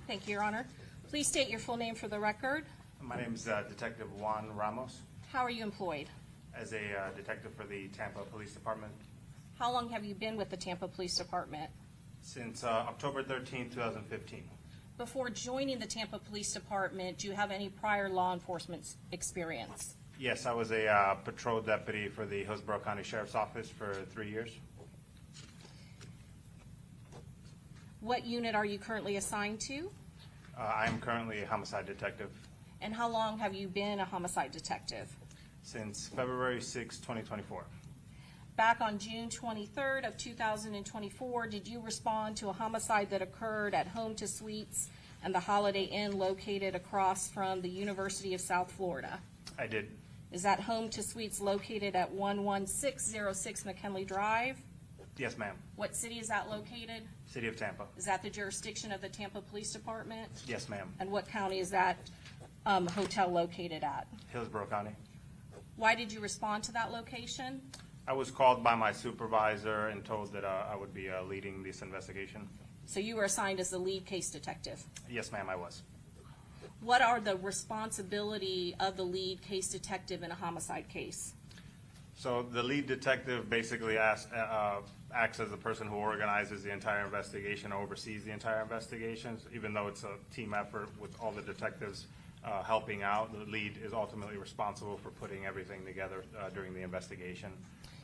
Thank you, Your Honor. Please state your full name for the record. My name is Detective Juan Ramos, How are you employed? as a detective for the Tampa Police Department How long have you been with the Tampa Police Department? since October 13, 2015. Before joining the Tampa Police Department, do you have any prior law enforcement experience? Yes, I was a patrol deputy for the Hillsborough County Sheriff's Office for 3 years. What unit are you currently assigned to? I am currently a homicide detective And how long have you been a homicide detective? since February 6, 2024. Back on June 23rd of 2024, did you respond to a homicide that occurred at Home to Suites and the Holiday Inn located across from the University of South Florida? I did. Is that Home to Suites located at 11606 McKinley Drive? Yes, ma'am. What city is that located? City of Tampa. Is that the jurisdiction of the Tampa Police Department? Yes, ma'am. And what county is that hotel located at? Hillsborough County. Why did you respond to that location? I was called by my supervisor and told that I would be leading this investigation. So you were assigned as the lead case detective. Yes, ma'am, I was. What are the responsibility of the lead case detective in a homicide case? So the lead detective basically acts as the person who organizes the entire investigation, oversees the entire investigations. Even though it's a team effort with all the detectives helping out, the lead is ultimately responsible for putting everything together during the investigation.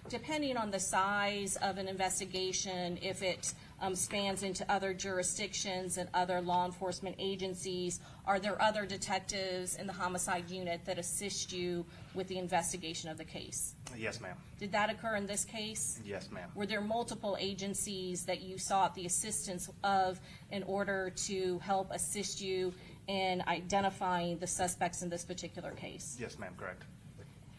Depending on the size of an investigation, if it spans into other jurisdictions and other law enforcement agencies, are there other detectives in the homicide unit that assist you with the investigation of the case? Yes, ma'am. Did that occur in this case? Yes, ma'am. Were there multiple agencies that you sought the assistance of in order to help assist you in identifying the suspects in this particular case? Yes, ma'am, correct.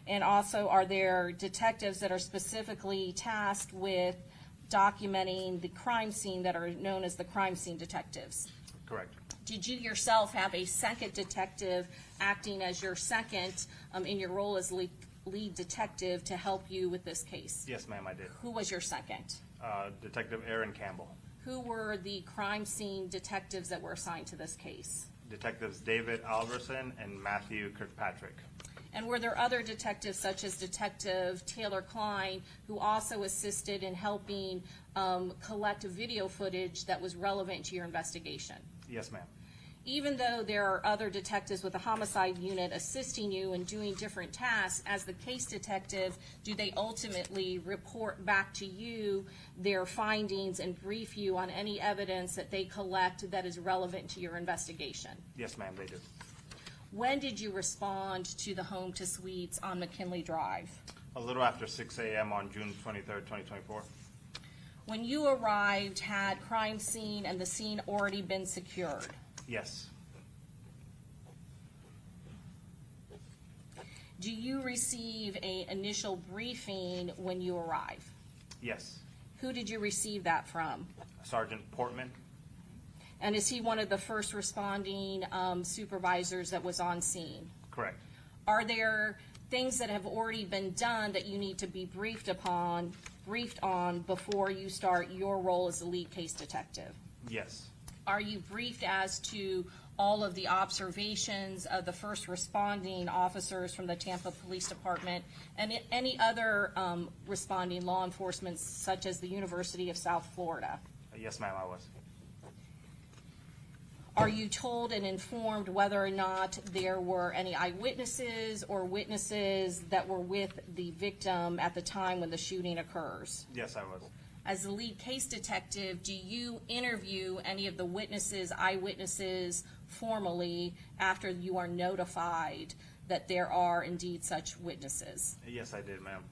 And also, are there detectives that are specifically tasked with documenting the crime scene that are known as the crime scene detectives? Correct. Did you yourself have a second detective acting as your second in your role as lead detective to help you with this case? Yes, ma'am, I did. Who was your second? Detective Aaron Campbell. Who were the crime scene detectives that were assigned to this case? Detectives David Alverson and Matthew Kirkpatrick. And were there other detectives such as Detective Taylor Klein who also assisted in helping collect video footage that was relevant to your investigation? Yes, ma'am. Even though there are other detectives with the homicide unit assisting you in doing different tasks, as the case detective, do they ultimately report back to you their findings and brief you on any evidence that they collect that is relevant to your investigation? Yes, ma'am, they do. When did you respond to the Home to Suites on McKinley Drive? A little after 6 a.m. on June 23rd, 2024. When you arrived, had crime scene and the scene already been secured? Yes. Do you receive an initial briefing when you arrive? Yes. Who did you receive that from? Sergeant Portman. And is he one of the first responding supervisors that was on scene? Correct. Are there things that have already been done that you need to be briefed on before you start your role as the lead case detective? Yes. Are you briefed as to all of the observations of the first responding officers from the Tampa Police Department and any other responding law enforcement such as the University of South Florida? Yes, ma'am, I was. Are you told and informed whether or not there were any eyewitnesses or witnesses that were with the victim at the time when the shooting occurs? Yes, I was. As the lead case detective, do you interview any of the witnesses, eyewitnesses, formally after you are notified that there are indeed such witnesses? Yes, I did, ma'am.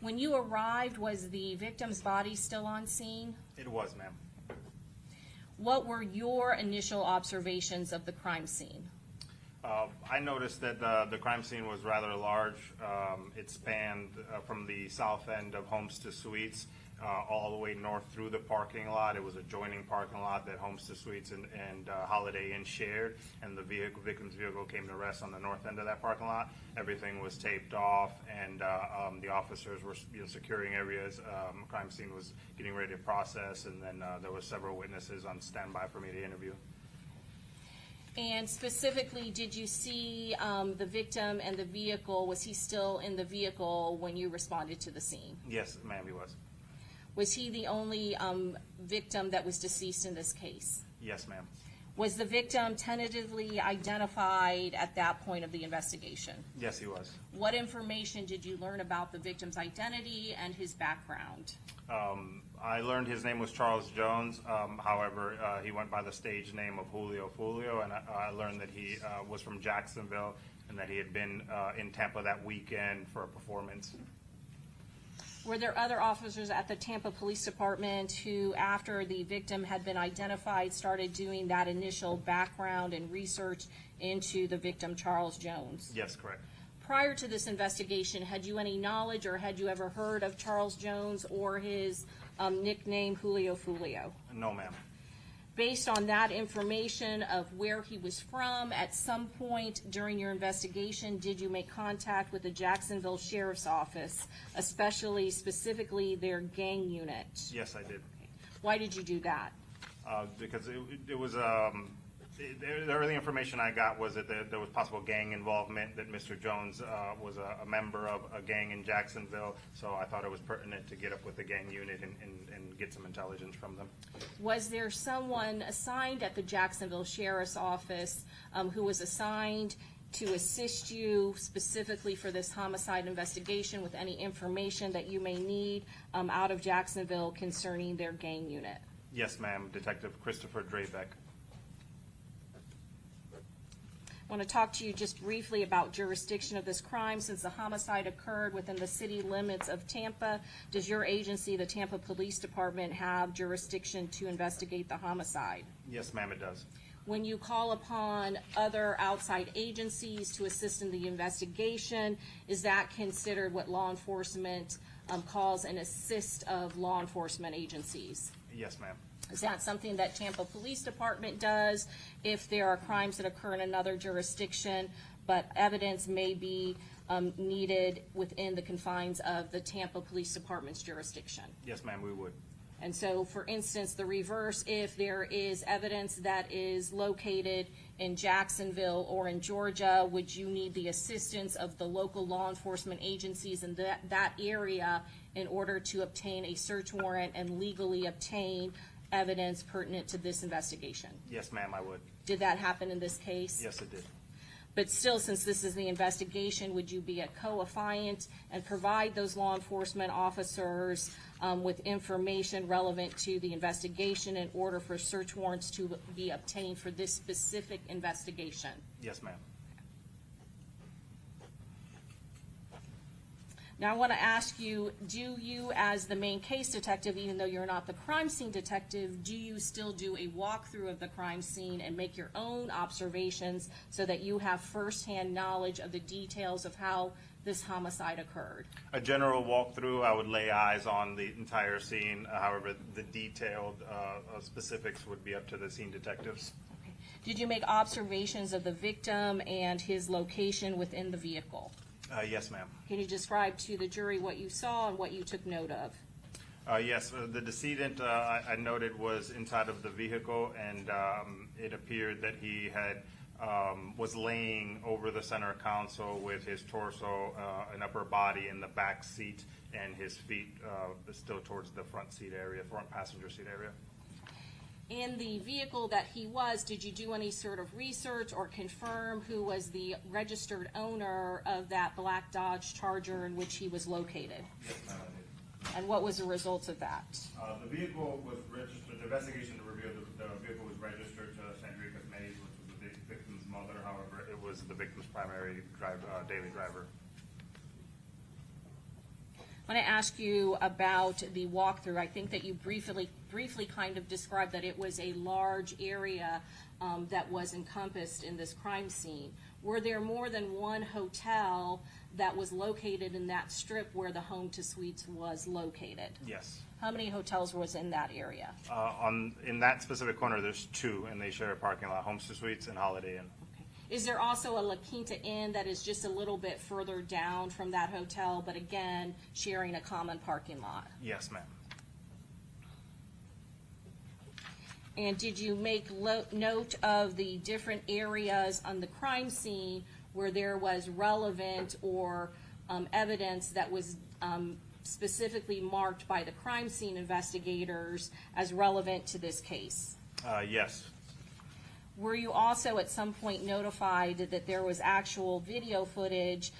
When you arrived, was the victim's body still on scene? It was, ma'am. What were your initial observations of the crime scene? I noticed that the crime scene was rather large. It spanned from the south end of Homes to Suites all the way north through the parking lot. It was a joining parking lot that Homestead Suites and Holiday Inn shared, and the victim's vehicle came to rest on the north end of that parking lot. Everything was taped off, and the officers were securing areas. Crime scene was getting ready to process, and then there were several witnesses on standby for me to interview. And specifically, did you see the victim and the vehicle? Was he still in the vehicle when you responded to the scene? Yes, ma'am, he was. Was he the only victim that was deceased in this case? Yes, ma'am. Was the victim tentatively identified at that point of the investigation? Yes, he was. What information did you learn about the victim's identity and his background? I learned his name was Charles Jones. However, he went by the stage name of Julio Foolio, and I learned that he was from Jacksonville and that he had been in Tampa that weekend for a performance. Were there other officers at the Tampa Police Department who, after the victim had been identified, started doing that initial background and research into the victim, Charles Jones? Yes, correct. Prior to this investigation, had you any knowledge or had you ever heard of Charles Jones or his nickname Julio Foolio? No, ma'am. Based on that information of where he was from, at some point during your investigation, did you make contact with the Jacksonville Sheriff's Office, specifically their gang unit? Yes, I did. Why did you do that? Because it was the early information I got was that there was possible gang involvement, that Mr. Jones was a member of a gang in Jacksonville, so I thought it was pertinent to get up with the gang unit and get some intelligence from them. Was there someone assigned at the Jacksonville Sheriff's Office who was assigned to assist you specifically for this homicide investigation with any information that you may need out of Jacksonville concerning their gang unit? Yes, ma'am. Detective Christopher Drabeck. I want to talk to you just briefly about jurisdiction of this crime. Since the homicide occurred within the city limits of Tampa, does your agency, the Tampa Police Department, have jurisdiction to investigate the homicide? Yes, ma'am, it does. When you call upon other outside agencies to assist in the investigation, is that considered what law enforcement calls an assist of law enforcement agencies? Yes, ma'am. Is that something that Tampa Police Department does if there are crimes that occur in another jurisdiction, but evidence may be needed within the confines of the Tampa Police Department's jurisdiction? Yes, ma'am, we would. And so, for instance, the reverse, if there is evidence that is located in Jacksonville or in Georgia, would you need the assistance of the local law enforcement agencies in that area in order to obtain a search warrant and legally obtain evidence pertinent to this investigation? Yes, ma'am, I would. Did that happen in this case? Yes, it did. But still, since this is the investigation, would you be a co-affiant and provide those law enforcement officers with information relevant to the investigation in order for search warrants to be obtained for this specific investigation? Yes, ma'am. Now, I want to ask you, do you, as the main case detective, even though you're not the crime scene detective, do you still do a walkthrough of the crime scene and make your own observations so that you have firsthand knowledge of the details of how this homicide occurred? A general walkthrough, I would lay eyes on the entire scene. However, the detailed specifics would be up to the scene detectives. Okay. Did you make observations of the victim and his location within the vehicle? Yes, ma'am. Can you describe to the jury what you saw and what you took note of? Yes, the decedent I noted was inside of the vehicle, and it appeared that he had was laying over the center console with his torso and upper body in the back seat, and his feet still towards the front seat area, front passenger seat area. In the vehicle that he was, did you do any sort of research or confirm who was the registered owner of that black Dodge Charger in which he was located? Yes, ma'am, I did. And what was the results of that? The vehicle was registered, the investigation revealed that the vehicle was registered to Sandrika Mays, which was the victim's mother. However, it was the victim's primary daily driver. I want to ask you about the walkthrough. I think that you briefly kind of described that it was a large area that was encompassed in this crime scene. Were there more than one hotel that was located in that strip where the home to suites was located? Yes. How many hotels was in that area? In that specific corner, there's 2, and they share a parking lot, Homestead Suites and Holiday Inn. Okay. Is there also a La Quinta Inn that is just a little bit further down from that hotel, but again, sharing a common parking lot? Yes, ma'am. And did you make note of the different areas on the crime scene where there was relevant or evidence that was specifically marked by the crime scene investigators as relevant to this case? Yes. Were you also at some point notified that there was actual video footage,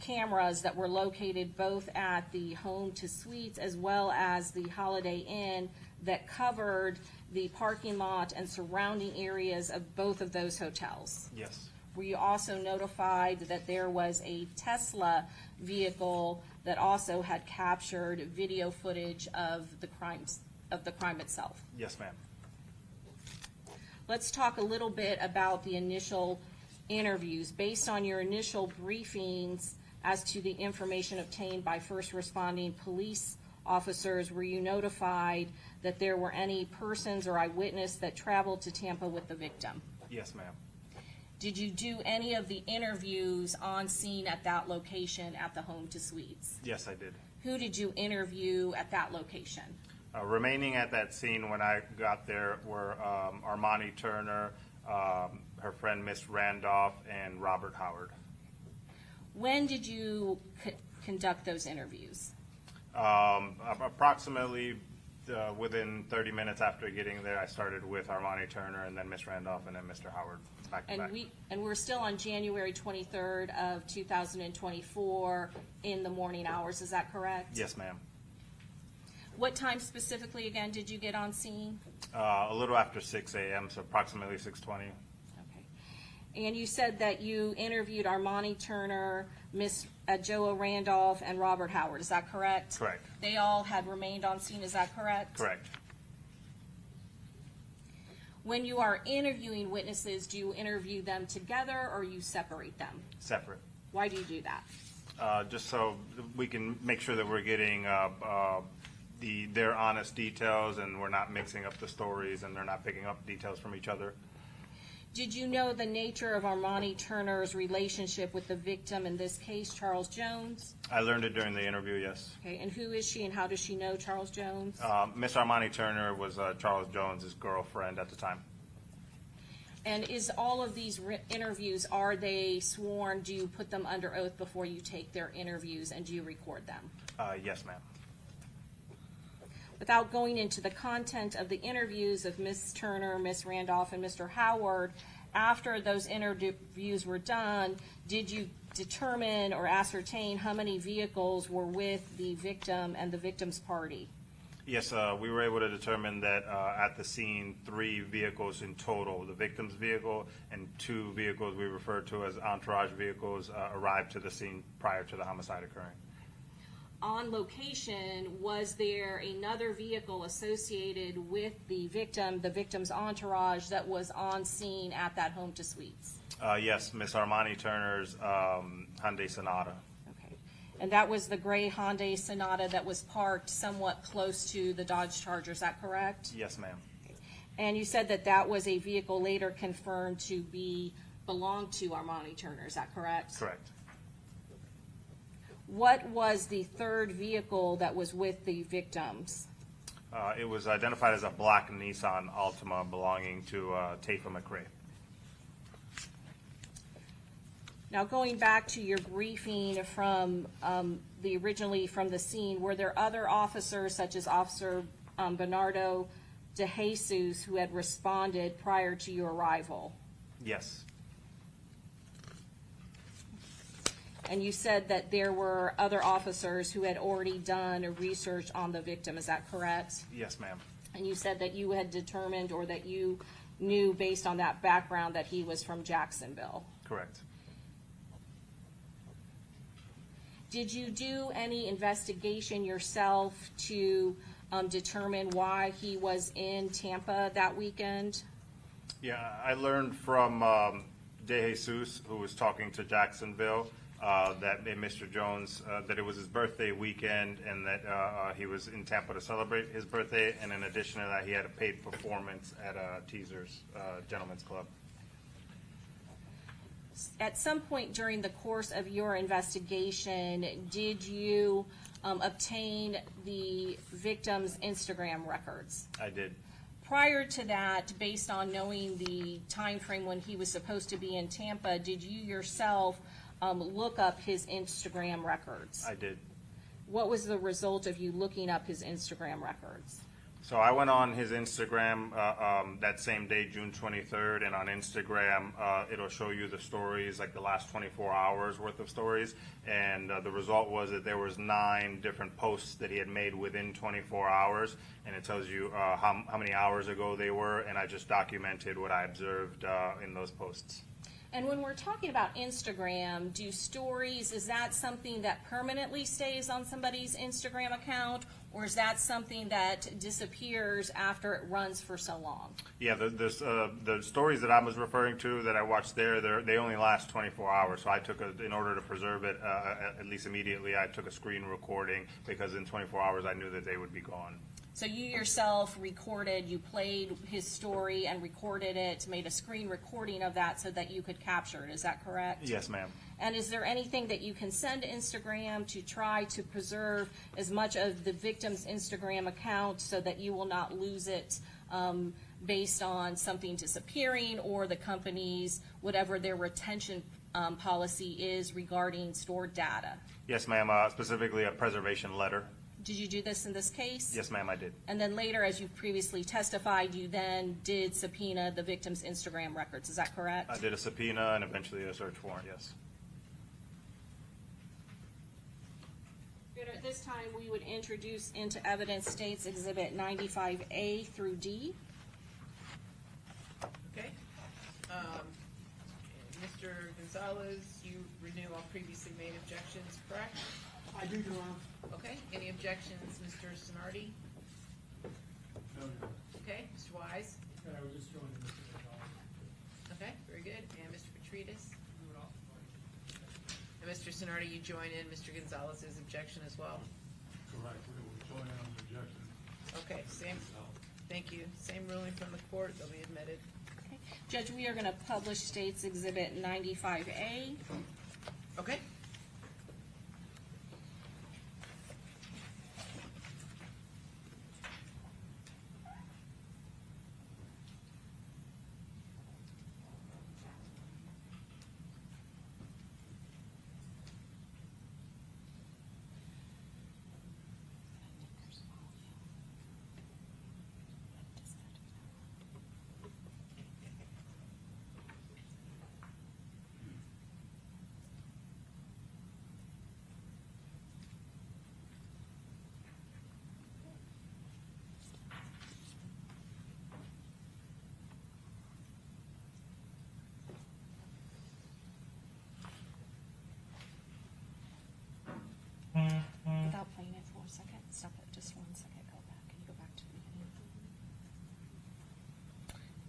cameras that were located both at the Home to Suites as well as the Holiday Inn that covered the parking lot and surrounding areas of both of those hotels? Yes. Were you also notified that there was a Tesla vehicle that also had captured video footage of the crime itself? Yes, ma'am. Let's talk a little bit about the initial interviews. Based on your initial briefings as to the information obtained by first responding police officers, were you notified that there were any persons or eyewitness that traveled to Tampa with the victim? Yes, ma'am. Did you do any of the interviews on scene at that location at the Home to Suites? Yes, I did. Who did you interview at that location? Remaining at that scene when I got there were Armani Turner, her friend Miss Randolph, and Robert Howard. When did you conduct those interviews? Approximately within 30 minutes after getting there, I started with Armani Turner and then Miss Randolph and then Mr. Howard back to back. And we're still on January 23rd of 2024 in the morning hours, is that correct? Yes, ma'am. What time specifically, again, did you get on scene? A little after 6 a.m., so approximately 6:20. Okay. And you said that you interviewed Armani Turner, Miss Joa Randolph, and Robert Howard, is that correct? Correct. They all had remained on scene, is that correct? Correct. When you are interviewing witnesses, do you interview them together or you separate them? Separate. Why do you do that? Just so we can make sure that we're getting their honest details and we're not mixing up the stories and they're not picking up details from each other. Did you know the nature of Armani Turner's relationship with the victim, in this case, Charles Jones? I learned it during the interview, yes. Okay, and who is she and how does she know Charles Jones? Miss Armani Turner was Charles Jones's girlfriend at the time. And is all of these interviews, are they sworn? Do you put them under oath before you take their interviews, and do you record them? Yes, ma'am. Without going into the content of the interviews of Miss Turner, Miss Randolph, and Mr. Howard, after those interviews were done, did you determine or ascertain how many vehicles were with the victim and the victim's party? Yes, we were able to determine that at the scene, 3 vehicles in total, the victim's vehicle and 2 vehicles we refer to as entourage vehicles, arrived to the scene prior to the homicide occurring. On location, was there another vehicle associated with the victim's entourage that was on scene at that Home to Suites? Yes, Miss Armani Turner's Hyundai Sonata. Okay. And that was the gray Hyundai Sonata that was parked somewhat close to the Dodge Charger, is that correct? Yes, ma'am. And you said that that was a vehicle later confirmed to belong to Armani Turner, is that correct? Correct. What was the third vehicle that was with the victims? It was identified as a black Nissan Altima belonging to Tafa McRae. Now, going back to your briefing from originally from the scene, were there other officers such as Officer Bernardo De Jesus who had responded prior to your arrival? Yes. And you said that there were other officers who had already done a research on the victim, is that correct? Yes, ma'am. And you said that you had determined or that you knew based on that background that he was from Jacksonville. Correct. Did you do any investigation yourself to determine why he was in Tampa that weekend? Yeah, I learned from De Jesus, who was talking to Jacksonville, that Mr. Jones, that it was his birthday weekend and that he was in Tampa to celebrate his birthday, and in addition to that, he had a paid performance at Teasers Gentlemen's Club. At some point during the course of your investigation, did you obtain the victim's Instagram records? I did. Prior to that, based on knowing the time frame when he was supposed to be in Tampa, did you yourself look up his Instagram records? I did. What was the result of you looking up his Instagram records? So I went on his Instagram that same day, June 23rd, and on Instagram, it'll show you the stories, like the last 24 hours worth of stories, and the result was that there was 9 different posts that he had made within 24 hours, and it tells you how many hours ago they were, and I just documented what I observed in those posts. And when we're talking about Instagram, do stories, is that something that permanently stays on somebody's Instagram account, or is that something that disappears after it runs for so long? Yeah, the stories that I was referring to that I watched there, they only last 24 hours. So I took, in order to preserve it, at least immediately, I took a screen recording because in 24 hours I knew that they would be gone. So you yourself recorded, you played his story and recorded it, made a screen recording of that so that you could capture it, is that correct? Yes, ma'am. And is there anything that you can send to Instagram to try to preserve as much of the victim's Instagram account so that you will not lose it based on something disappearing or the company's, whatever their retention policy is regarding stored data? Yes, ma'am, specifically a preservation letter. Did you do this in this case? Yes, ma'am, I did. And then later, as you previously testified, you then did subpoena the victim's Instagram records, is that correct? I did a subpoena and eventually a search warrant, yes. Good. At this time, we would introduce into evidence States Exhibit 95A through D. Okay. Mr. Gonzalez, you renew all previously made objections, correct? I do, Your Honor. Okay, any objections, Mr. Sonardi? No, Your Honor. Okay, Mr. Wise? And I was just joining Mr. Gonzalez. Okay, very good. And Mr. Petridis? And Mr. Sonardi, you join in Mr. Gonzalez's objection as well? Correct, we will join in on the objection. Okay, same, thank you. Same ruling from the court, they'll be admitted. Okay. Judge, we are going to publish States Exhibit 95A. Okay. Without playing it for a second, stop it just 1 second, go back. Can you go back to the beginning?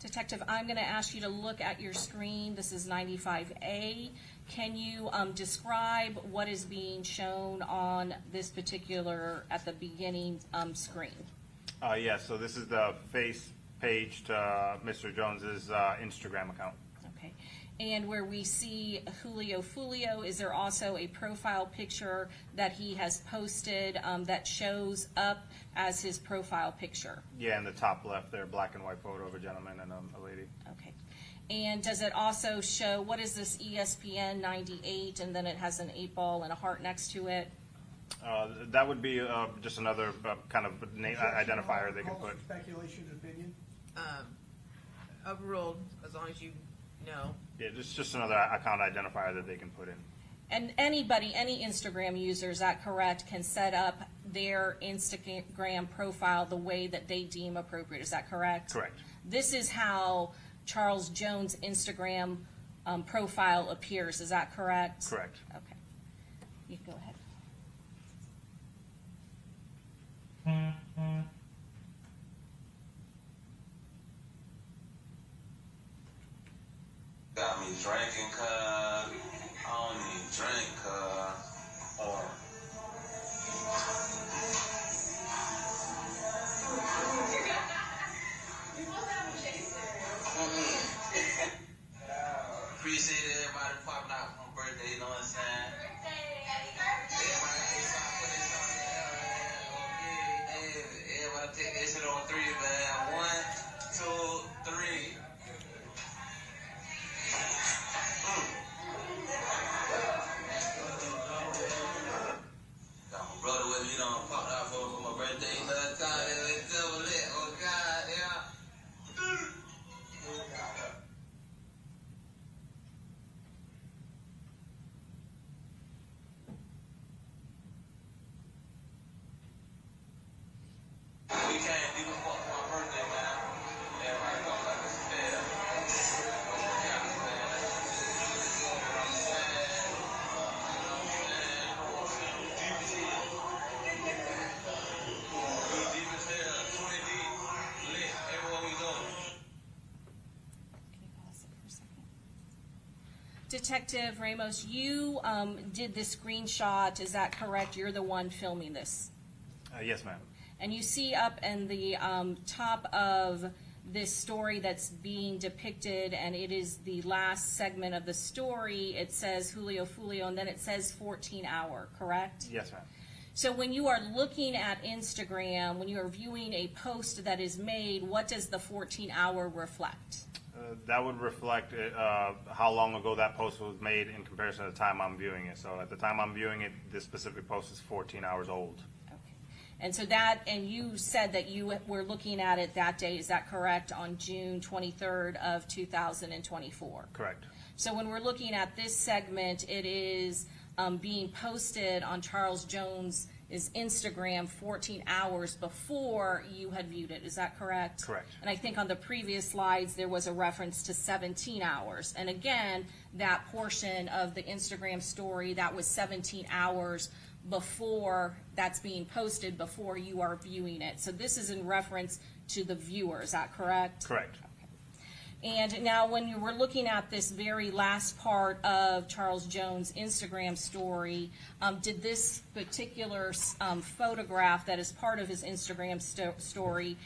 Detective, I'm going to ask you to look at your screen. This is 95A. Can you describe what is being shown on this particular, at the beginning screen? Yes, so this is the face page to Mr. Jones's Instagram account. Okay. And where we see Julio Foolio, is there also a profile picture that he has posted that shows up as his profile picture? Yeah, in the top left there, black and white photo of a gentleman and a lady. Okay. And does it also show, what is this ESPN 98, and then it has an 8-ball and a heart next to it? That would be just another kind of identifier they can put. Speculation and opinion? Overruled, as long as you know. Yeah, just another account identifier that they can put in. And anybody, any Instagram user, is that correct, can set up their Instagram profile the way that they deem appropriate, is that correct? Correct. This is how Charles Jones' Instagram profile appears, is that correct? Correct. Okay. You can go ahead. Got me drinking, cuz I don't even drink, or appreciate everybody popping out for my birthday, you know what I'm saying? Everybody got their song, put their song in there, man. Okay, everybody take that shit on three, man. 1, 2, 3. Got my brother with me, you know, popped out for my birthday. You know, that's how it's double lit. Oh, God, yeah. We can't do the fuck for my birthday, man. Everybody go like this fair. Yeah, man. You know what I'm saying? Deep as hell. We deep as hell. 20 deep. Lit. Everywhere we go. Can you pause it for a second? Detective Ramos, you did this screenshot, is that correct? You're the one filming this? Yes, ma'am. And you see up in the top of this story that's being depicted, and it is the last segment of the story, it says Julio Foolio, and then it says 14-hour, correct? Yes, ma'am. So when you are looking at Instagram, when you are viewing a post that is made, what does the 14-hour reflect? That would reflect how long ago that post was made in comparison to the time I'm viewing it. So at the time I'm viewing it, this specific post is 14 hours old. And so that, and you said that you were looking at it that day, is that correct, on June 23rd of 2024? Correct. So when we're looking at this segment, it is being posted on Charles Jones' Instagram 14 hours before you had viewed it, is that correct? Correct. And I think on the previous slides, there was a reference to 17 hours. And again, that portion of the Instagram story, that was 17 hours before that's being posted, before you are viewing it. So this is in reference to the viewer, is that correct? Correct. And now when you were looking at this very last part of Charles Jones' Instagram story, did this particular photograph that is part of his Instagram story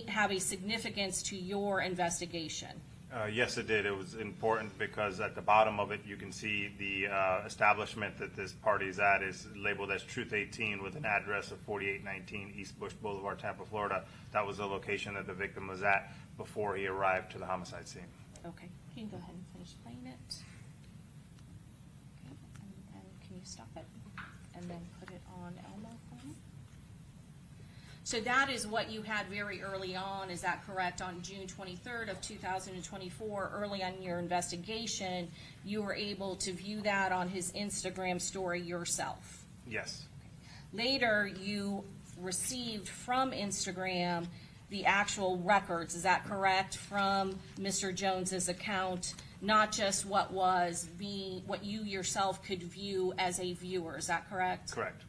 have a significance to your investigation? Yes, it did. It was important because at the bottom of it, you can see the establishment that this party is at is labeled as Truth 18 with an address of 4819 East Bush Boulevard, Tampa, Florida. That was the location that the victim was at before he arrived to the homicide scene. Okay, can you go ahead and finish playing it? Okay, and can you stop it and then put it on Elmo for me? So that is what you had very early on, is that correct? On June 23rd of 2024, early on in your investigation, you were able to view that on his Instagram story yourself. Yes. Later, you received from Instagram the actual records, is that correct, from Mr. Jones's account, not just what you yourself could view as a viewer, is that correct? Correct.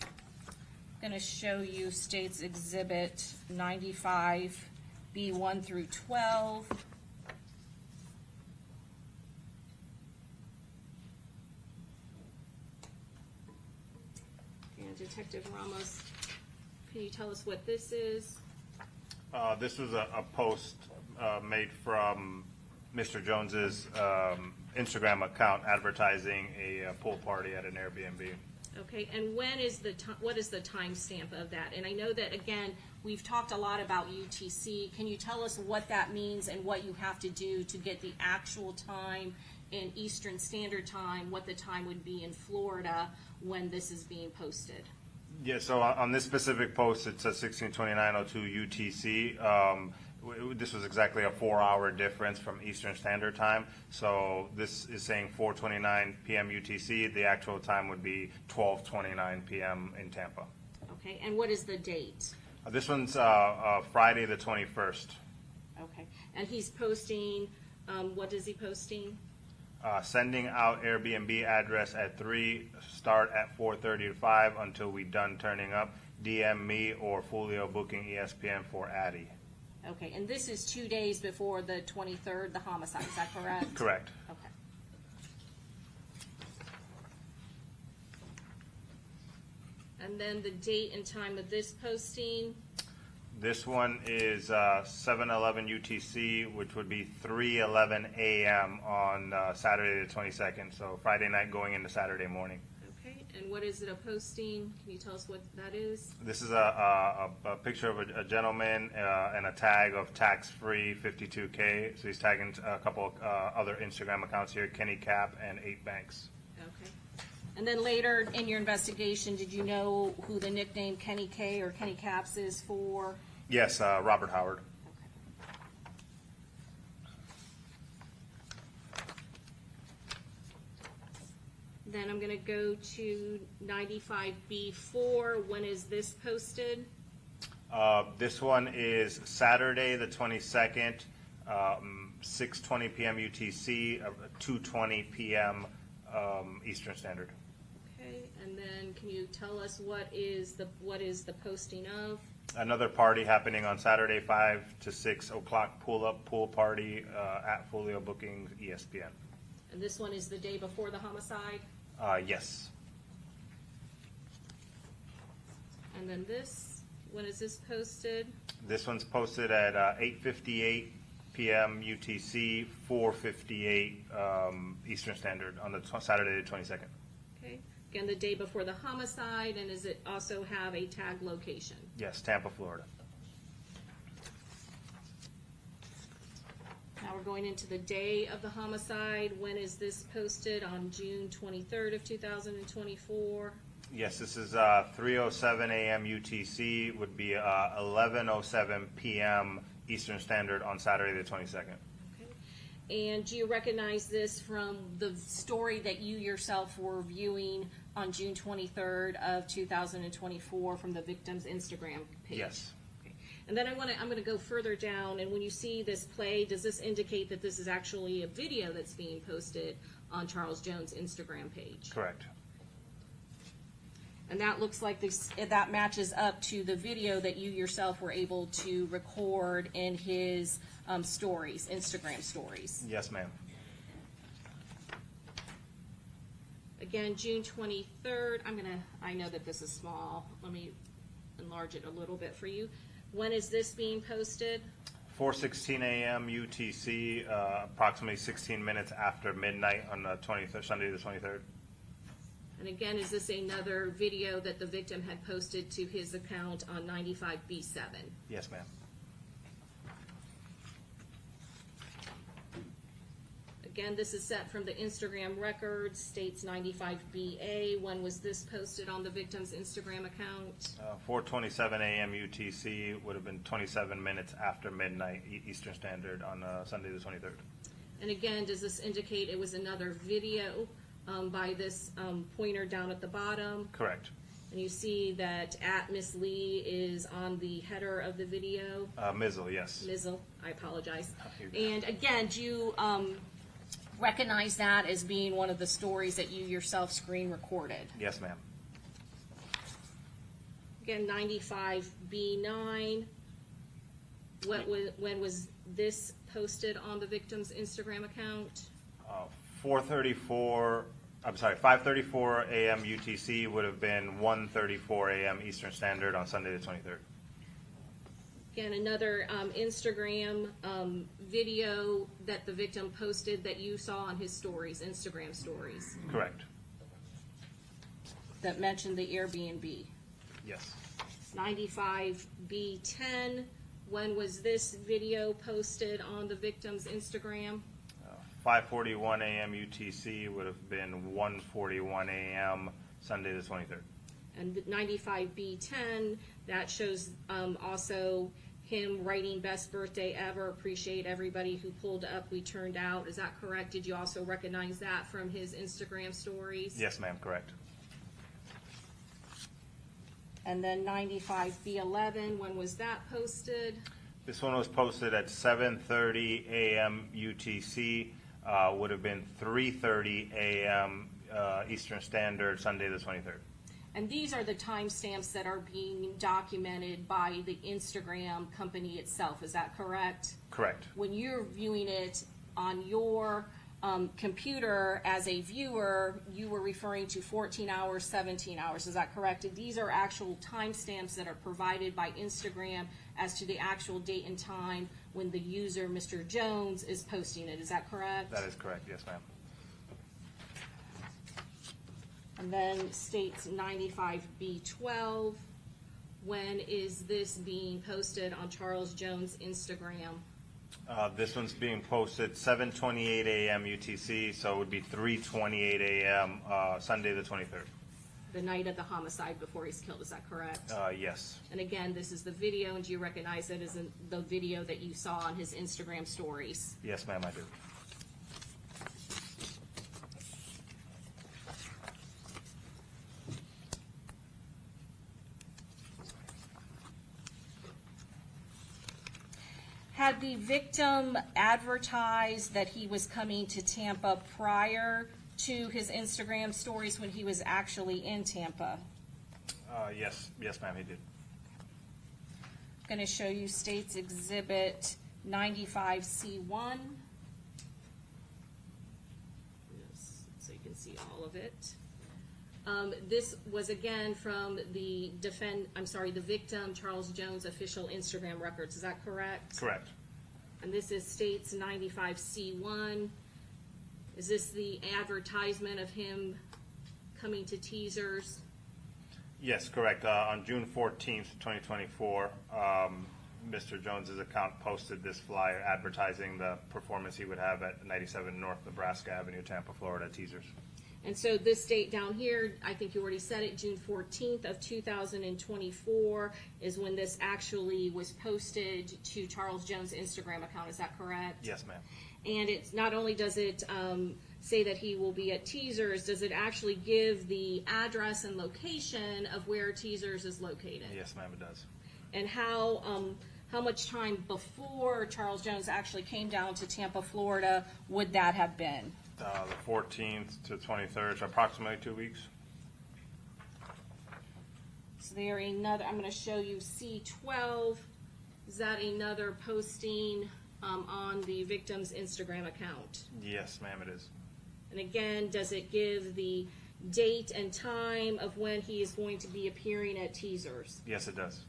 I'm going to show you State's Exhibit 95, B1 through 12. And Detective Ramos, can you tell us what this is? This was a post made from Mr. Jones's Instagram account advertising a pool party at an Airbnb. Okay, and when is what is the timestamp of that? And I know that, again, we've talked a lot about UTC. Can you tell us what that means and what you have to do to get the actual time in Eastern Standard Time, what the time would be in Florida when this is being posted? Yeah, so on this specific post, it says 1629:02 UTC. This was exactly a 4-hour difference from Eastern Standard Time. So this is saying 4:29 p.m. UTC. The actual time would be 12:29 p.m. in Tampa. Okay, and what is the date? This one's Friday the 21st. Okay, and he's posting, what is he posting? Sending out Airbnb address at 3, start at 4:30 to 5 until we done turning up. DM me or Foolio booking ESPN for Addy. Okay, and this is 2 days before the 23rd, the homicide, is that correct? Correct. Okay. And then the date and time of this posting, This one is 7/11 UTC, which would be 3:11 a.m. on Saturday the 22nd, so Friday night going into Saturday morning. okay, and what is it a posting? Can you tell us what that is? This is a picture of a gentleman and a tag of tax-free 52K. So he's tagging a couple other Instagram accounts here, Kenny Cap and 8 Banks. Okay. And then later in your investigation, did you know who the nickname Kenny K or Kenny Caps is for? Yes, Robert Howard. Okay. Then I'm gonna go to 95B4. When is this posted? This one is Saturday the 22nd, 6:20 p.m. UTC, 2:20 p.m. Eastern Standard. Okay, and then can you tell us what is the posting of? Another party happening on Saturday, 5 to 6 o'clock, pool party at Foolio Bookings, ESPN. And this one is the day before the homicide? Yes. And then this, when is this posted? This one's posted at 8:58 p.m. UTC, 4:58 Eastern Standard on the Saturday the 22nd. Okay, again, the day before the homicide, and does it also have a tag location? Yes, Tampa, Florida. Now we're going into the day of the homicide. When is this posted? On June 23rd of 2024? Yes, this is 3:07 a.m. UTC, would be 11:07 p.m. Eastern Standard on Saturday the 22nd. Okay. And do you recognize this from the story that you yourself were viewing on June 23rd of 2024 from the victim's Instagram page? Yes. Okay. And then I'm going to go further down, and when you see this play, does this indicate that this is actually a video that's being posted on Charles Jones' Instagram page? Correct. And that looks like that matches up to the video that you yourself were able to record in his stories, Instagram stories. Yes, ma'am. Again, June 23rd, I know that this is small. Let me enlarge it a little bit for you. When is this being posted? 4:16 a.m. UTC, approximately 16 minutes after midnight on the 23rd, Sunday the 23rd. And again, is this another video that the victim had posted to his account on 95B7? Yes, ma'am. Again, this is set from the Instagram records, states 95BA. When was this posted on the victim's Instagram account? 4:27 a.m. UTC would have been 27 minutes after midnight Eastern Standard on Sunday the 23rd. And again, does this indicate it was another video by this pointer down at the bottom? Correct. And you see that at Miss Lee is on the header of the video. Mizzle, yes. Mizzle, I apologize. You're good. And again, do you recognize that as being one of the stories that you yourself screen recorded? Yes, ma'am. Again, 95B9. When was this posted on the victim's Instagram account? 5:34 a.m. UTC would have been 1:34 a.m. Eastern Standard on Sunday the 23rd. Again, another Instagram video that the victim posted that you saw on his stories, Instagram stories, Correct. that mentioned the Airbnb. Yes. 95B10, when was this video posted on the victim's Instagram? 5:41 a.m. UTC would have been 1:41 a.m. Sunday the 23rd. And 95B10, that shows also him writing best birthday ever, appreciate everybody who pulled up, we turned out. Is that correct? Did you also recognize that from his Instagram stories? Yes, ma'am, correct. And then 95B11, when was that posted? This one was posted at 7:30 a.m. UTC, would have been 3:30 a.m. Eastern Standard, Sunday the 23rd. And these are the timestamps that are being documented by the Instagram company itself, is that correct? Correct. When you're viewing it on your computer as a viewer, you were referring to 14 hours, 17 hours, is that correct? And these are actual timestamps that are provided by Instagram as to the actual date and time when the user, Mr. Jones, is posting it, is that correct? That is correct, yes, ma'am. And then states 95B12, when is this being posted on Charles Jones' Instagram? This one's being posted 7:28 a.m. UTC, so it would be 3:28 a.m. Sunday the 23rd. The night of the homicide before he's killed, is that correct? Yes. And again, this is the video, and do you recognize it as the video that you saw on his Instagram stories? Yes, ma'am, I do. Had the victim advertised that he was coming to Tampa prior to his Instagram stories when he was actually in Tampa? Yes, ma'am, he did. I'm going to show you States Exhibit 95C1. Yes, so you can see all of it. This was again from the victim Charles Jones official Instagram records. Is that correct? Correct. And this is States 95C1. Is this the advertisement of him coming to teasers? Yes, correct. On June 14th, 2024, Mr. Jones's account posted this flyer advertising the performance he would have at 97 North Nebraska Avenue, Tampa, Florida, teasers. And so this date down here, I think you already said it, June 14th of 2024 is when this actually was posted to Charles Jones' Instagram account. Is that correct? Yes, ma'am. And it's not only does it say that he will be at Teasers, does it actually give the address and location of where Teasers is located? Yes, ma'am, it does. And how much time before Charles Jones actually came down to Tampa, Florida, would that have been? The 14th to 23rd, so approximately 2 weeks. So there another, I'm going to show you C12. Is that another posting on the victim's Instagram account? Yes, ma'am, it is. And again, does it give the date and time of when he is going to be appearing at Teasers? Yes, it does.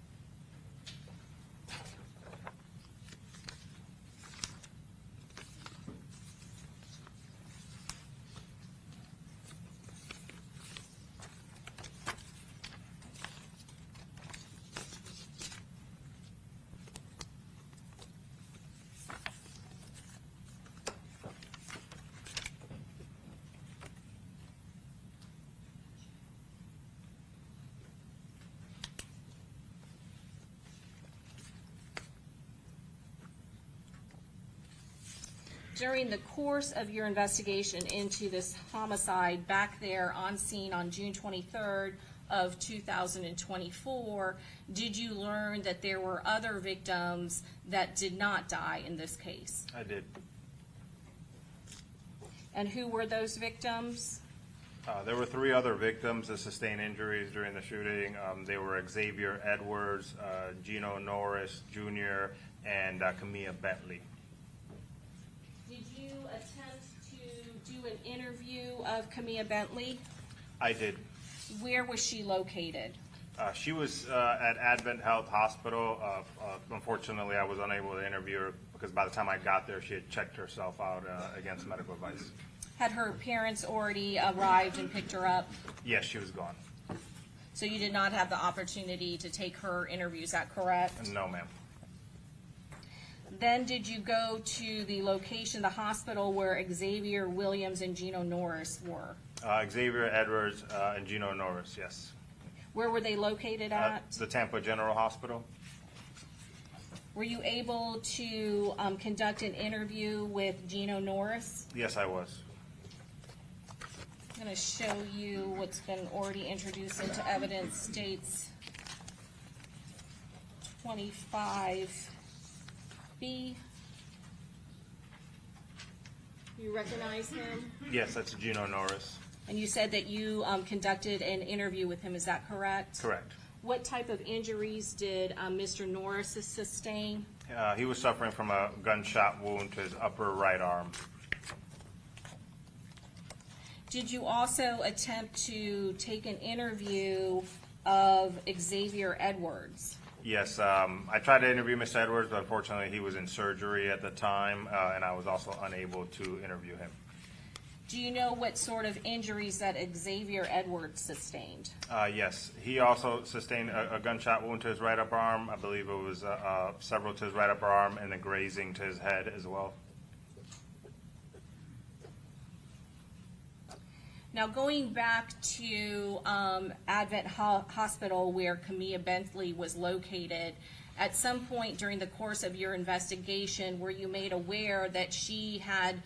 During the course of your investigation into this homicide back there on scene on June 23rd of 2024, did you learn that there were other victims that did not die in this case? I did. And who were those victims? There were 3 other victims that sustained injuries during the shooting. They were Xavier Edwards, Gino Norris Jr., and Camilla Bentley. Did you attempt to do an interview of Camilla Bentley? I did. Where was she located? She was at Advent Health Hospital. Unfortunately, I was unable to interview her because by the time I got there, she had checked herself out against medical advice. Had her parents already arrived and picked her up? Yes, she was gone. So you did not have the opportunity to take her interview, is that correct? No, ma'am. Then did you go to the location, the hospital where Xavier Williams and Gino Norris were? Xavier Edwards and Gino Norris, yes. Where were they located at? The Tampa General Hospital. Were you able to conduct an interview with Gino Norris? Yes, I was. I'm going to show you what's been already introduced into evidence. States 25B. You recognize him? Yes, that's Gino Norris. And you said that you conducted an interview with him, is that correct? Correct. What type of injuries did Mr. Norris sustain? He was suffering from a gunshot wound to his upper right arm. Did you also attempt to take an interview of Xavier Edwards? Yes, I tried to interview Mr. Edwards, but unfortunately, he was in surgery at the time, and I was also unable to interview him. Do you know what sort of injuries that Xavier Edwards sustained? Yes, he also sustained a gunshot wound to his right upper arm. I believe it was several to his right upper arm and a grazing to his head as well. Now, going back to Advent Hospital where Camilla Bentley was located, at some point during the course of your investigation, were you made aware that she had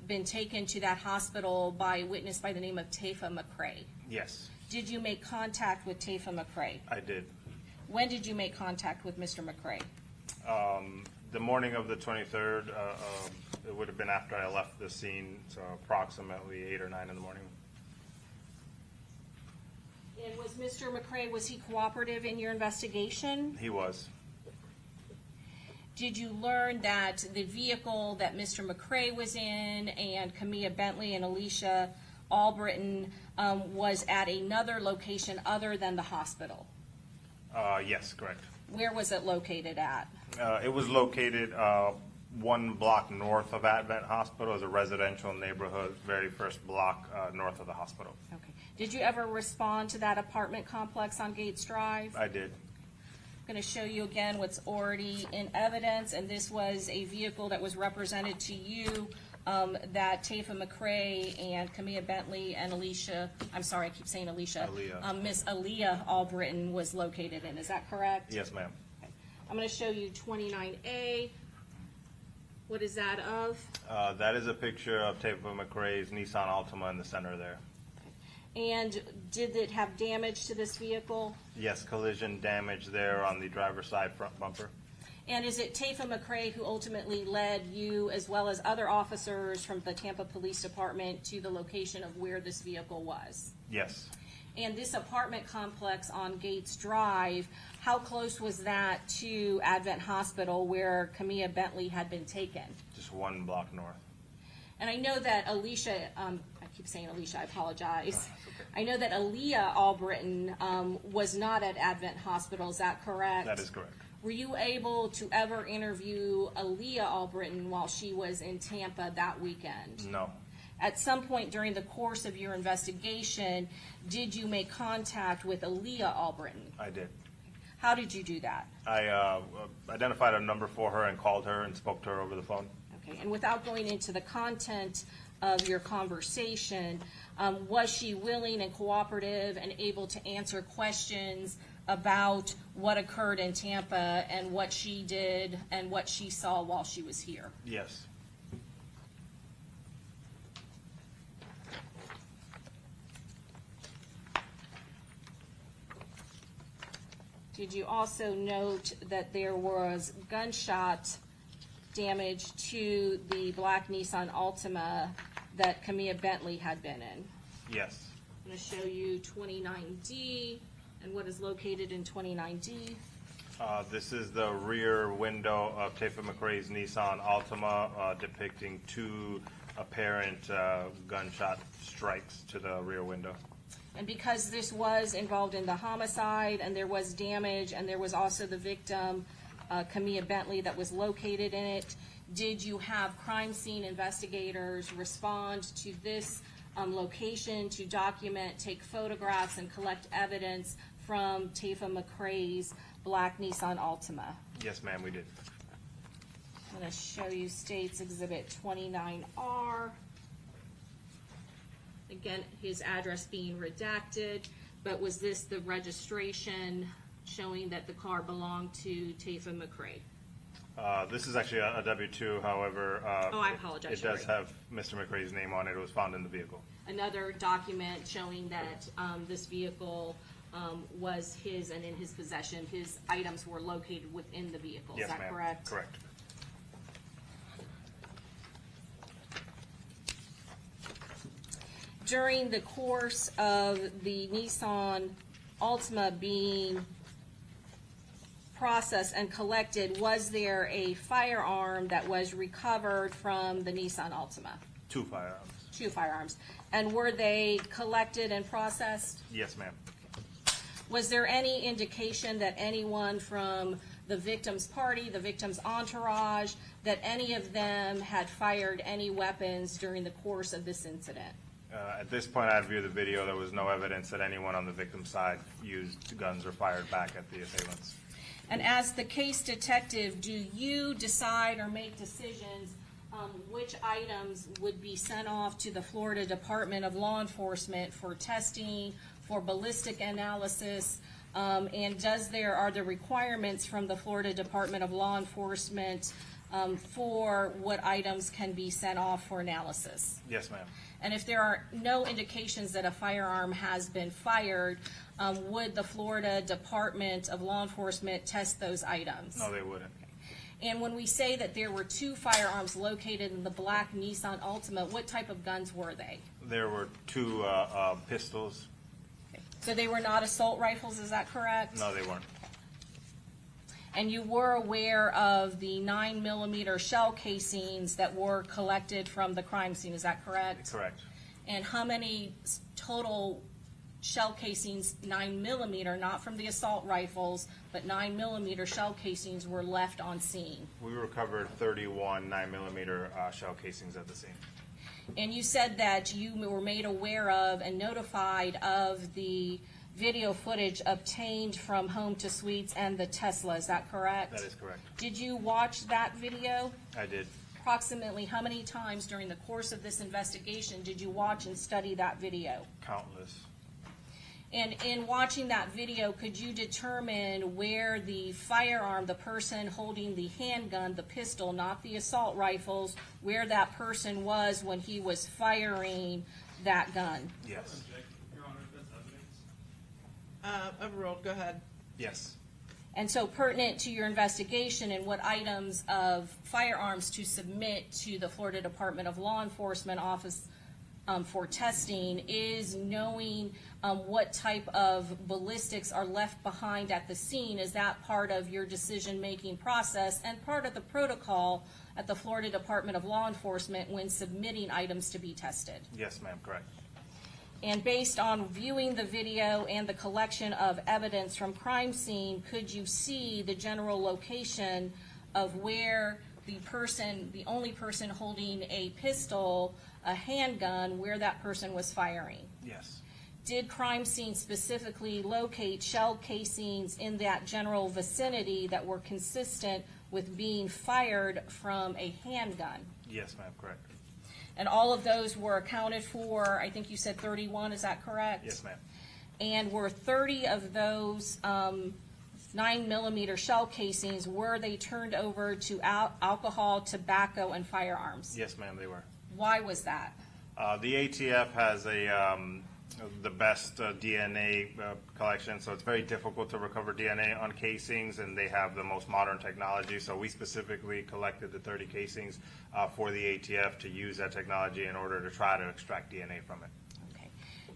been taken to that hospital by a witness by the name of Tafa McCray? Yes, Did you make contact with Tafa McCray? I did. When did you make contact with Mr. McCray? The morning of the 23rd, it would have been after I left the scene, so approximately 8 or 9 in the morning. And was Mr. McCray, was he cooperative in your investigation? He was. Did you learn that the vehicle that Mr. McCray was in and Camilla Bentley and Alicia Albritton was at another location other than the hospital? Yes, correct. Where was it located at? It was located 1 block north of Advent Hospital, as a residential neighborhood, very first block north of the hospital. Okay. Did you ever respond to that apartment complex on Gates Drive? I did. I'm going to show you again what's already in evidence, and this was a vehicle that was represented to you that Tafa McCray and Camilla Bentley and Alicia, I'm sorry, I keep saying Alicia. Aaliyah. Miss Aaliyah Albritton was located in. Is that correct? Yes, ma'am. Okay. I'm going to show you 29A. What is that of? That is a picture of Tafa McCray's Nissan Altima in the center there. And did it have damage to this vehicle? Yes, collision damage there on the driver's side front bumper. And is it Tafa McCray who ultimately led you, as well as other officers from the Tampa Police Department, to the location of where this vehicle was? Yes. And this apartment complex on Gates Drive, how close was that to Advent Hospital where Camilla Bentley had been taken? Just 1 block north. And I know that Alicia, I keep saying Alicia, I apologize. I know that Aaliyah Albritton was not at Advent Hospital, is that correct? That is correct. Were you able to ever interview Aaliyah Albritton while she was in Tampa that weekend? No. At some point during the course of your investigation, did you make contact with Aaliyah Albritton? I did. How did you do that? I identified a number for her and called her and spoke to her over the phone. Okay, and without going into the content of your conversation, was she willing and cooperative and able to answer questions about what occurred in Tampa and what she did and what she saw while she was here? Yes. Did you also note that there was gunshot damage to the black Nissan Altima that Camilla Bentley had been in? Yes. I'm going to show you 29D and what is located in 29D. This is the rear window of Tafa McCray's Nissan Altima, depicting 2 apparent gunshot strikes to the rear window. And because this was involved in the homicide and there was damage and there was also the victim, Camilla Bentley, that was located in it, did you have crime scene investigators respond to this location to document, take photographs, and collect evidence from Tafa McCray's black Nissan Altima? Yes, ma'am, we did. I'm going to show you State's Exhibit 29R. Again, his address being redacted, but was this the registration showing that the car belonged to Tafa McCray? This is actually a W-2, however. Oh, I apologize, It does sorry. have Mr. McCray's name on it. It was found in the vehicle. Another document showing that this vehicle was his and in his possession. His items were located within the vehicle. Yes, Is that ma'am. correct? Correct. During the course of the Nissan Altima being processed and collected, was there a firearm that was recovered from the Nissan Altima? 2 firearms. 2 firearms. And were they collected and processed? Yes, ma'am. Was there any indication that anyone from the victim's party, the victim's entourage, that any of them had fired any weapons during the course of this incident? At this point, I'd view the video. There was no evidence that anyone on the victim's side used guns or fired back at the assailants. And as the case detective, do you decide or make decisions which items would be sent off to the Florida Department of Law Enforcement for testing, for ballistic analysis, and are there requirements from the Florida Department of Law Enforcement for what items can be sent off for analysis? Yes, ma'am. And if there are no indications that a firearm has been fired, would the Florida Department of Law Enforcement test those items? No, they wouldn't. And when we say that there were 2 firearms located in the black Nissan Altima, what type of guns were they? There were 2 pistols. So they were not assault rifles, is that correct? No, they weren't. And you were aware of the 9mm shell casings that were collected from the crime scene, is that correct? Correct. And how many total shell casings, 9mm, not from the assault rifles, but 9mm shell casings were left on scene? We recovered 31 9mm shell casings at the scene. And you said that you were made aware of and notified of the video footage obtained from Home to Suites and the Tesla, is that correct? That is correct. Did you watch that video? I did. Approximately how many times during the course of this investigation did you watch and study that video? Countless. And in watching that video, could you determine where the firearm, the person holding the handgun, the pistol, not the assault rifles, where that person was when he was firing that gun? Yes. Your Honor, that's evidence. Overruled, go ahead. Yes. And so pertinent to your investigation and what items of firearms to submit to the Florida Department of Law Enforcement Office for testing is knowing what type of ballistics are left behind at the scene. Is that part of your decision-making process and part of the protocol at the Florida Department of Law Enforcement when submitting items to be tested? Yes, ma'am, correct. And based on viewing the video and the collection of evidence from crime scene, could you see the general location of where the person, the only person holding a pistol, a handgun, where that person was firing? Yes. Did crime scene specifically locate shell casings in that general vicinity that were consistent with being fired from a handgun? Yes, ma'am, correct. And all of those were accounted for, I think you said 31, is that correct? Yes, ma'am. And were 30 of those 9mm shell casings, were they turned over to alcohol, tobacco, and firearms? Yes, ma'am, they were. Why was that? The ATF has the best DNA collection, so it's very difficult to recover DNA on casings, and they have the most modern technology. So we specifically collected the 30 casings for the ATF to use that technology in order to try to extract DNA from it. Okay.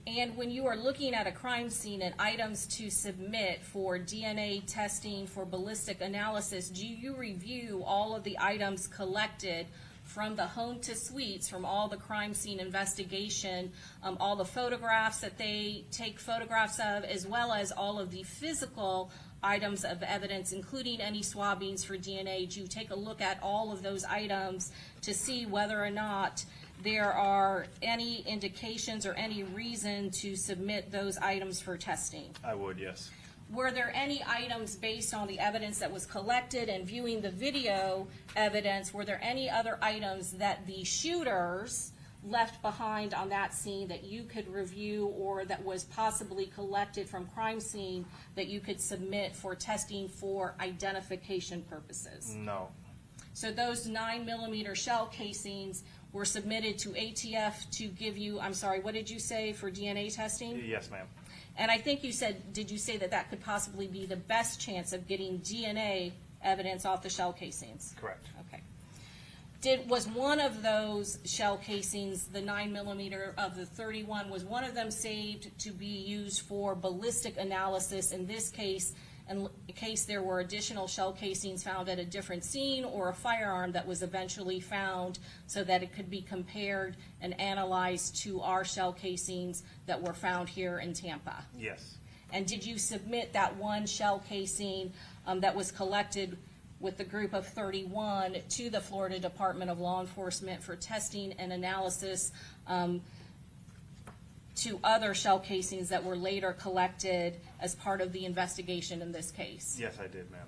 And when you are looking at a crime scene and items to submit for DNA testing, for ballistic analysis, do you review all of the items collected from the Home to Suites, from all the crime scene investigation, all the photographs that they take photographs of, as well as all of the physical items of evidence, including any swabbings for DNA? Do you take a look at all of those items to see whether or not there are any indications or any reason to submit those items for testing? I would, yes. Were there any items based on the evidence that was collected and viewing the video evidence, were there any other items that the shooters left behind on that scene that you could review or that was possibly collected from crime scene that you could submit for testing for identification purposes? No. So those 9mm shell casings were submitted to ATF to give you, I'm sorry, what did you say, for DNA testing? Yes, ma'am. And I think you said, did you say that that could possibly be the best chance of getting DNA evidence off the shell casings? Correct. Okay. Was one of those shell casings, the 9mm of the 31, was one of them saved to be used for ballistic analysis, in this case, in case there were additional shell casings found at a different scene or a firearm that was eventually found so that it could be compared and analyzed to our shell casings that were found here in Tampa? Yes. And did you submit that one shell casing that was collected with the group of 31 to the Florida Department of Law Enforcement for testing and analysis to other shell casings that were later collected as part of the investigation in this case? Yes, I did, ma'am.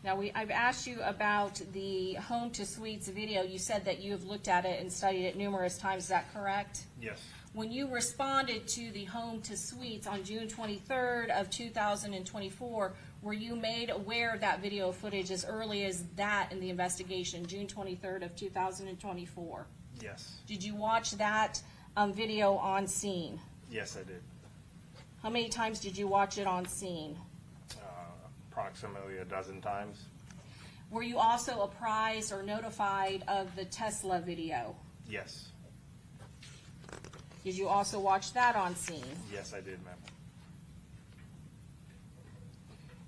Now, I've asked you about the Home to Suites video. You said that you have looked at it and studied it numerous times. Is that correct? Yes. When you responded to the Home to Suites on June 23rd of 2024, were you made aware of that video footage as early as that in the investigation, June 23rd of 2024? Yes. Did you watch that video on scene? Yes, I did. How many times did you watch it on scene? Approximately a dozen times. Were you also apprised or notified of the Tesla video? Yes. Did you also watch that on scene? Yes, I did, ma'am.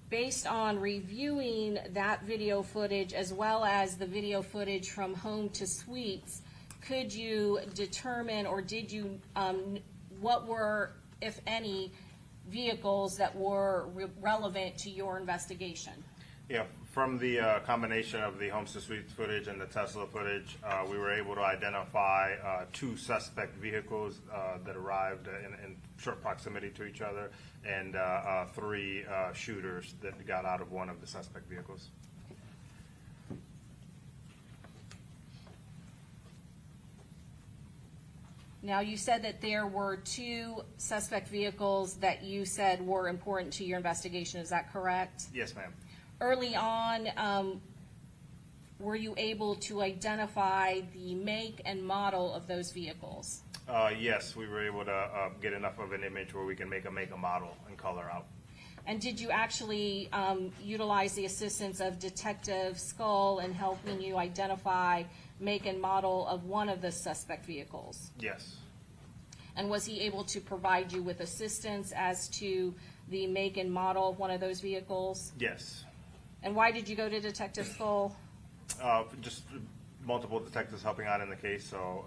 Based on reviewing that video footage as well as the video footage from Home to Suites, could you determine, or did you, what were, if any, vehicles that were relevant to your investigation? Yeah, from the combination of the Homes to Suites footage and the Tesla footage, we were able to identify two suspect vehicles that arrived in short proximity to each other, and three shooters that got out of one of the suspect vehicles. Now, you said that there were two suspect vehicles that you said were important to your investigation. Is that correct? Yes, ma'am. Early on, were you able to identify the make and model of those vehicles? Yes, we were able to get enough of an image where we can make a model and color out. And did you actually utilize the assistance of Detective Skull in helping you identify make and model of one of the suspect vehicles? Yes. And was he able to provide you with assistance as to the make and model of one of those vehicles? Yes. And why did you go to Detective Skull? Just multiple detectives helping out in the case, so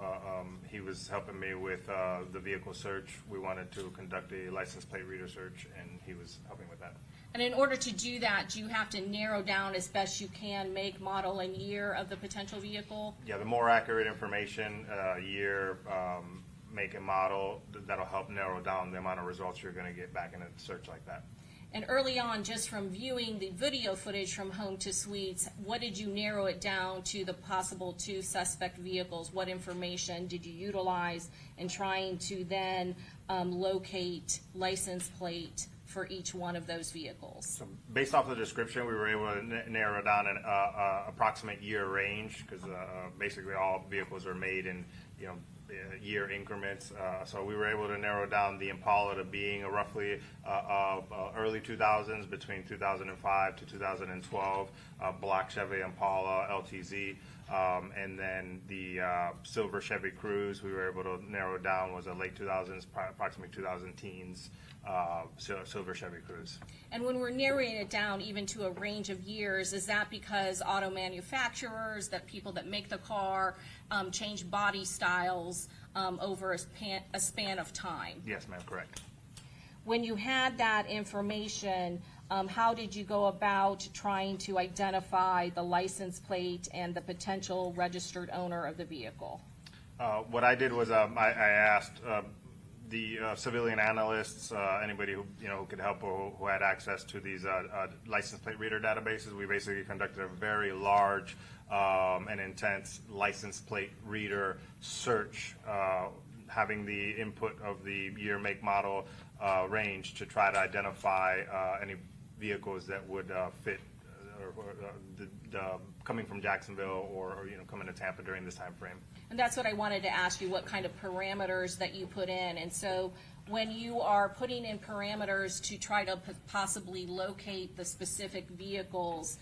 he was helping me with the vehicle search. We wanted to conduct a license plate reader search, and he was helping with that. And in order to do that, do you have to narrow down as best you can make, model, and year of the potential vehicle? Yeah, the more accurate information, year, make and model, that'll help narrow down the amount of results you're going to get back in a search like that. And early on, just from viewing the video footage from Home to Suites, what did you narrow it down to the possible two suspect vehicles? What information did you utilize in trying to then locate license plate for each one of those vehicles? So based off the description, we were able to narrow down an approximate year range, because basically all vehicles are made in, year increments. So we were able to narrow down the Impala to being roughly early 2000s, between 2005 to 2012, black Chevy Impala LTZ. And then the silver Chevy Cruze, we were able to narrow down, was a late 2000s, approximately 2000 teens silver Chevy Cruze. And when we're narrowing it down even to a range of years, is that because auto manufacturers, that people that make the car, change body styles over a span of time? Yes, ma'am, correct. When you had that information, how did you go about trying to identify the license plate and the potential registered owner of the vehicle? What I did was I asked the civilian analysts, anybody who who could help or who had access to these license plate reader databases. We basically conducted a very large and intense license plate reader search, having the input of the year, make, model range to try to identify any vehicles that would fit coming from Jacksonville or coming to Tampa during this time frame. And that's what I wanted to ask you, what kind of parameters that you put in. And so when you are putting in parameters to try to possibly locate the specific vehicles,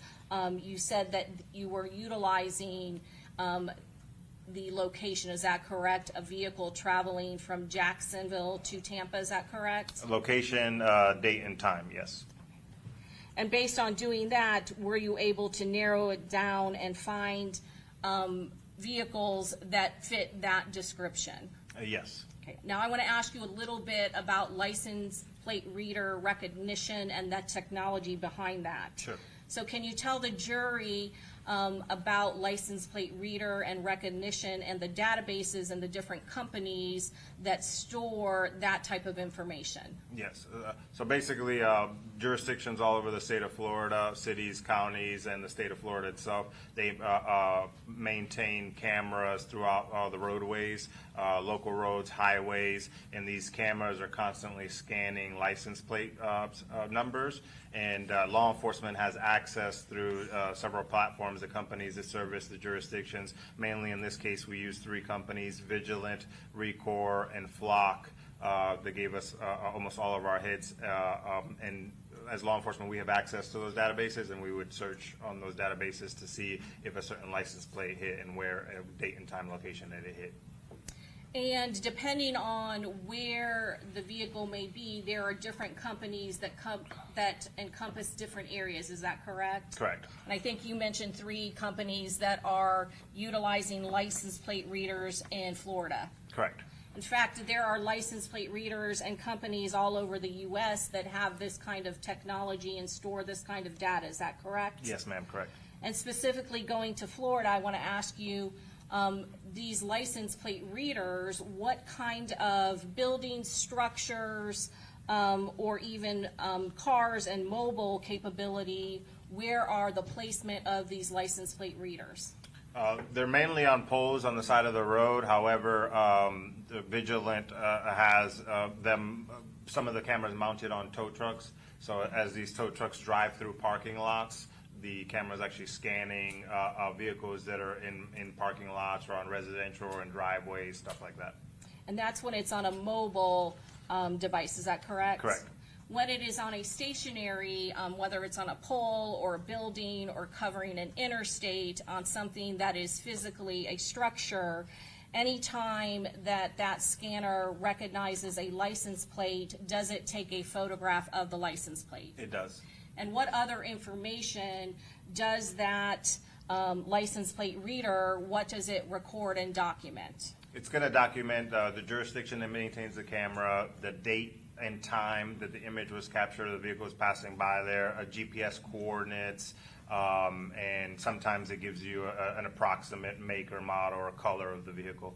you said that you were utilizing the location, is that correct? A vehicle traveling from Jacksonville to Tampa, is that correct? Location, date, and time, yes. And based on doing that, were you able to narrow it down and find vehicles that fit that description? Yes. Okay. Now I want to ask you a little bit about license plate reader recognition and that technology behind that. Sure. So can you tell the jury about license plate reader and recognition and the databases and the different companies that store that type of information? Yes. So basically, jurisdictions all over the state of Florida, cities, counties, and the state of Florida itself, they maintain cameras throughout all the roadways, local roads, highways, and these cameras are constantly scanning license plate numbers. And law enforcement has access through several platforms, the companies that service the jurisdictions. Mainly in this case, we use 3 companies, Vigilant, Recor, and Flock. That gave us almost all of our hits. And as law enforcement, we have access to those databases, and we would search on those databases to see if a certain license plate hit and where, date and time, location that it hit. And depending on where the vehicle may be, there are different companies that encompass different areas, is that correct? Correct. And I think you mentioned 3 companies that are utilizing license plate readers in Florida. Correct. In fact, there are license plate readers and companies all over the U.S. that have this kind of technology and store this kind of data, is that correct? Yes, ma'am, correct. And specifically going to Florida, I want to ask you, these license plate readers, what kind of building structures or even cars and mobile capability, where are the placement of these license plate readers? They're mainly on poles on the side of the road. However, the Vigilant has some of the cameras mounted on tow trucks. So as these tow trucks drive through parking lots, the camera is actually scanning vehicles that are in parking lots or on residential or in driveways, stuff like that. And that's when it's on a mobile device, is that correct? Correct. When it is on a stationary, whether it's on a pole or a building or covering an interstate on something that is physically a structure, anytime that scanner recognizes a license plate, does it take a photograph of the license plate? It does. And what other information does that license plate reader, what does it record and document? It's going to document the jurisdiction that maintains the camera, the date and time that the image was captured, the vehicle was passing by there, GPS coordinates, and sometimes it gives you an approximate make or model or color of the vehicle.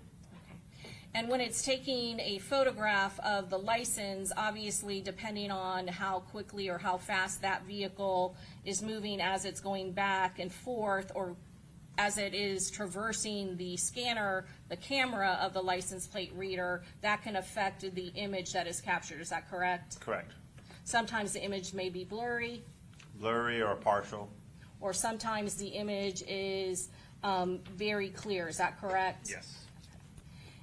And when it's taking a photograph of the license, obviously depending on how quickly or how fast that vehicle is moving as it's going back and forth, or as it is traversing the scanner, the camera of the license plate reader, that can affect the image that is captured, is that correct? Correct. Sometimes the image may be blurry, Blurry or partial. or sometimes the image is very clear, is that correct? Yes.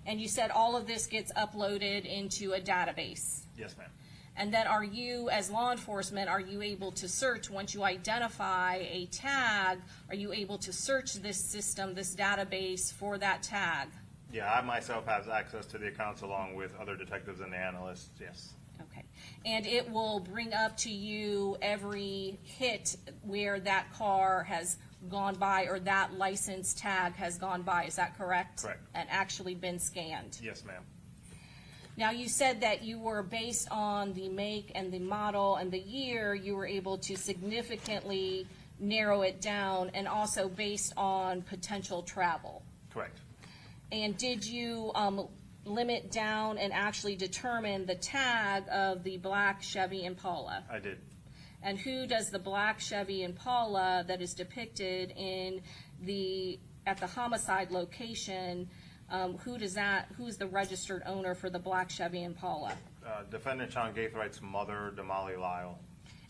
And you said all of this gets uploaded into a database. Yes, ma'am. And then are you, as law enforcement, are you able to search, once you identify a tag, are you able to search this system, this database for that tag? Yeah, I myself have access to the accounts along with other detectives and the analysts, yes. Okay. And it will bring up to you every hit where that car has gone by or that license tag has gone by, is that correct? Correct. And actually been scanned? Yes, ma'am. Now, you said that you were, based on the make and the model and the year, you were able to significantly narrow it down, and also based on potential travel. Correct. And did you limit down and actually determine the tag of the black Chevy Impala? I did. And who does the black Chevy Impala that is depicted at the homicide location, who's the registered owner for the black Chevy Impala? Defendant Gaathright's mother, Damali Lyle.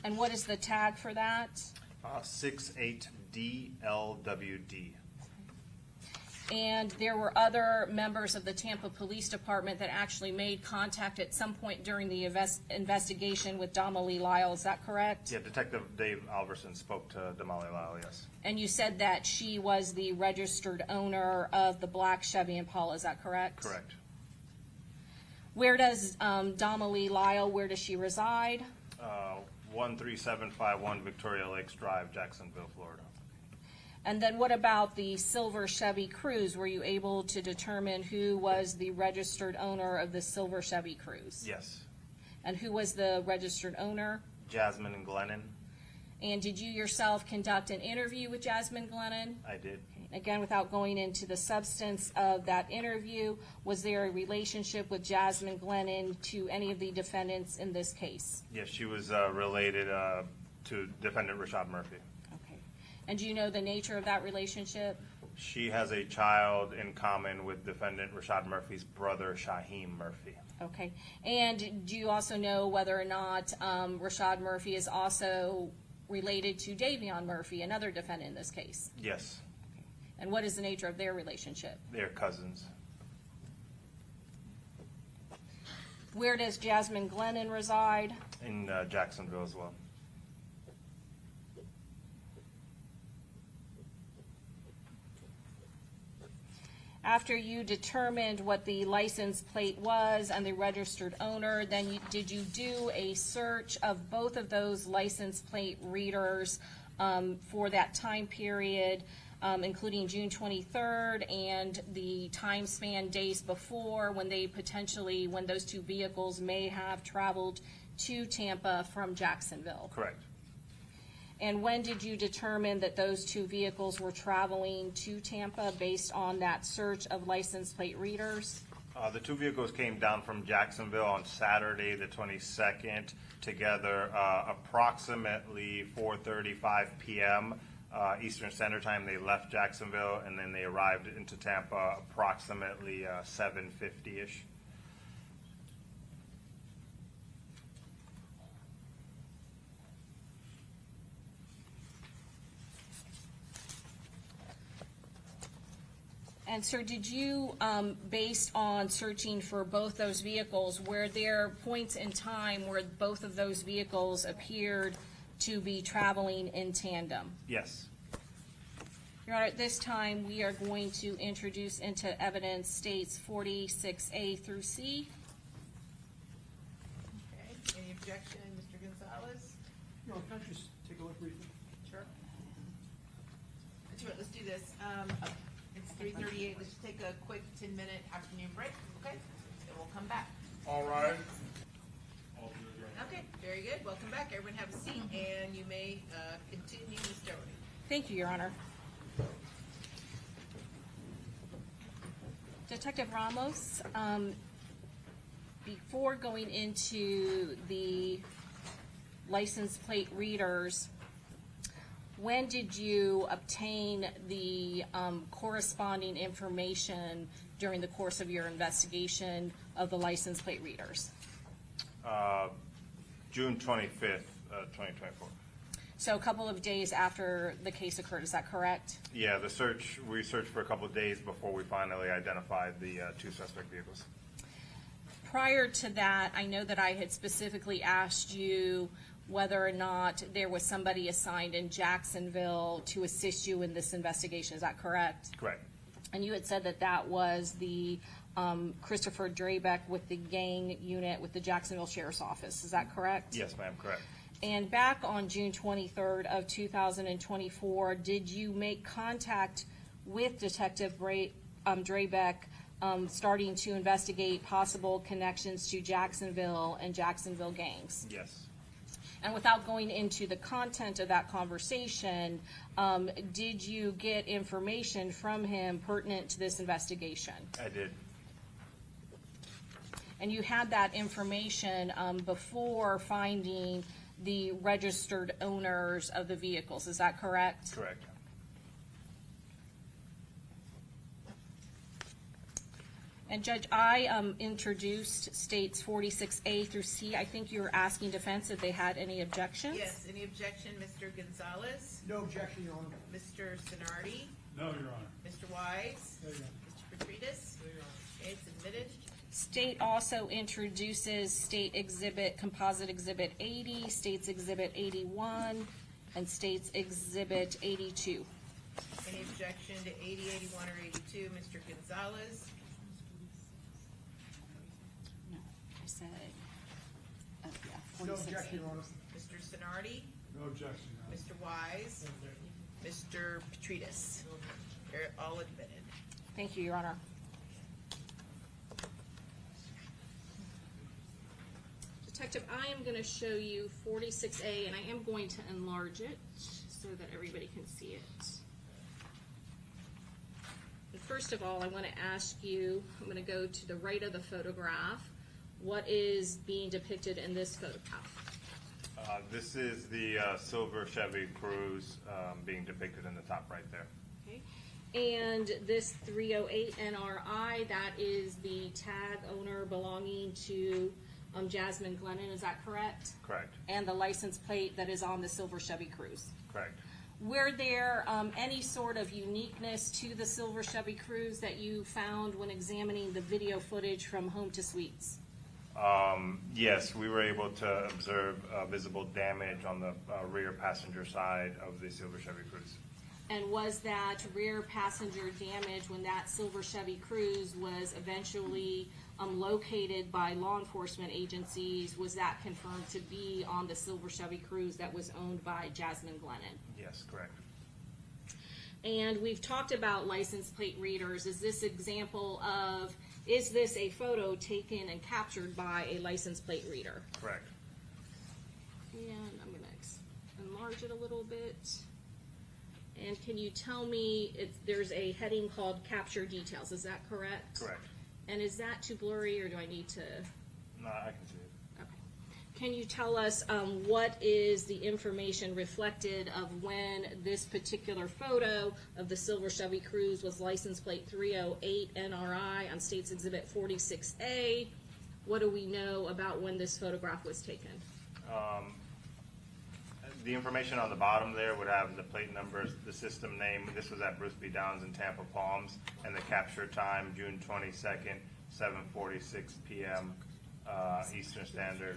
And what is the tag for that? 68DLWD. And there were other members of the Tampa Police Department that actually made contact at some point during the investigation with Damali Lyle, is that correct? Yeah, Detective Dave Alverson spoke to Damali Lyle, yes. And you said that she was the registered owner of the black Chevy Impala, is that correct? Correct. Where does Damali Lyle, where does she reside? 13751 Victoria Lakes Drive, Jacksonville, Florida. And then what about the silver Chevy Cruze? Were you able to determine who was the registered owner of the silver Chevy Cruze? Yes. And who was the registered owner? Jasmine and Glennon. And did you yourself conduct an interview with Jasmine Glennon? I did. Again, without going into the substance of that interview, was there a relationship with Jasmine Glennon to any of the defendants in this case? Yes, she was related to Defendant Rashad Murphy. Okay. And do you know the nature of that relationship? She has a child in common with Defendant Rashad Murphy's brother, Shaheem Murphy. Okay. And do you also know whether or not Rashad Murphy is also related to Davion Murphy, another defendant in this case? Yes, And what is the nature of their relationship? they're cousins. Where does Jasmine Glennon reside? In Jacksonville as well. After you determined what the license plate was and the registered owner, then did you do a search of both of those license plate readers for that time period, including June 23rd and the time span days before when those two vehicles may have traveled to Tampa from Jacksonville? Correct. And when did you determine that those two vehicles were traveling to Tampa based on that search of license plate readers? The two vehicles came down from Jacksonville on Saturday, the 22nd, together approximately 4:35 p.m. Eastern Standard Time. They left Jacksonville, and then they arrived into Tampa approximately 7:50-ish. And sir, did you, based on searching for both those vehicles, were there points in time where both of those vehicles appeared to be traveling in tandem? Yes. Your Honor, at this time, we are going to introduce into evidence states 46A through C. Okay, any objection, Mr. Gonzalez? No, can I just take a look briefly? Sure. Let's do this, it's 3:38, let's just take a quick 10-minute afternoon break, okay? Then we'll come back. All right. Okay, very good, welcome back, everyone have a seat, and you may continue, Ms. Doherty. Thank you, Your Honor. Detective Ramos, before going into the license plate readers, when did you obtain the corresponding information during the course of your investigation of the license plate readers? June 25th, 2024. So a couple of days after the case occurred, is that correct? Yeah, we searched for a couple of days before we finally identified the two suspect vehicles. Prior to that, I know that I had specifically asked you whether or not there was somebody assigned in Jacksonville to assist you in this investigation. Is that correct? Correct. And you had said that that was the Christopher Drabeck with the gang unit with the Jacksonville Sheriff's Office. Is that correct? Yes, ma'am, correct. And back on June 23rd of 2024, did you make contact with Detective Drabeck starting to investigate possible connections to Jacksonville and Jacksonville gangs? Yes. And without going into the content of that conversation, did you get information from him pertinent to this investigation? I did. And you had that information before finding the registered owners of the vehicles, is that correct? And Judge, I introduced states 46A through C. I think you were asking defense if they had any objections? Yes, any objection, Mr. Gonzalez, No objection, Your Honor. Mr. Sonardi, No, Your Honor. Mr. Wise, No, Your Honor. Mr. Petridis? Okay, it's admitted. State also introduces State Exhibit, Composite Exhibit 80, States Exhibit 81, and States Exhibit 82. Any objection to 80, 81, or 82, Mr. Gonzalez? No, I said, oh, yeah, No 46A. objection, Your Honor. Mr. Sonardi, No objection, Your Honor. Mr. Wise, Mr. Petridis? They're all admitted. Thank you, Your Honor. Detective, I am going to show you 46A, and I am going to enlarge it so that everybody can see it. And first of all, I want to ask you, I'm going to go to the right of the photograph. What is being depicted in this photograph? This is the silver Chevy Cruze being depicted in the top right there. Okay. And this 308 NRI, that is the tag owner belonging to Jasmine Glennon, is that correct? Correct, And the license plate that is on the silver Chevy Cruze. correct. Were there any sort of uniqueness to the silver Chevy Cruze that you found when examining the video footage from Home to Suites? Yes, we were able to observe visible damage on the rear passenger side of the silver Chevy Cruze. And was that rear passenger damage when that silver Chevy Cruze was eventually located by law enforcement agencies, was that confirmed to be on the silver Chevy Cruze that was owned by Jasmine Glennon? Yes, correct. And we've talked about license plate readers. Is this example of, is this a photo taken and captured by a license plate reader? Correct. And I'm gonna enlarge it a little bit. And can you tell me, there's a heading called Capture Details, is that correct? Correct. And is that too blurry, or do I need to? No, I can see it. Okay. Can you tell us what is the information reflected of when this particular photo of the silver Chevy Cruze was license plate 308 NRI on States Exhibit 46A? What do we know about when this photograph was taken? The information on the bottom there would have the plate numbers, the system name. This was at Bruce B. Downs in Tampa Palms, and the capture time, June 22nd, 7:46 p.m. Eastern Standard,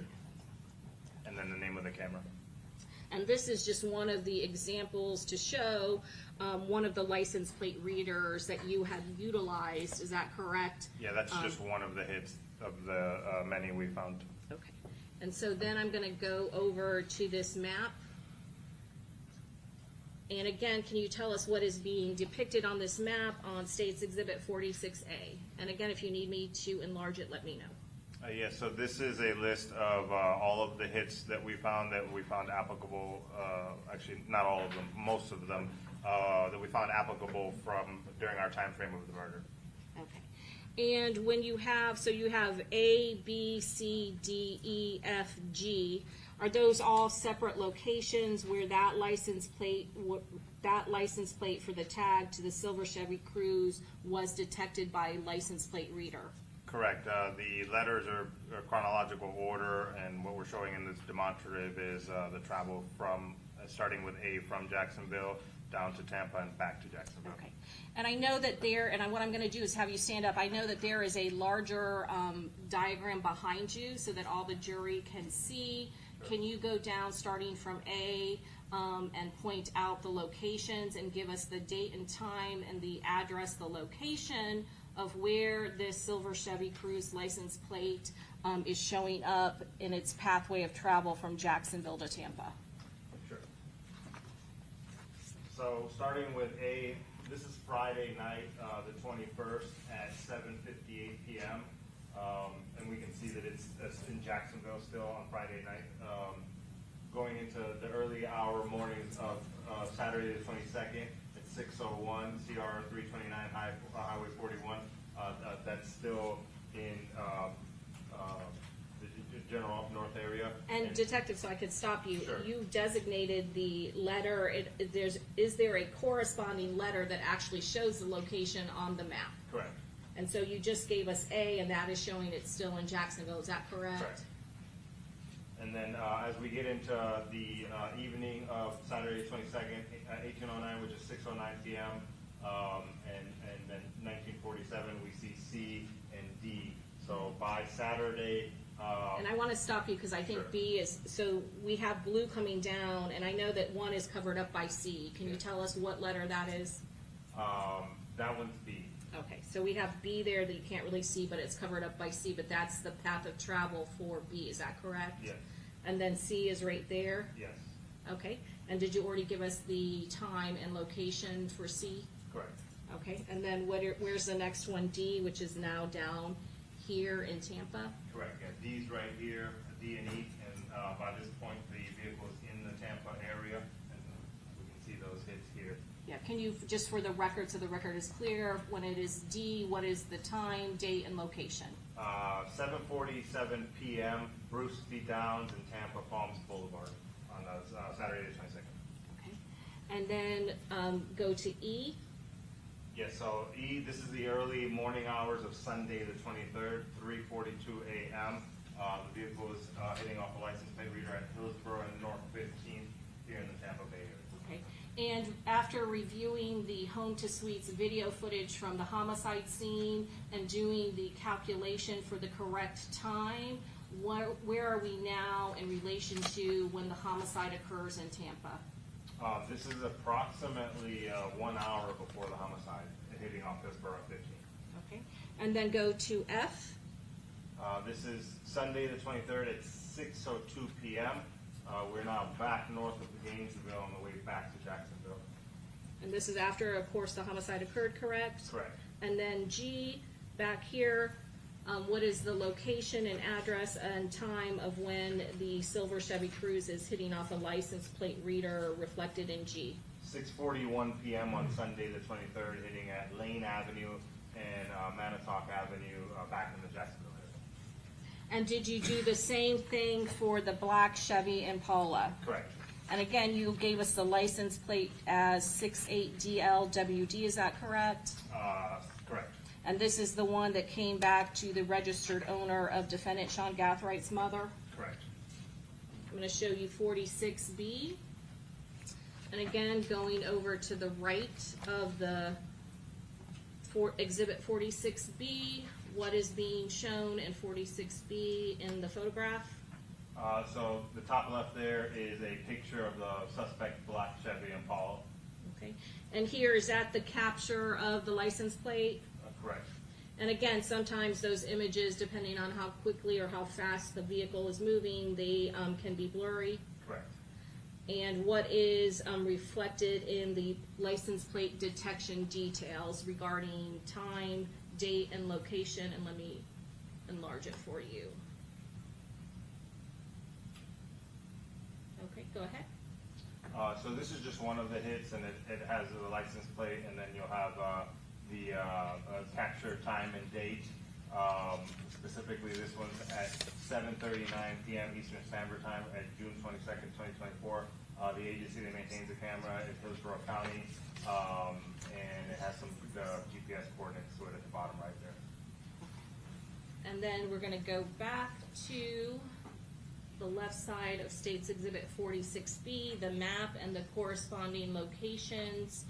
and then the name of the camera. And this is just one of the examples to show one of the license plate readers that you had utilized, is that correct? Yeah, that's just one of the hits of the many we found. Okay. And so then I'm gonna go over to this map. And again, can you tell us what is being depicted on this map on States Exhibit 46A? And again, if you need me to enlarge it, let me know. Yes, so this is a list of all of the hits that we found applicable, actually, not all of them, most of them, that we found applicable from during our time frame of the murder. Okay. And when you have, so you have A, B, C, D, E, F, G, are those all separate locations where that license plate for the tag to the silver Chevy Cruze was detected by a license plate reader? Correct. The letters are chronological order, and what we're showing in this demonstrative is the travel from, starting with A from Jacksonville down to Tampa and back to Jacksonville. Okay. And I know that there, and what I'm going to do is have you stand up. I know that there is a larger diagram behind you so that all the jury can see. Can you go down starting from A and point out the locations and give us the date and time and the address, the location of where this silver Chevy Cruze license plate is showing up in its pathway of travel from Jacksonville to Tampa? Sure. So starting with A, this is Friday night, the 21st at 7:58 p.m. And we can see that it's in Jacksonville still on Friday night. Going into the early hour mornings of Saturday the 22nd at 6:01, CR 329 Highway 41. That's still in the general north area. And Detective, so I could stop you. Sure. You designated the letter. Is there a corresponding letter that actually shows the location on the map? Correct. And so you just gave us A, and that is showing it's still in Jacksonville, is that correct? Correct. And then, as we get into the evening of Saturday 22nd, 1809, which is 6:09 p.m., and then 1947, we see C and D. So by Saturday, And I want to stop you because I think Sure. B is, so we have blue coming down, and I know that 1 is covered up by C. Can you tell us what letter that is? that one's B. Okay, so we have B there that you can't really see, but it's covered up by C, but that's the path of travel for B, is that correct? Yes. And then C is right there? Yes, Okay, and did you already give us the time and location for C? correct. Okay, and then where's the next one, D, which is now down here in Tampa? Correct, yeah, D's right here, D and E, and by this point, the vehicle is in the Tampa area, and we can see those hits here. Yeah, can you, just for the record, so the record is clear, when it is D, what is the time, date, and location? 7:47 p.m., Bruce D. Downs in Tampa Palms Boulevard on Saturday the 22nd. Okay, and then go to E. Yes, so E, this is the early morning hours of Sunday the 23rd, 3:42 a.m. The vehicle is hitting off a license plate reader at Hillsborough and North 15th here in the Tampa Bay area. Okay, and after reviewing the home to suites video footage from the homicide scene and doing the calculation for the correct time, where are we now in relation to when the homicide occurs in Tampa? This is approximately 1 hour before the homicide, hitting off Hillsborough 15th. Okay, and then go to F. This is Sunday the 23rd at 6:02 p.m. We're now back north of Gainesville on the way back to Jacksonville. And this is after, of course, the homicide occurred, correct? Correct. And then G, back here, what is the location and address and time of when the silver Chevy Cruze is hitting off a license plate reader reflected in G? 6:41 p.m. on Sunday the 23rd, hitting at Lane Avenue and Manitowoc Avenue back in the Jacksonville area. And did you do the same thing for the black Chevy Impala? Correct. And again, you gave us the license plate as 68DLWD, is that correct? Correct. And this is the one that came back to the registered owner of defendant Sean Gathright's mother? Correct. I'm gonna show you 46B. And again, going over to the right of the exhibit 46B, what is being shown in 46B in the photograph? So the top left there is a picture of the suspect black Chevy Impala. Okay, and here, is that the capture of the license plate? Correct. And again, sometimes those images, depending on how quickly or how fast the vehicle is moving, they can be blurry. Correct. And what is reflected in the license plate detection details regarding time, date, and location? And let me enlarge it for you. Okay, go ahead. So this is just one of the hits, and it has the license plate, and then you'll have the capture time and date. Specifically, this one's at 7:39 p.m. Eastern Standard Time at June 22nd, 2024. The agency that maintains the camera is Hillsborough County, and it has some GPS coordinates to it at the bottom right there. And then we're gonna go back to the left side of State's Exhibit 46B, the map and the corresponding locations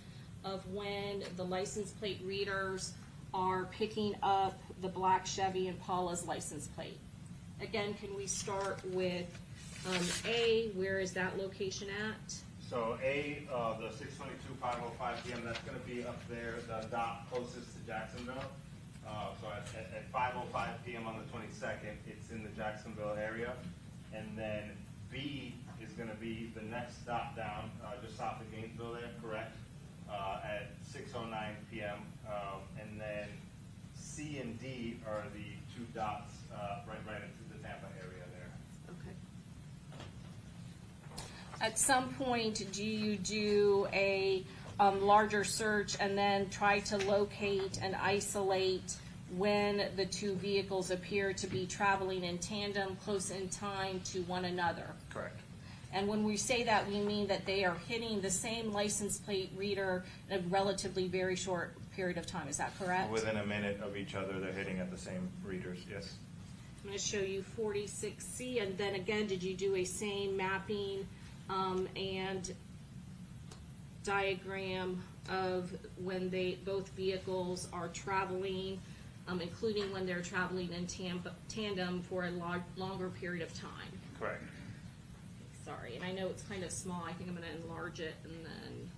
of when the license plate readers are picking up the black Chevy Impala's license plate. Again, can we start with A, where is that location at? So A, the 6:22, 5:05 p.m., that's gonna be up there, the dot closest to Jacksonville. So at 5:05 p.m. on the 22nd, it's in the Jacksonville area. And then B is gonna be the next dot down, just south of Gainesville there, correct? At 6:09 p.m. And then C and D are the two dots, right into the Tampa area there. Okay. At some point, do you do a larger search and then try to locate and isolate when the two vehicles appear to be traveling in tandem, close in time to one another? Correct. And when we say that, we mean that they are hitting the same license plate reader in a relatively very short period of time, is that correct? Within a minute of each other, they're hitting at the same readers, yes. I'm gonna show you 46C, and then again, did you do a same mapping, and diagram of when both vehicles are traveling, including when they're traveling in tandem for a longer period of time? Correct. Sorry, and I know it's kind of small, I think I'm gonna enlarge it and then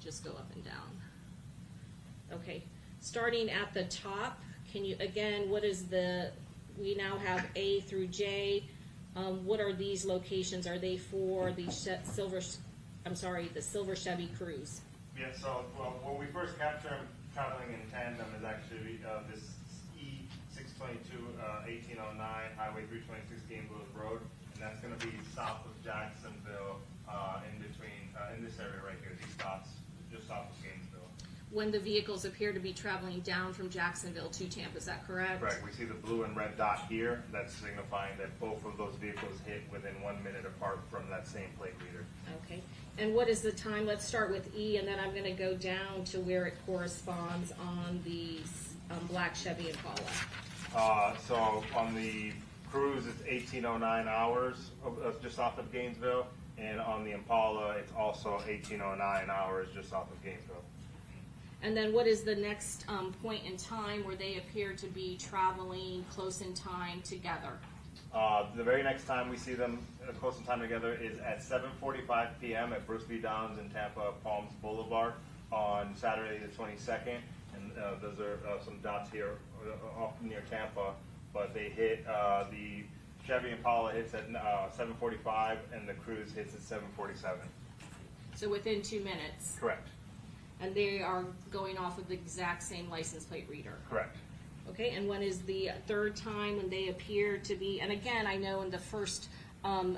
just go up and down. Okay, starting at the top, can you, again, we now have A through J. What are these locations? Are they for the silver Chevy Cruze? Yeah, so, well, when we first capture them traveling in tandem is actually, this E622, 1809, Highway 326 Gainesville Road, and that's gonna be south of Jacksonville, in between, in this area right here, these dots, just south of Gainesville. When the vehicles appear to be traveling down from Jacksonville to Tampa, is that correct? Correct, we see the blue and red dot here, that's signifying that both of those vehicles hit within 1 minute apart from that same plate reader. Okay, and what is the time? Let's start with E, and then I'm gonna go down to where it corresponds on the black Chevy Impala. So on the Cruze, it's 1809 hours, just south of Gainesville, and on the Impala, it's also 1809 hours, just south of Gainesville. And then what is the next point in time where they appear to be traveling close in time together? The very next time we see them close in time together is at 7:45 p.m. at Bruce B. Downs in Tampa Palms Boulevard on Saturday the 22nd. And those are some dots here off near Tampa, but they hit, the Chevy Impala hits at 7:45 and the Cruze hits at 7:47. So within 2 minutes? Correct. And they are going off of the exact same license plate reader? Correct. Okay, and when is the third time when they appear to be, and again, I know in the first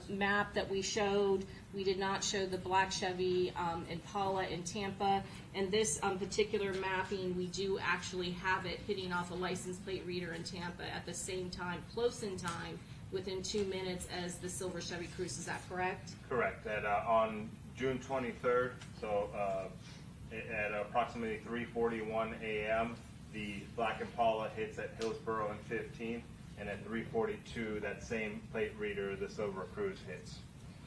map that we showed, we did not show the black Chevy Impala in Tampa. And this particular mapping, we do actually have it hitting off a license plate reader in Tampa at the same time, close in time, within 2 minutes as the silver Chevy Cruze, is that correct? Correct. On June 23rd, so at approximately 3:41 a.m., the black Impala hits at Hillsborough and 15th, and at 3:42, that same plate reader, the silver Cruze hits.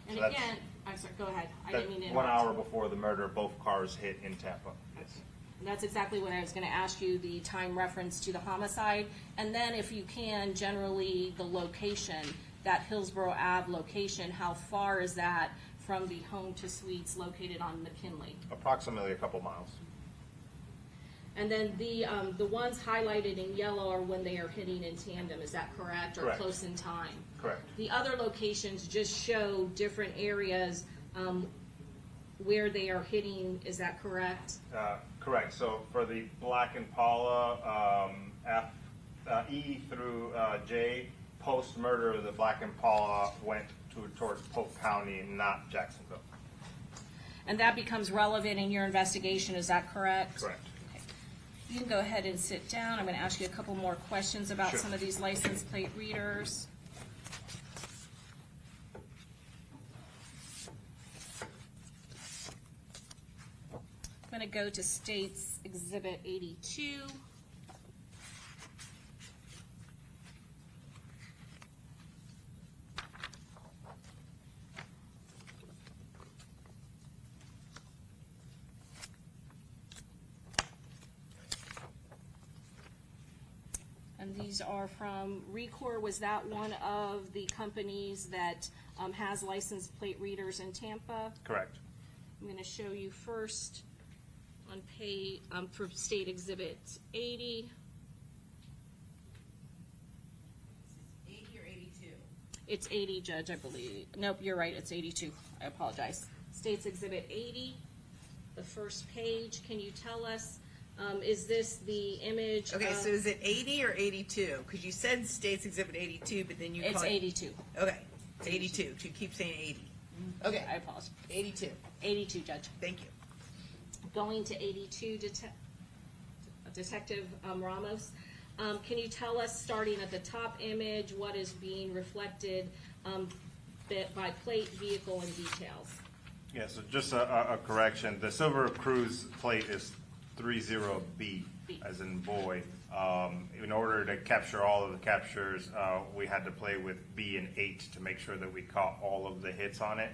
And So that's- again, I'm sorry, go ahead. I That's didn't mean to 1 interrupt. hour before the murder, both cars hit in Tampa. Yes. And that's exactly what I was gonna ask you, the time reference to the homicide. And then if you can, generally, the location, that Hillsborough Ave location, how far is that from the home to suites located on McKinley? Approximately a couple miles. And then the ones highlighted in yellow are when they are hitting in tandem, is that correct? Or Correct. close in time? Correct. The other locations just show different areas where they are hitting, is that correct? Correct. So for the black Impala, E through J, post-murder, the black Impala went towards Polk County, not Jacksonville. And that becomes relevant in your investigation, is that correct? Correct. Okay. You can go ahead and sit down. I'm gonna ask you a couple more questions about Sure. some of these license plate readers. I'm gonna go to States Exhibit 82. And these are from Recor. Was that one of the companies that has license plate readers in Tampa? Correct. I'm gonna show you first on page, for State Exhibit 80. 80 or 82? It's 80, Judge, I believe. Nope, you're right, it's 82. I apologize. States Exhibit 80, the first page. Can you tell us, is this the image Okay, of- so is it 80 or 82? Because you said States Exhibit 82, but then you It's called it- 82. Okay, it's 82. You keep saying 80. Okay, I apologize. 82. 82, Judge. Thank you. Going to 82, Detective Ramos, can you tell us, starting at the top image, what is being reflected by plate, vehicle, and details? Yeah, so just a correction. The silver Cruze plate is 30B, B. as in boy. In order to capture all of the captures, we had to play with B and 8 to make sure that we caught all of the hits on it.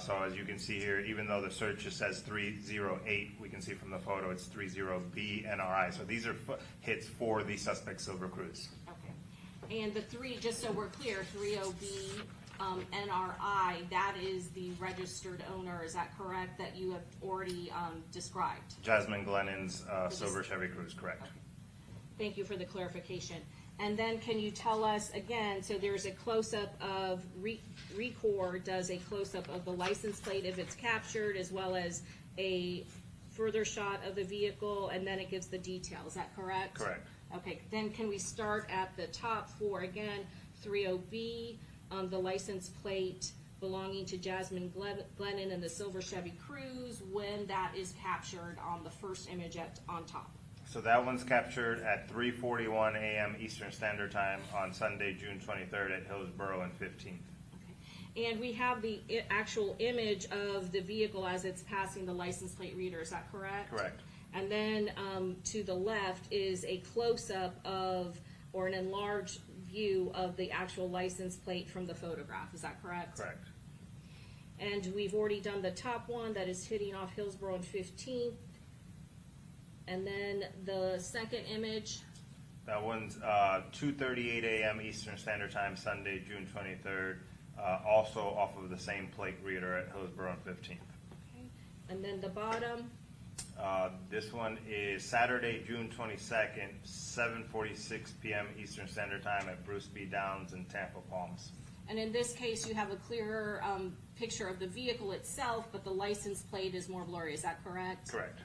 So as you can see here, even though the search just says 308, we can see from the photo it's 30B NRI. So these are hits for the suspect Silver Cruise. Okay. And the three, just so we're clear, 30B NRI, that is the registered owner, is that correct, that you have already described? Jasmine Glennon's silver Chevy Cruise, correct. Okay. Thank you for the clarification. And then can you tell us again, so there's a close-up of, Record does a close-up of the license plate if it's captured, as well as a further shot of the vehicle, and then it gives the detail, is that correct? Correct. Okay, then can we start at the top for, again, 30B, the license plate belonging to Jasmine Glennon and the silver Chevy Cruise, when that is captured on the first image on top? So that one's captured at 3:41 a.m. Eastern Standard Time on Sunday, June 23rd at Hillsborough and 15th. Okay. And we have the actual image of the vehicle as it's passing the license plate reader, is that correct? Correct. And then to the left is a close-up of, or an enlarged view of the actual license plate from the photograph, is that correct? Correct. And we've already done the top one that is hitting off Hillsborough and 15th. And then the second image, That one's 2:38 a.m. Eastern Standard Time, Sunday, June 23rd, also off of the same plate reader at Hillsborough and 15th. okay. And then the bottom, This one is Saturday, June 22nd, 7:46 p.m. Eastern Standard Time at Bruce B. Downs in Tampa Palms. and in this case, you have a clearer picture of the vehicle itself, but the license plate is more blurry, is that correct? Correct.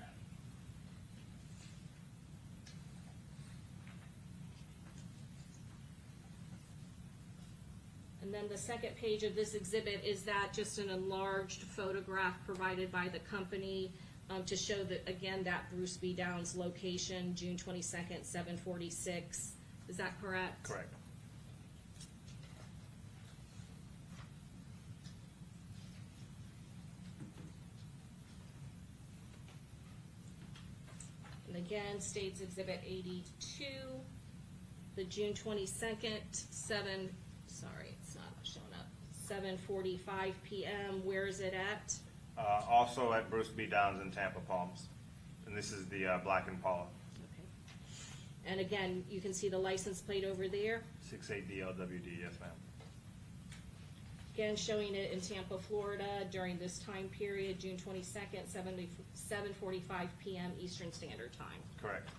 And then the second page of this exhibit, is that just an enlarged photograph provided by the company to show that, again, that Bruce B. Downs location, June 22nd, 7:46, is that correct? Correct. And again, States Exhibit 82, the June 22nd, it's not showing up, 7:45 p.m., where is it at? Also at Bruce B. Downs in Tampa Palms. And this is the black Impala, Okay. And again, you can see the license plate over there, 68DLWD, yes ma'am. again, showing it in Tampa, Florida, during this time period, June 22nd, 7:45 p.m. Eastern Standard Time. Correct.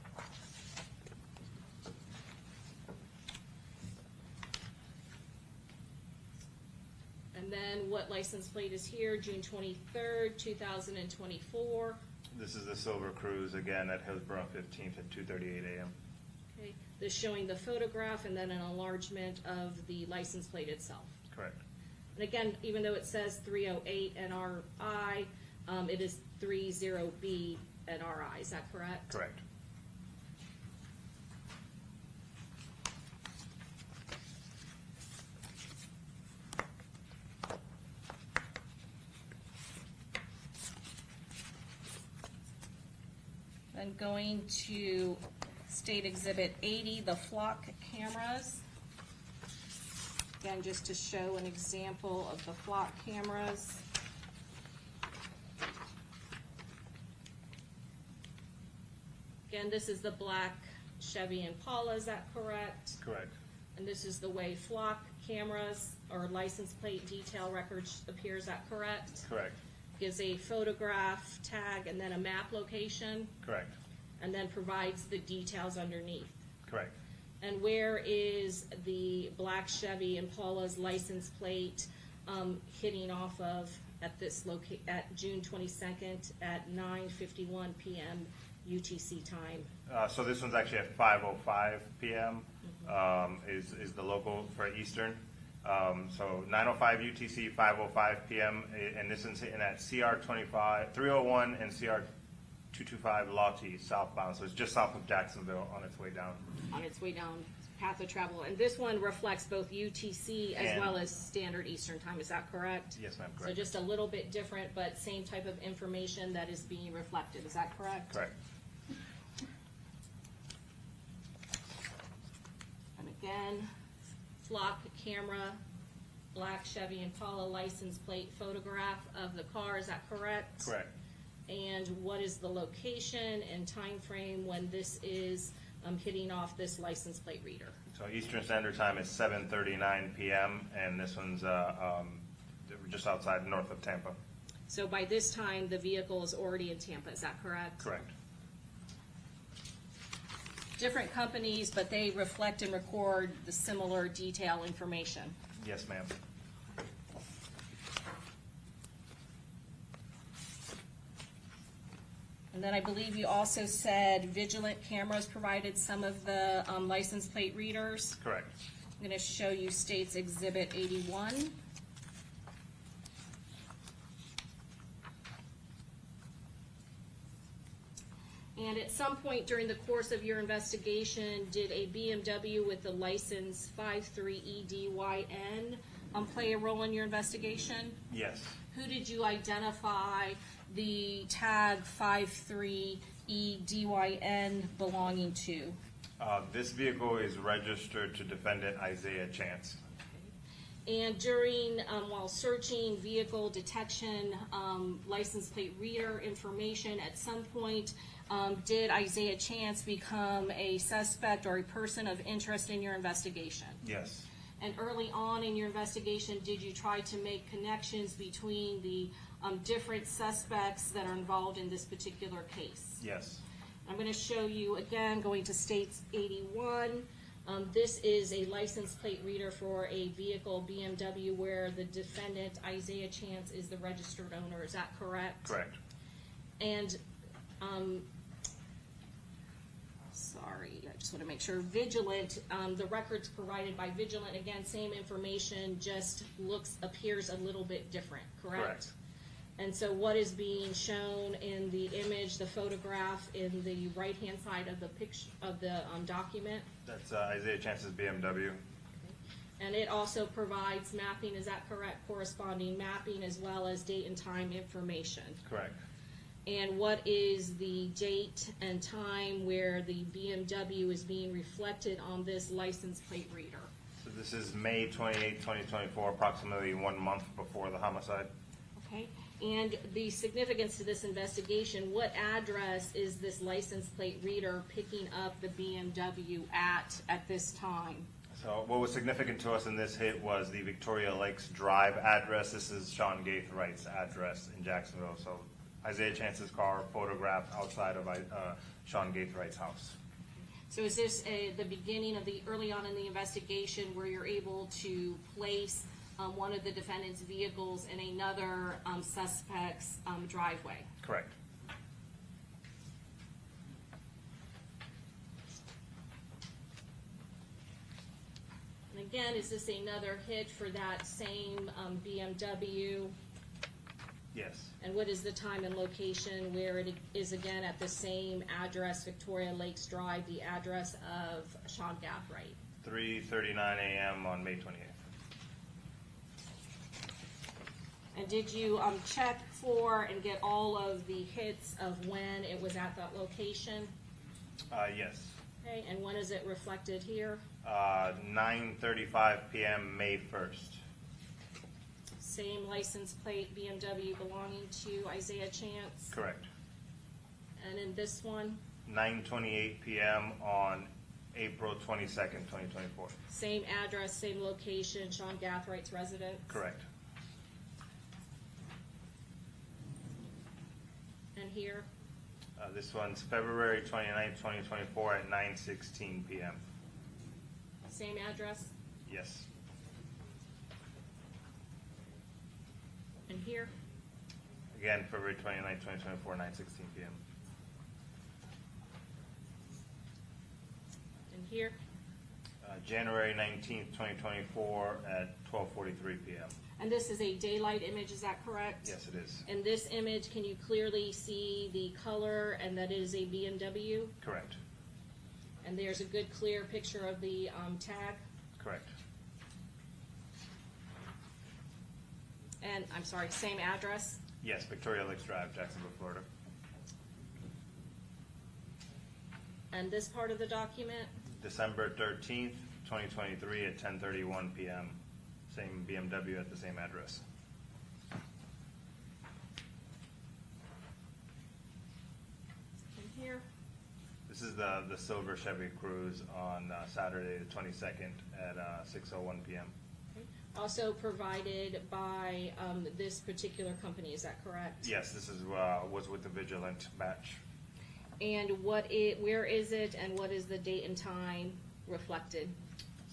And then what license plate is here, June 23rd, 2024. This is the Silver Cruise, again at Hillsborough 15th at 2:38 a.m. Okay, this showing the photograph and then an enlargement of the license plate itself. Correct. And again, even though it says 308 NRI, it is 30B NRI, is that correct? Correct. Then going to State Exhibit 80, the flock cameras. Again, just to show an example of the flock cameras. Again, this is the black Chevy Impala, is that correct? Correct. And this is the way flock cameras or license plate detail records appear, is that correct? Correct. Gives a photograph tag and then a map location, Correct. and then provides the details underneath. Correct. And where is the black Chevy Impala's license plate hitting off of at this at June 22nd at 9:51 p.m. UTC time? So this one's actually at 5:05 p.m. Is the local for Eastern. So 9:05 UTC, 5:05 p.m. And this is hitting at CR 301 and CR 225 Lottie southbound. So it's just south of Jacksonville on its way down. On its way down path of travel. And this one reflects both UTC as And- well as standard Eastern time, is that correct? Yes, ma'am. So Correct. just a little bit different, but same type of information that is being reflected, is that correct? Correct. Again, flock camera, black Chevy Impala license plate photograph of the car, is that correct? Correct. And what is the location and time frame when this is hitting off this license plate reader? So Eastern Standard Time is 7:39 p.m., and this one's just outside north of Tampa. So by this time, the vehicle is already in Tampa, is that correct? Correct. Different companies, but they reflect and record the similar detail information. Yes, ma'am. And then I believe you also said Vigilant Cameras provided some of the license plate readers. Correct. I'm gonna show you State's Exhibit 81. And at some point during the course of your investigation, did a BMW with the license 53EDYN play a role in your investigation? Yes. Who did you identify the tag 53EDYN belonging to? This vehicle is registered to Defendant Isaiah Chance. And during, while searching vehicle detection, license plate reader information, at some point, did Isaiah Chance become a suspect or a person of interest in your investigation? Yes. And early on in your investigation, did you try to make connections between the different suspects that are involved in this particular case? Yes. I'm going to show you again, going to States 81. This is a license plate reader for a vehicle BMW where the defendant Isaiah Chance is the registered owner. Is that correct? Correct. And sorry, I just want to make sure. Vigilant, the records provided by Vigilant, again, same information, just appears a little bit different. Correct. Correct. And so what is being shown in the image, the photograph in the right-hand side of the picture of the document? That's Isaiah Chance's BMW. And it also provides mapping, is that correct? Corresponding mapping as well as date and time information. Correct. And what is the date and time where the BMW is being reflected on this license plate reader? So this is May 28, 2024, approximately 1 month before the homicide. Okay, and the significance to this investigation, what address is this license plate reader picking up the BMW at this time? So what was significant to us in this hit was the Victoria Lakes Drive address. This is Sean Gaithright's address in Jacksonville. So Isaiah Chance's car photographed outside of Sean Gaithright's house. So is this the beginning of the, early on in the investigation where you're able to place one of the defendant's vehicles in another suspect's driveway? Correct. And again, is this another hit for that same BMW? Yes. And what is the time and location where it is again at the same address, Victoria Lakes Drive, the address of Sean Gathright? 3:39 a.m. on May 28th. And did you check for and get all of the hits of when it was at that location? Yes. Okay, and when is it reflected here? 9:35 p.m. May 1st. Same license plate BMW belonging to Isaiah Chance? Correct. And in this one, 9:28 p.m. on April 22nd, 2024. same address, same location, SeanGathright's residence? Correct. And here? This one's February 29th, 2024 at 9:16 p.m. Same address? Yes. And here? Again, February 29th, 2024, 9:16 p.m. And here? January 19th, 2024 at 12:43 p.m. And this is a daylight image, is that correct? Yes, it is. In this image, can you clearly see the color and that it is a BMW? Correct. And there's a good clear picture of the tag? Correct. And, I'm sorry, same address? Yes, Victoria Lakes Drive, Jacksonville, Florida. And this part of the document? December 13th, 2023 at 10:31 PM. Same BMW at the same address. In here. This is the silver Chevy Cruze on Saturday, the 22nd at 6:01 PM. Also provided by this particular company, is that correct? Yes, this is, was with the Vigilant batch. And where is it, and what is the date and time reflected?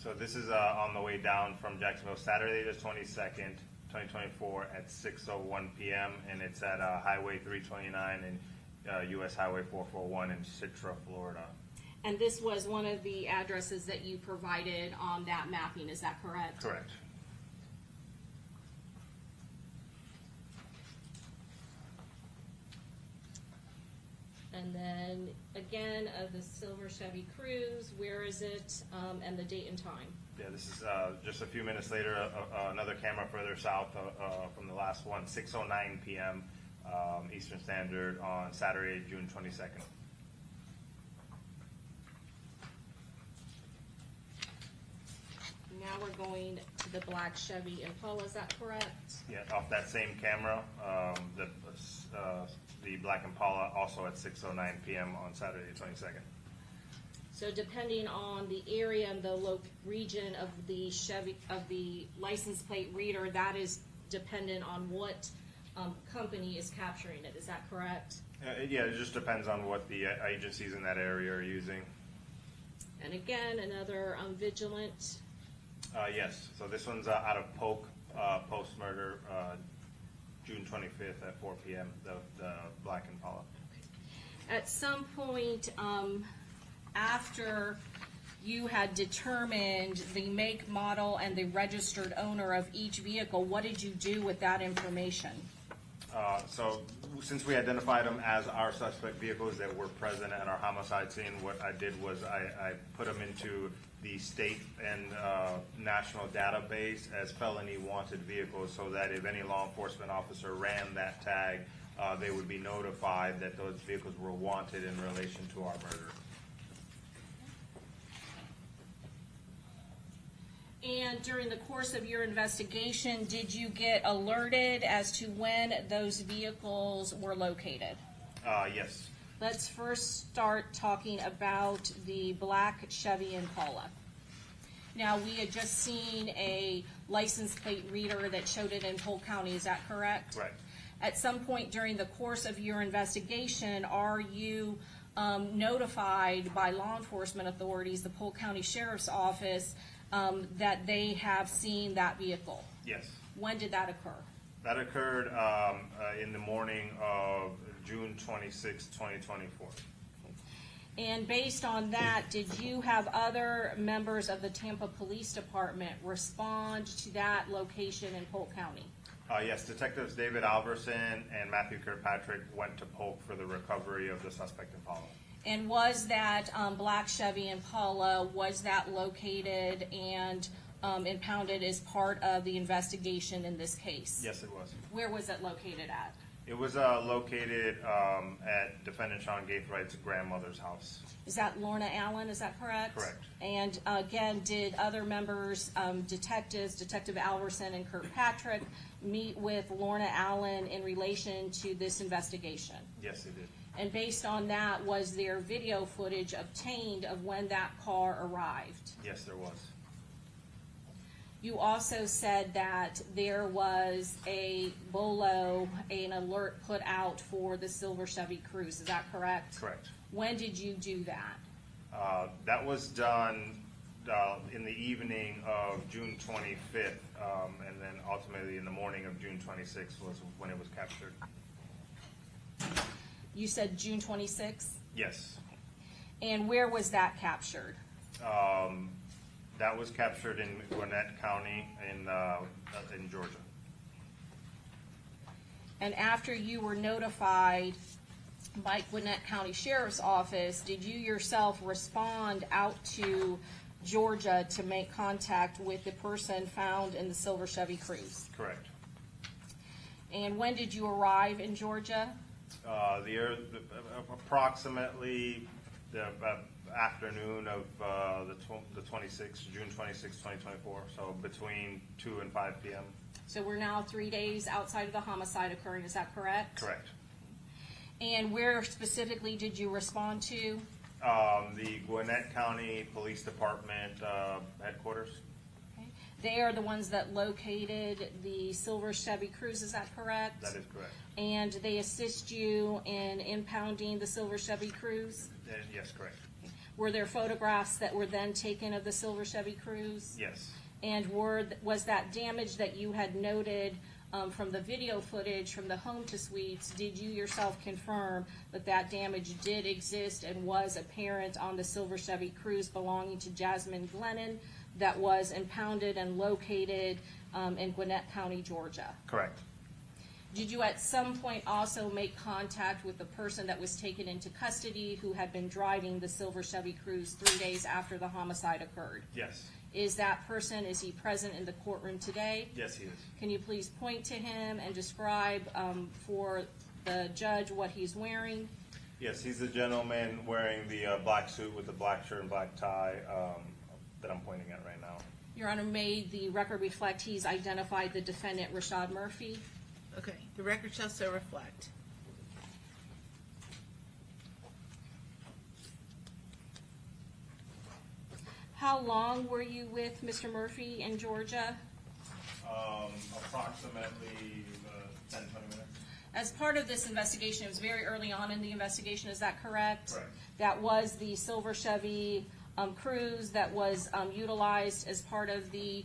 So this is on the way down from Jacksonville, Saturday the 22nd, 2024 at 6:01 PM, and it's at Highway 329 and US Highway 441 in Citra, Florida. And this was one of the addresses that you provided on that mapping, is that correct? Correct. And then, again, of the silver Chevy Cruze, where is it, and the date and time? Yeah, this is just a few minutes later, another camera further south from the last one, 6:09 PM Eastern Standard on Saturday, June 22nd. Now we're going to the black Chevy Impala, is that correct? Yeah, off that same camera, the Black Impala also at 6:09 PM on Saturday, 22nd. So depending on the area and the region of the Chevy, of the license plate reader, that is dependent on what company is capturing it, is that correct? Yeah, it just depends on what the agencies in that area are using. And again, another Vigilant, Yes, so this one's out of Polk, post-murder, June 25th at 4 PM, the Black Impala. at some point, after you had determined the make, model, and the registered owner of each vehicle, what did you do with that information? So since we identified them as our suspect vehicles that were present at our homicide scene, what I did was I put them into the state and national database as felony wanted vehicles, so that if any law enforcement officer ran that tag, they would be notified that those vehicles were wanted in relation to our murder. And during the course of your investigation, did you get alerted as to when those vehicles were located? Yes. Let's first start talking about the black Chevy Impala. Now, we had just seen a license plate reader that showed it in Polk County, is that correct? Correct. At some point during the course of your investigation, are you notified by law enforcement authorities, the Polk County Sheriff's Office, that they have seen that vehicle? Yes. When did that occur? That occurred in the morning of June 26, 2024. And based on that, did you have other members of the Tampa Police Department respond to that location in Polk County? Yes, Detectives David Alverson and Matthew Kirkpatrick went to Polk for the recovery of the suspect Impala. And was that black Chevy Impala, was that located and impounded as part of the investigation in this case? Yes, it was. Where was it located at? It was located at Defendant Sean Gaithright's grandmother's house. Is that Lorna Allen, is that correct? Correct. And again, did other members, detectives, Detective Alverson and Kirkpatrick, meet with Lorna Allen in relation to this investigation? Yes, they did. And based on that, was there video footage obtained of when that car arrived? Yes, there was. You also said that there was a BOLO, an alert put out for the silver Chevy Cruze, is that correct? Correct. When did you do that? That was done in the evening of June 25th, and then ultimately in the morning of June 26th was when it was captured. You said June 26th? Yes. And where was that captured? That was captured in Gwinnett County in Georgia. And after you were notified by Gwinnett County Sheriff's Office, did you yourself respond out to Georgia to make contact with the person found in the silver Chevy Cruze? Correct. And when did you arrive in Georgia? Approximately afternoon of the 26th, June 26, 2024, so between 2 and 5 p.m. So we're now 3 days outside of the homicide occurring, is that correct? Correct. And where specifically did you respond to? The Gwinnett County Police Department headquarters. Okay. They are the ones that located the silver Chevy Cruze, is that correct? That is correct. And they assist you in impounding the silver Chevy Cruze? Yes, correct. Were there photographs that were then taken of the silver Chevy Cruze? Yes. And was that damage that you had noted from the video footage from the home to suites, did you yourself confirm that that damage did exist and was apparent on the silver Chevy Cruze belonging to Jasmine Glennon that was impounded and located in Gwinnett County, Georgia? Correct. Did you at some point also make contact with the person that was taken into custody who had been driving the silver Chevy Cruze 3 days after the homicide occurred? Yes. Is that person, is he present in the courtroom today? Yes, he is. Can you please point to him and describe for the judge what he's wearing? Yes, he's the gentleman wearing the black suit with the black shirt and black tie that I'm pointing at right now. Your Honor, may the record reflect he's identified the defendant, Rashad Murphy? Okay, the record shall so reflect. How long were you with Mr. Murphy in Georgia? Approximately 10, 20 minutes. As part of this investigation, it was very early on in the investigation, is that correct? Correct. That was the silver Chevy Cruze that was utilized as part of the,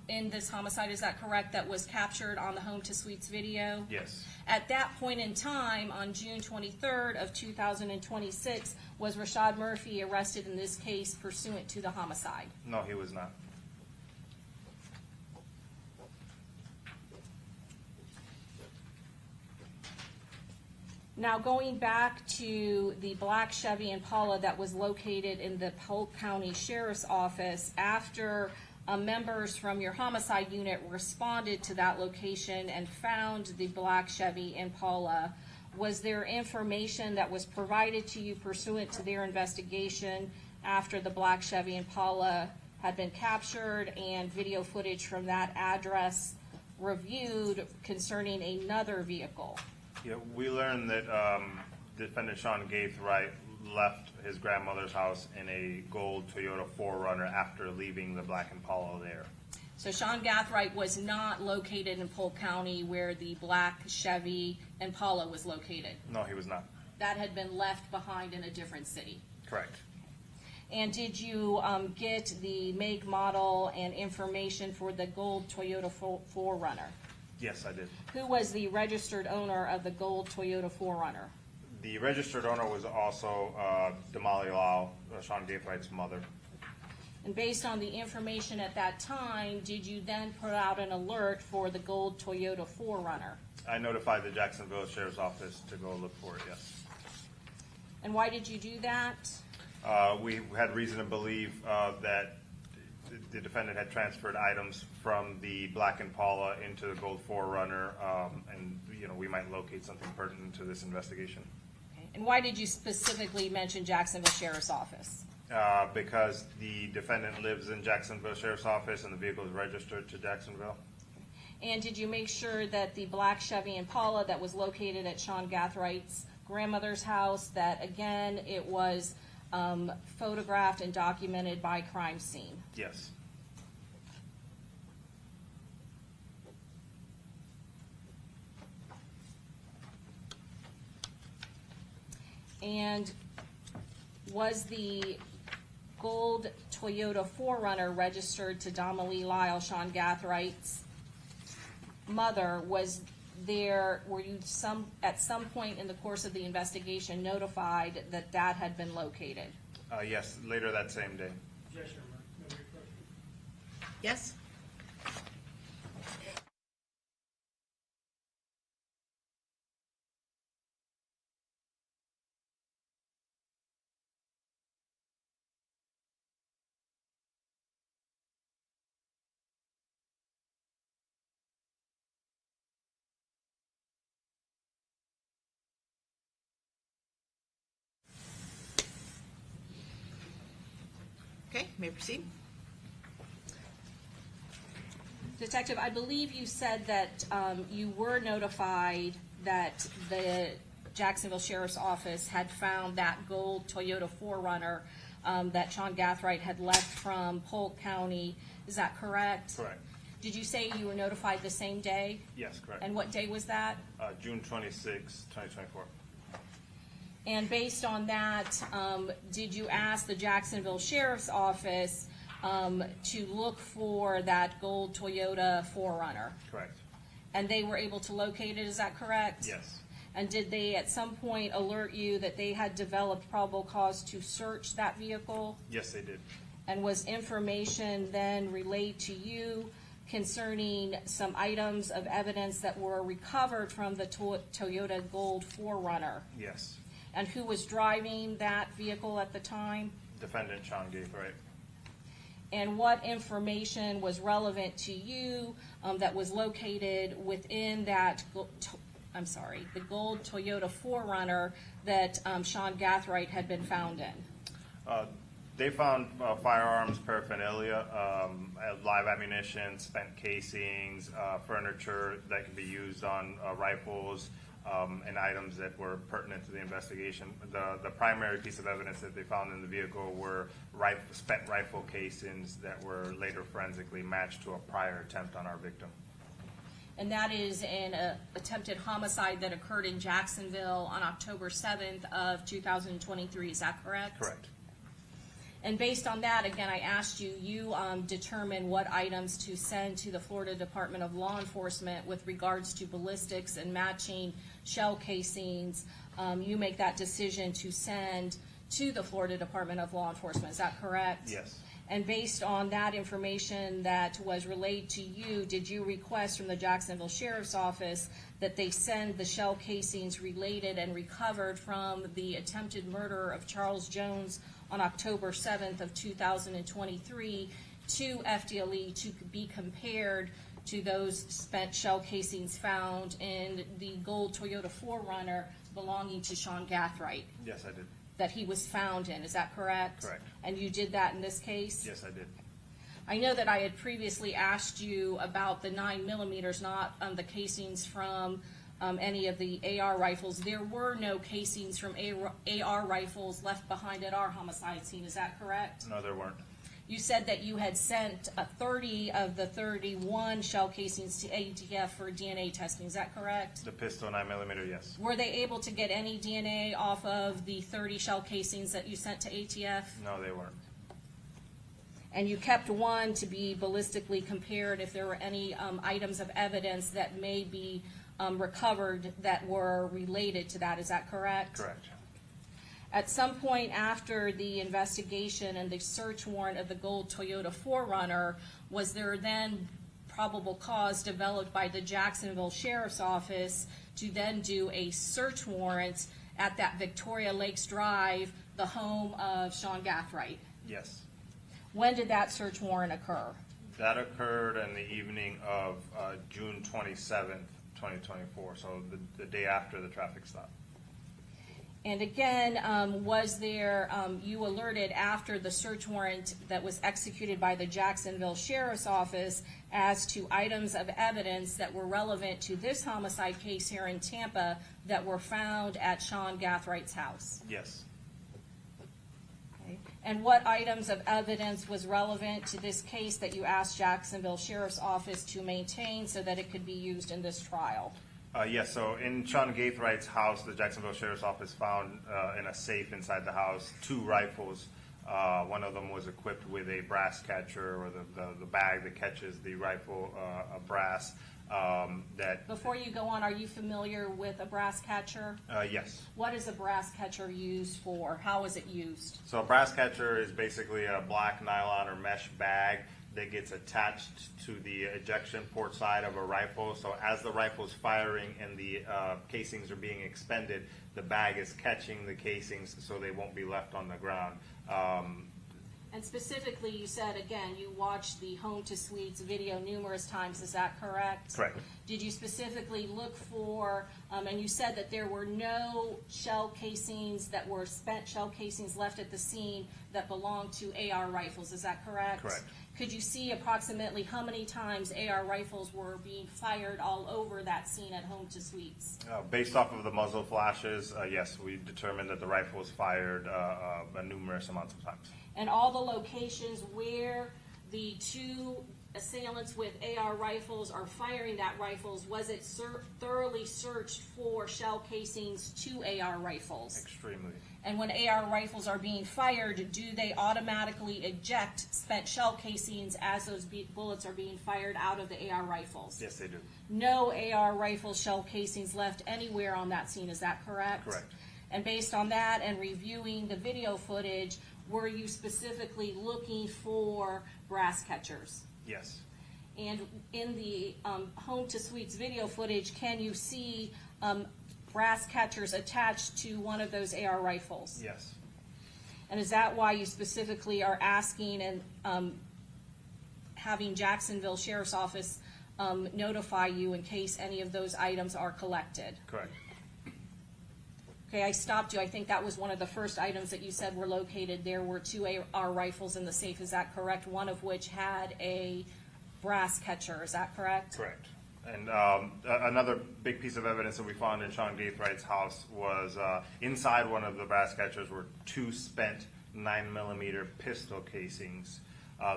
in this homicide, is that correct? That was captured on the Home to Suites video? Yes. At that point in time, on June 23rd of 2026, was Rashad Murphy arrested in this case pursuant to the homicide? No, he was not. Now, going back to the black Chevy Impala that was located in the Polk County Sheriff's Office, after members from your homicide unit responded to that location and found the black Chevy Impala, was there information that was provided to you pursuant to their investigation after the black Chevy Impala had been captured and video footage from that address reviewed concerning another vehicle? Yeah, we learned that defendant Sean Gathright left his grandmother's house in a gold Toyota 4Runner after leaving the black Impala there. So Sean Gathright was not located in Polk County where the black Chevy Impala was located. No, he was not. That had been left behind in a different city. Correct. And did you get the make, model, and information for the gold Toyota 4Runner? Yes, I did. Who was the registered owner of the gold Toyota 4Runner? The registered owner was also Damali Lau, Sean Gathright's mother. And based on the information at that time, did you then put out an alert for the gold Toyota 4Runner? I notified the Jacksonville Sheriff's Office to go look for it, yes. And why did you do that? We had reason to believe that the defendant had transferred items from the black Impala into the gold 4Runner, and we might locate something pertinent to this investigation. Okay. And why did you specifically mention Jacksonville Sheriff's Office? Because the defendant lives in Jacksonville Sheriff's Office and the vehicle is registered to Jacksonville. And did you make sure that the black Chevy Impala that was located at Sean Gathright's grandmother's house, that again, it was photographed and documented by crime scene? Yes. And was the gold Toyota 4Runner registered to Damali Lyle, Sean Gathright's mother? Were you at some point in the course of the investigation notified that that had been located? Yes, later that same day. Yes, Your Honor. No question. Yes? Okay, you may proceed. Detective, I believe you said that you were notified that the Jacksonville Sheriff's Office had found that gold Toyota 4Runner that Sean Gathright had left from Polk County. Is that correct? Correct. Did you say you were notified the same day? Yes, correct. And what day was that? June 26, 2024. And based on that, did you ask the Jacksonville Sheriff's Office to look for that gold Toyota 4Runner? Correct. And they were able to locate it, is that correct? Yes. And did they at some point alert you that they had developed probable cause to search that vehicle? Yes, they did. And was information then relayed to you concerning some items of evidence that were recovered from the Toyota Gold 4Runner? Yes. And who was driving that vehicle at the time? Defendant Sean Gathright. And what information was relevant to you that was located within that, the gold Toyota 4Runner that Sean Gathright had been found in? They found firearms paraphernalia, live ammunition, spent casings, furniture that could be used on rifles, and items that were pertinent to the investigation. The primary piece of evidence that they found in the vehicle were spent rifle casings that were later forensically matched to a prior attempt on our victim. And that is an attempted homicide that occurred in Jacksonville on October 7th of 2023, is that correct? Correct. And based on that, again, I asked you, determine what items to send to the Florida Department of Law Enforcement with regards to ballistics and matching shell casings. You make that decision to send to the Florida Department of Law Enforcement, is that correct? Yes. And based on that information that was relayed to you, did you request from the Jacksonville Sheriff's Office that they send the shell casings related and recovered from the attempted murder of Charles Jones on October 7th of 2023 to FDLE to be compared to those spent shell casings found in the gold Toyota 4Runner belonging to Sean Gathright Yes, I did. that he was found in, is that correct? Correct. And you did that in this case? Yes, I did. I know that I had previously asked you about the 9mm, not the casings from any of the AR rifles. There were no casings from AR rifles left behind at our homicide scene, is that correct? No, there weren't. You said that you had sent 30 of the 31 shell casings to ATF for DNA testing, is that correct? The pistol 9mm, yes. Were they able to get any DNA off of the 30 shell casings that you sent to ATF? No, they weren't. And you kept one to be ballistically compared if there were any items of evidence that may be recovered that were related to that, is that correct? Correct. At some point after the investigation and the search warrant of the gold Toyota 4Runner, was there then probable cause developed by the Jacksonville Sheriff's Office to then do a search warrant at that Victoria Lakes Drive, the home of Sean Gathright? Yes. When did that search warrant occur? That occurred in the evening of June 27th, 2024, so the day after the traffic stop. And again, was there, you alerted after the search warrant that was executed by the Jacksonville Sheriff's Office as to items of evidence that were relevant to this homicide case here in Tampa that were found at SeanGathright's house? Yes. Okay. And what items of evidence was relevant to this case that you asked Jacksonville Sheriff's Office to maintain so that it could be used in this trial? Yes, so in Sean Gathright's house, the Jacksonville Sheriff's Office found in a safe inside the house 2 rifles. One of them was equipped with a brass catcher, or the bag that catches the rifle, a brass. Before you go on, are you familiar with a brass catcher? Yes. What is a brass catcher used for? How is it used? So a brass catcher is basically a black nylon or mesh bag that gets attached to the ejection port side of a rifle. So as the rifle's firing and the casings are being expended, the bag is catching the casings so they won't be left on the ground. And specifically, you said, again, you watched the Home to Suites video numerous times, is that correct? Correct. Did you specifically look for, and you said that there were no shell casings that were spent shell casings left at the scene that belonged to AR rifles, is that correct? Correct. Could you see approximately how many times AR rifles were being fired all over that scene at Home to Suites? Based off of the muzzle flashes, yes, we determined that the rifle was fired numerous amounts of times. And all the locations where the two assailants with AR rifles are firing that rifles, was it thoroughly searched for shell casings to AR rifles? Extremely. And when AR rifles are being fired, do they automatically eject spent shell casings as those bullets are being fired out of the AR rifles? Yes, they do. No AR rifle shell casings left anywhere on that scene, is that correct? Correct. And based on that and reviewing the video footage, were you specifically looking for brass catchers? Yes. And in the Home to Suites video footage, can you see brass catchers attached to one of those AR rifles? Yes. And is that why you specifically are asking and having Jacksonville Sheriff's Office notify you in case any of those items are collected? Correct. Okay, I stopped you. I think that was one of the first items that you said were located. There were two AR rifles in the safe, is that correct? One of which had a brass catcher, is that correct? Correct. And another big piece of evidence that we found in Sean Gathright's house was inside one of the brass catchers were two spent 9mm pistol casings.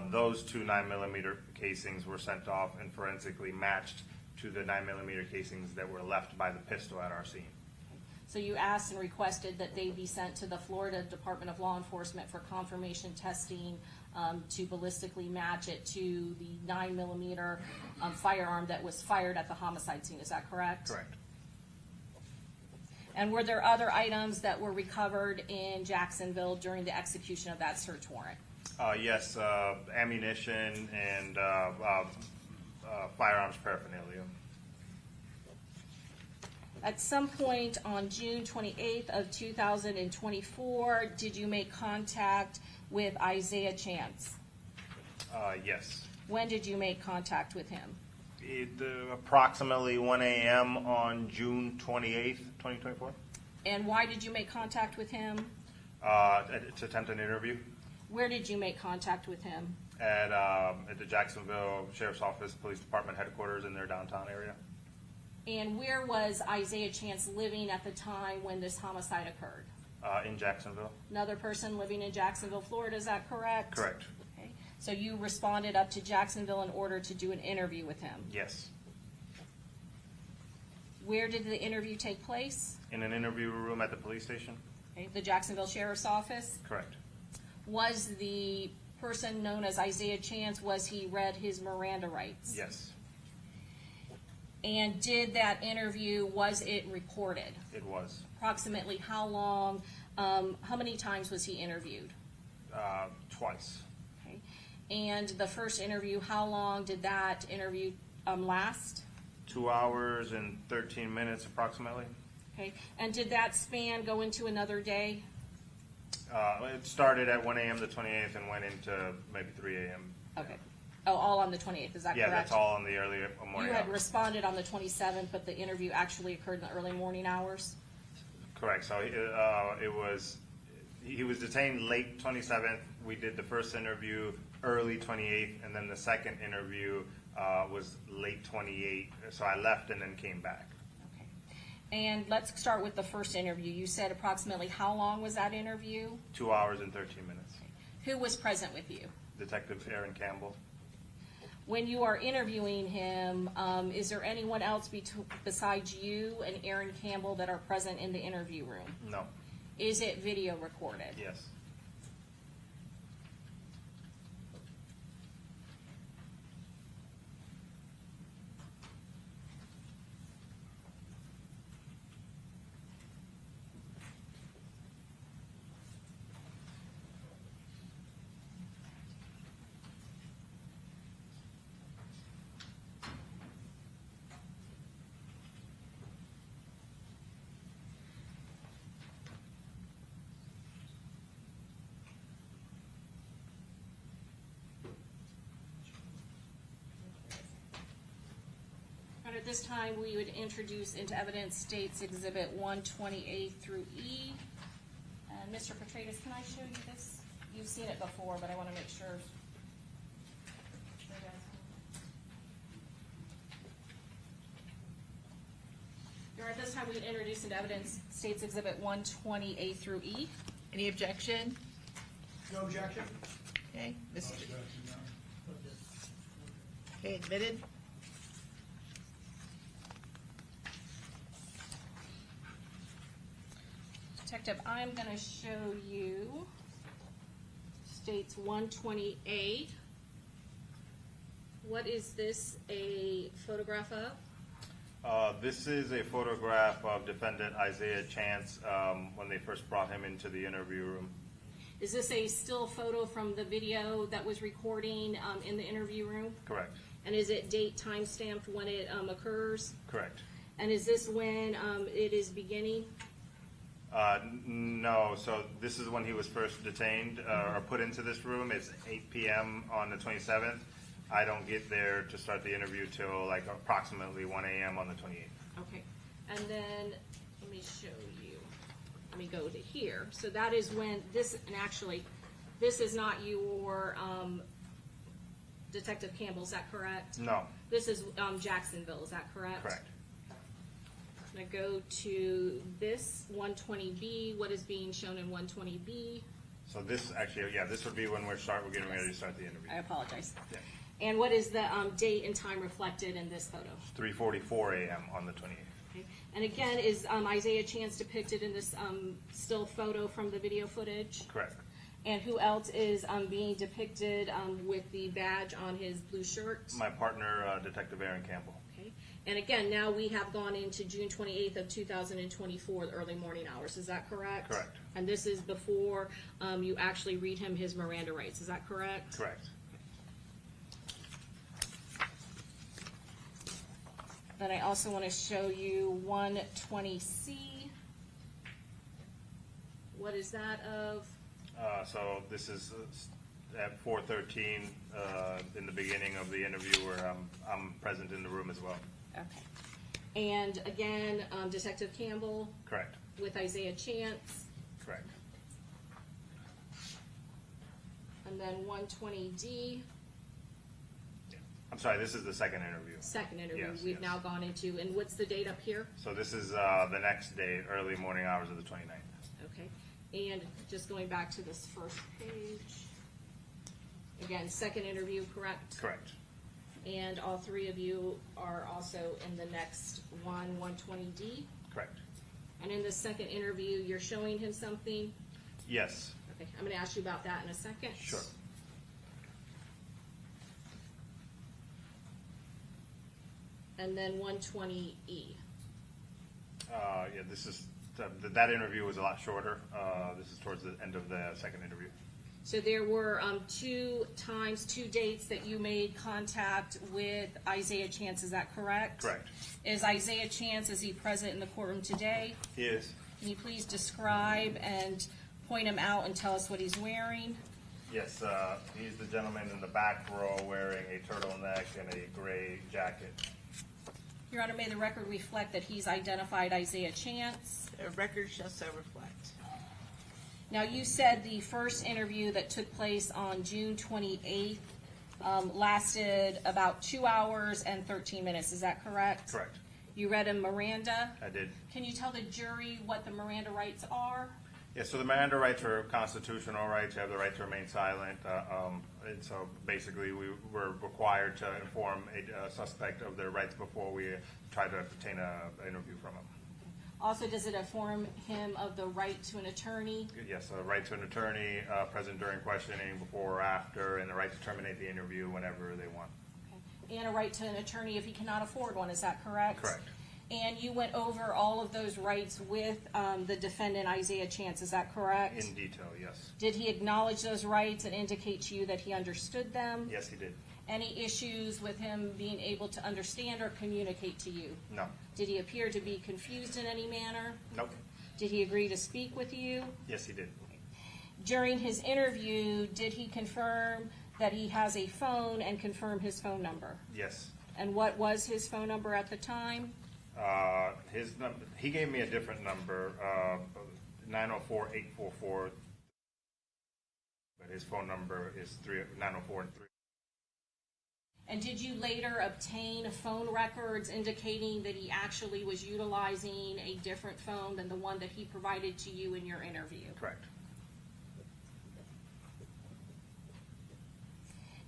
Those two 9mm casings were sent off and forensically matched to the 9mm casings that were left by the pistol at our scene. So you asked and requested that they be sent to the Florida Department of Law Enforcement for confirmation testing to ballistically match it to the 9mm firearm that was fired at the homicide scene, is that correct? Correct. And were there other items that were recovered in Jacksonville during the execution of that search warrant? Yes, ammunition and firearms paraphernalia. At some point on June 28th of 2024, did you make contact with Isaiah Chance? Yes. When did you make contact with him? Approximately 1 a.m. on June 28th, 2024. And why did you make contact with him? To attempt an interview Where did you make contact with him? at the Jacksonville Sheriff's Office Police Department headquarters in their downtown area. And where was Isaiah Chance living at the time when this homicide occurred? In Jacksonville. Another person living in Jacksonville, Florida, is that correct? Correct. Okay. So you responded up to Jacksonville in order to do an interview with him. Yes. Where did the interview take place? In an interview room at the police station. Okay, the Jacksonville Sheriff's Office. Correct. Was the person known as Isaiah Chance, was he read his Miranda rights? Yes, And did that interview, was it recorded? it was. Approximately how long, how many times was he interviewed? Twice. Okay. And the first interview, how long did that interview last? 2 hours and 13 minutes approximately. Okay. And did that span go into another day? It started at 1 a.m. the 28th and went into maybe 3 a.m. Okay. Oh, all on the 28th, is that Yeah, correct? that's all in the early morning You had hours. responded on the 27th, but the interview actually occurred in the early morning hours? Correct. So he was detained late 27th. We did the first interview early 28th, and then the second interview was late 28th. So I left and then came back. Okay. And let's start with the first interview. You said approximately how long was that interview? 2 hours and 13 minutes. Who was present with you? Detective Aaron Campbell. When you are interviewing him, is there anyone else besides you and Aaron Campbell that are present in the interview room? No. Is it video recorded? Yes. And at this time, we would introduce into evidence States Exhibit 128 through E. And Mr. Petratus, can I show you this? You've seen it before, but I want to make sure. At this time, we would introduce into evidence States Exhibit 128 through E. Any objection? No objection? Okay, Okay, admitted. Detective, I'm gonna show you States 128. What is this a photograph of? This is a photograph of defendant Isaiah Chance when they first brought him into the interview room. Is this a still photo from the video that was recording in the interview room? Correct. And is it date time stamped when it occurs? Correct. And is this when it is beginning? No, so this is when he was first detained or put into this room. It's 8 p.m. on the 27th. I don't get there to start the interview till like approximately 1 a.m. on the 28th. Okay, and then, let me show you, let me go to here. So that is when this, and actually, this is not your, Detective Campbell, is that correct? No, This is, Jacksonville, is that correct? correct. I'm gonna go to this 120B, what is being shown in 120B? So this actually, yeah, this would be when we're getting ready to start the interview. I apologize. Yeah. And what is the, date and time reflected in this photo? 3:44 a.m. on the 28th. Okay. And again, is Isaiah Chance depicted in this still photo from the video footage? Correct. And who else is being depicted with the badge on his blue shirt? My partner, Detective Aaron Campbell. Okay. And again, now we have gone into June 28th of 2024, the early morning hours. Is that correct? Correct. And this is before you actually read him his Miranda rights. Is that correct? Correct. Then I also want to show you 120C. What is that of? So this is at 4:13 in the beginning of the interview where I'm present in the room as well. Okay. And again, Detective Campbell Correct. with Isaiah Chance. Correct. And then 120D, I'm sorry, this is the second interview. second interview Yes, we've yes. now gone into. And what's the date up here? So this is the next day, early morning hours of the 29th. Okay. And just going back to this first page. Again, second interview, correct? Correct. And all three of you are also in the next one, 120D. Correct. And in the second interview, you're showing him something? Yes. Okay, I'm gonna ask you about that in a second. Sure. And then 120E. Yeah, this is, that interview was a lot shorter. This is towards the end of the second interview. So there were 2 times, 2 dates that you made contact with Isaiah Chance, is that correct? Correct. Is Isaiah Chance, is he present in the courtroom today? He is. Can you please describe and point him out and tell us what he's wearing? Yes, he's the gentleman in the back row wearing a turtleneck and a gray jacket. Your Honor, may the record reflect that he's identified Isaiah Chance. The record shall so reflect. Now, you said the first interview that took place on June 28th lasted about 2 hours and 13 minutes, is that correct? Correct. You read him Miranda. I did. Can you tell the jury what the Miranda rights are? Yeah, so the Miranda rights are constitutional rights. You have the right to remain silent. And so basically, we were required to inform a suspect of their rights before we try to obtain an interview from him. Also, does it inform him of the right to an attorney? Yes, a right to an attorney present during questioning, before or after, and the right to terminate the interview whenever they want. Okay. And a right to an attorney if he cannot afford one, is that correct? Correct. And you went over all of those rights with the defendant Isaiah Chance, is that correct? In detail, yes. Did he acknowledge those rights and indicate to you that he understood them? Yes, he did. Any issues with him being able to understand or communicate to you? No. Did he appear to be confused in any manner? Nope. Did he agree to speak with you? Yes, he did. During his interview, did he confirm that he has a phone and confirm his phone number? Yes. And what was his phone number at the time? His number, he gave me a different number, 904-844, but his phone number is 904 and 3. And did you later obtain phone records indicating that he actually was utilizing a different phone than the one that he provided to you in your interview? Correct.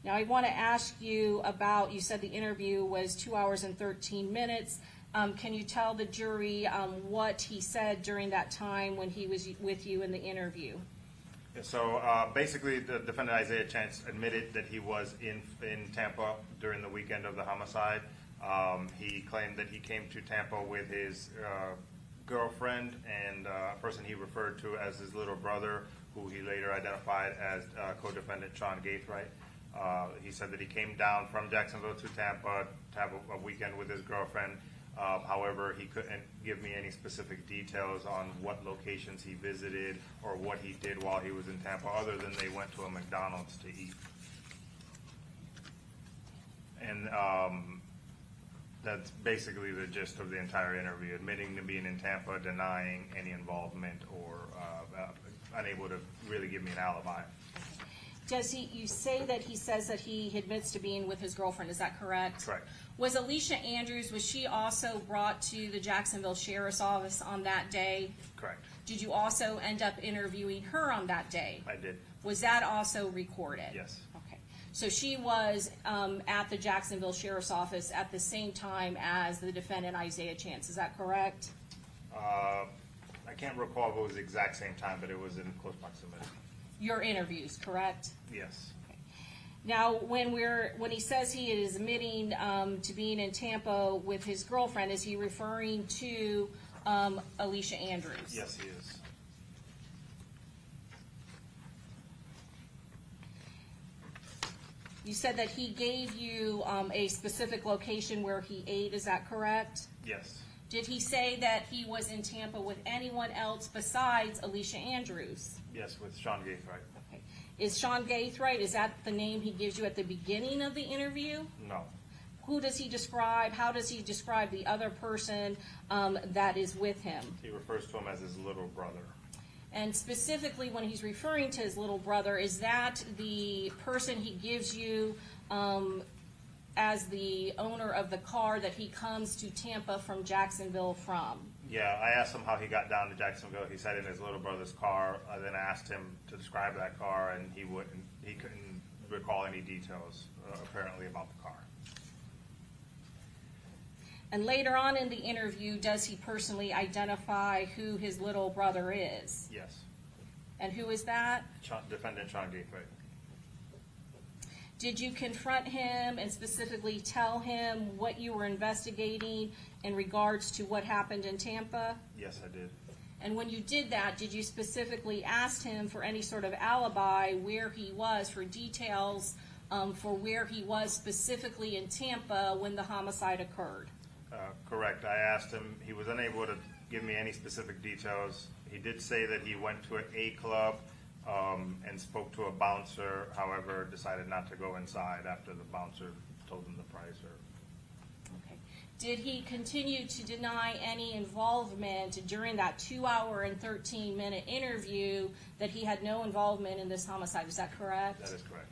Now, I want to ask you about, you said the interview was 2 hours and 13 minutes. Can you tell the jury what he said during that time when he was with you in the interview? Yeah, so basically, the defendant Isaiah Chance admitted that he was in Tampa during the weekend of the homicide. He claimed that he came to Tampa with his girlfriend and a person he referred to as his little brother, who he later identified as co-defendant Sean Gathright. He said that he came down from Jacksonville to Tampa to have a weekend with his girlfriend. However, he couldn't give me any specific details on what locations he visited or what he did while he was in Tampa, other than they went to a McDonald's to eat. And that's basically the gist of the entire interview, admitting to being in Tampa, denying any involvement, or unable to really give me an alibi. You say that he says that he admits to being with his girlfriend, is that correct? Correct. Was Alicia Andrews, was she also brought to the Jacksonville Sheriff's Office on that day? Correct. Did you also end up interviewing her on that day? I did. Was that also recorded? Yes. Okay. So she was at the Jacksonville Sheriff's Office at the same time as the defendant Isaiah Chance, is that correct? I can't recall if it was the exact same time, but it was in close proximity. Your interviews, correct? Yes. Now, when he says he is admitting to being in Tampa with his girlfriend, is he referring to Alicia Andrews? Yes, he is. You said that he gave you a specific location where he ate, is that correct? Yes. Did he say that he was in Tampa with anyone else besides Alicia Andrews? Yes, with Sean Gathright. Okay. Is Sean Gathright, is that the name he gives you at the beginning of the interview? No. Who does he describe, how does he describe the other person that is with him? He refers to him as his little brother. And specifically when he's referring to his little brother, is that the person he gives you as the owner of the car that he comes to Tampa from Jacksonville from? Yeah, I asked him how he got down to Jacksonville. He said in his little brother's car. I then asked him to describe that car, and he couldn't recall any details, apparently, about the car. And later on in the interview, does he personally identify who his little brother is? Yes. And who is that? Defendant Sean Gathright. Did you confront him and specifically tell him what you were investigating in regards to what happened in Tampa? Yes, I did. And when you did that, did you specifically ask him for any sort of alibi where he was, for details for where he was specifically in Tampa when the homicide occurred? Correct. I asked him. He was unable to give me any specific details. He did say that he went to an A club and spoke to a bouncer, however, decided not to go inside after the bouncer told him the price. Okay. Did he continue to deny any involvement during that 2 hour and 13-minute interview, that he had no involvement in this homicide? Is that correct? That is correct.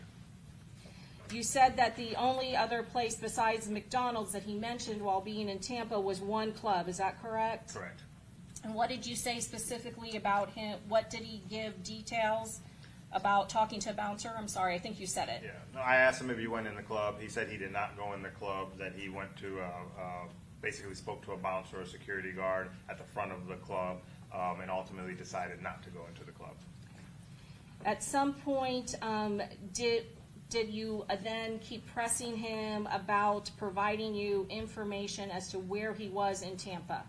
You said that the only other place besides McDonald's that he mentioned while being in Tampa was one club. Is that correct? Correct. And what did you say specifically about him? What did he give details about talking to a bouncer? I'm sorry, I think you said it. Yeah. No, I asked him if he went in the club. He said he did not go in the club, that he went to, basically spoke to a bouncer or security guard at the front of the club, and ultimately decided not to go into the club. At some point, did you then keep pressing him about providing you information as to where he was in Tampa?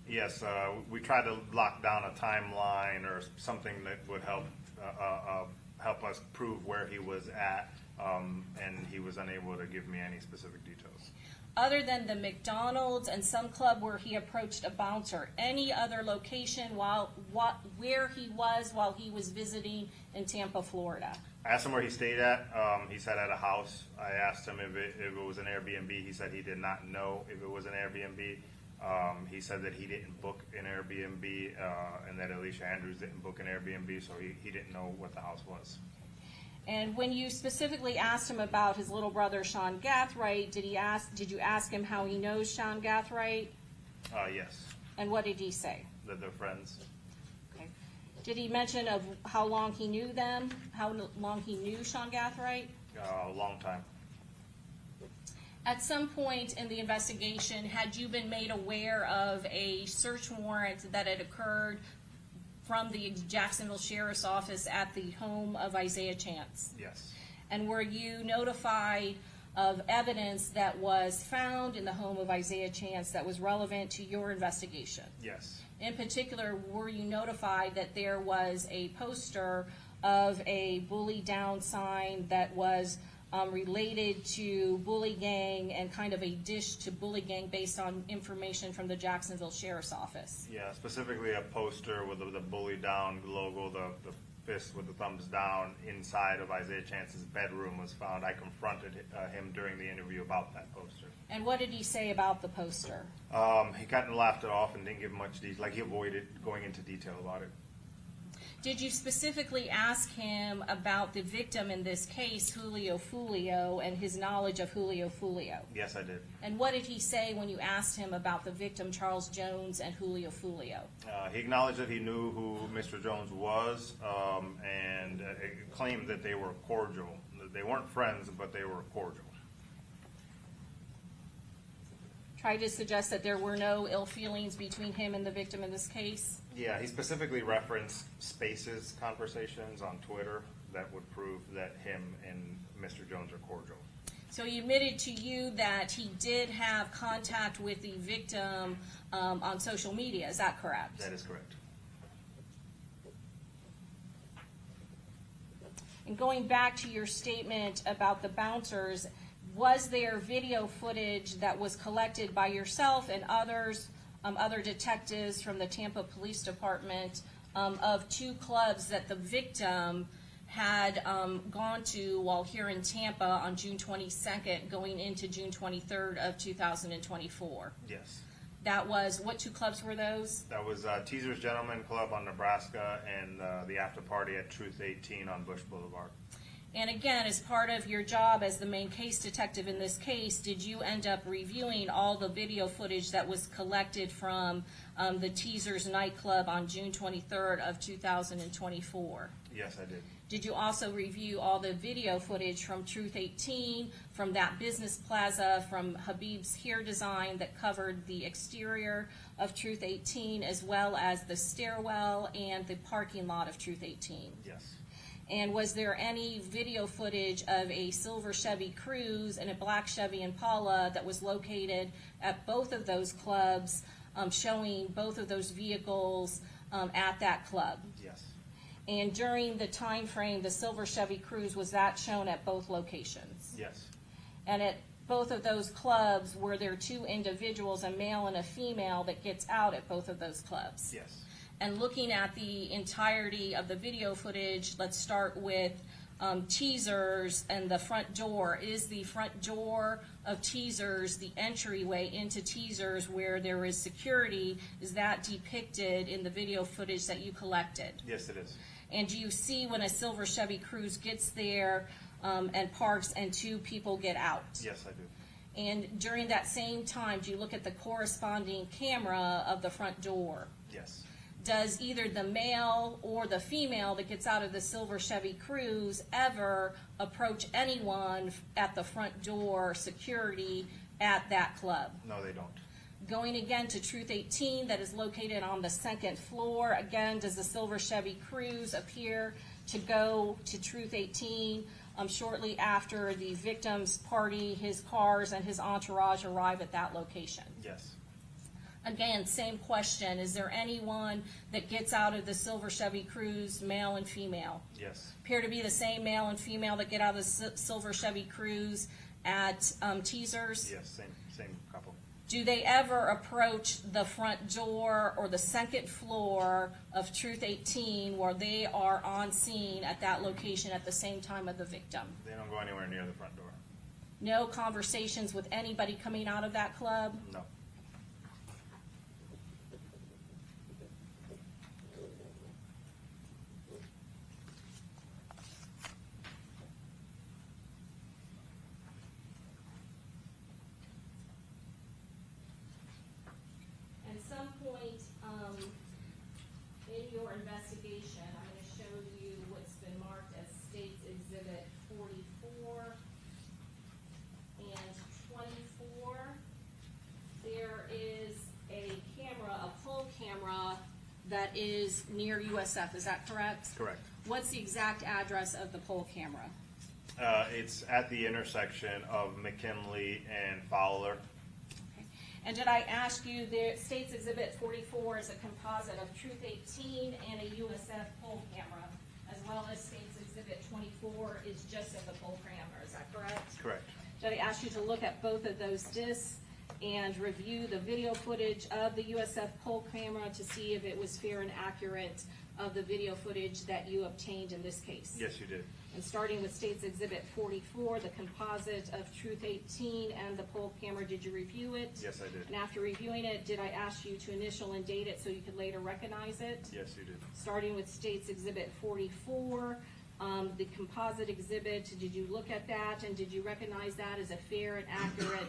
Yes, we tried to lock down a timeline or something that would help us prove where he was at, and he was unable to give me any specific details. Other than the McDonald's and some club where he approached a bouncer, any other location where he was while he was visiting in Tampa, Florida? I asked him where he stayed at. He said at a house. I asked him if it was an Airbnb. He said he did not know if it was an Airbnb. He said that he didn't book an Airbnb, and that Alicia Andrews didn't book an Airbnb, so he didn't know what the house was. And when you specifically asked him about his little brother, Sean Gathright, did you ask him how he knows Sean Gathright? Yes, And what did he say? that they're friends. Okay. Did he mention of how long he knew them? How long he knew Sean Gathright? A long time. At some point in the investigation, had you been made aware of a search warrant that had occurred from the Jacksonville Sheriff's Office at the home of Isaiah Chance? Yes. And were you notified of evidence that was found in the home of Isaiah Chance that was relevant to your investigation? Yes. In particular, were you notified that there was a poster of a bully down sign that was related to bully gang and kind of a dish to bully gang based on information from the Jacksonville Sheriff's Office? Yeah, specifically a poster with the bully down logo, the fist with the thumbs down inside of Isaiah Chance's bedroom was found. I confronted him during the interview about that poster. And what did he say about the poster? He kind of laughed it off and didn't give much detail, like he avoided going into detail about it. Did you specifically ask him about the victim in this case, Julio Foolio, and his knowledge of Julio Foolio? Yes, I did. And what did he say when you asked him about the victim, Charles Jones, and Julio Foolio? He acknowledged that he knew who Mr. Jones was, and claimed that they were cordial. They weren't friends, but they were cordial. Tried to suggest that there were no ill feelings between him and the victim in this case? Yeah, he specifically referenced Spaces conversations on Twitter that would prove that him and Mr. Jones are cordial. So he admitted to you that he did have contact with the victim on social media, is that correct? That is correct. And going back to your statement about the bouncers, was there video footage that was collected by yourself and others, other detectives from the Tampa Police Department, of two clubs that the victim had gone to while here in Tampa on June 22nd, going into June 23rd of 2024? Yes. That was, what two clubs were those? That was Teaser's Gentleman Club on Nebraska and the after party at Truth 18 on Bush Boulevard. And again, as part of your job as the main case detective in this case, did you end up reviewing all the video footage that was collected from the Teasers nightclub on June 23rd of 2024? Yes, I did. Did you also review all the video footage from Truth 18, from that business plaza, from Habib's Hair Design that covered the exterior of Truth 18, as well as the stairwell and the parking lot of Truth 18? Yes. And was there any video footage of a silver Chevy Cruze and a black Chevy Impala that was located at both of those clubs, showing both of those vehicles at that club? Yes. And during the time frame, the silver Chevy Cruze, was that shown at both locations? Yes. And at both of those clubs, were there two individuals, a male and a female, that gets out at both of those clubs? Yes. And looking at the entirety of the video footage, let's start with Teasers and the front door. Is the front door of Teasers the entryway into Teasers where there is security? Is that depicted in the video footage that you collected? Yes, it is. And do you see when a silver Chevy Cruze gets there and parks and two people get out? Yes, I do. And during that same time, do you look at the corresponding camera of the front door? Yes. Does either the male or the female that gets out of the silver Chevy Cruze ever approach anyone at the front door security at that club? No, they don't. Going again to Truth 18 that is located on the second floor, again, does the silver Chevy Cruze appear to go to Truth 18 shortly after the victim's party, his cars, and his entourage arrive at that location? Yes. Again, same question. Is there anyone that gets out of the silver Chevy Cruze, male and female? Yes. Appear to be the same male and female that get out of the silver Chevy Cruze at Teasers? Yes, same Do they ever approach the front door or the second floor of Truth 18 where they are on scene at that location at the same time of the victim? They don't go anywhere near the front door. No conversations with anybody coming out of that club? No. At some point, in your investigation, I'm gonna show you what's been marked as State's Exhibit 44 and 24. There is a camera, a pole camera, that is near USF, is that correct? Correct. What's the exact address of the pole camera? It's at the intersection of McKinley and Fowler. Okay. And did I ask you, the State's Exhibit 44 is a composite of Truth 18 and a USF pole camera, as well as State's Exhibit 24 is just of the pole camera, is that correct? Correct. Did I ask you to look at both of those discs and review the video footage of the USF pole camera to see if it was fair and accurate of the video footage that you obtained in this case? Yes, you did. And starting with State's Exhibit 44, the composite of Truth 18 and the pole camera, did you review it? Yes, I did. And after reviewing it, did I ask you to initial and date it so you could later recognize it? Yes, you did. Starting with State's Exhibit 44, the composite exhibit, did you look at that and did you recognize that as a fair and accurate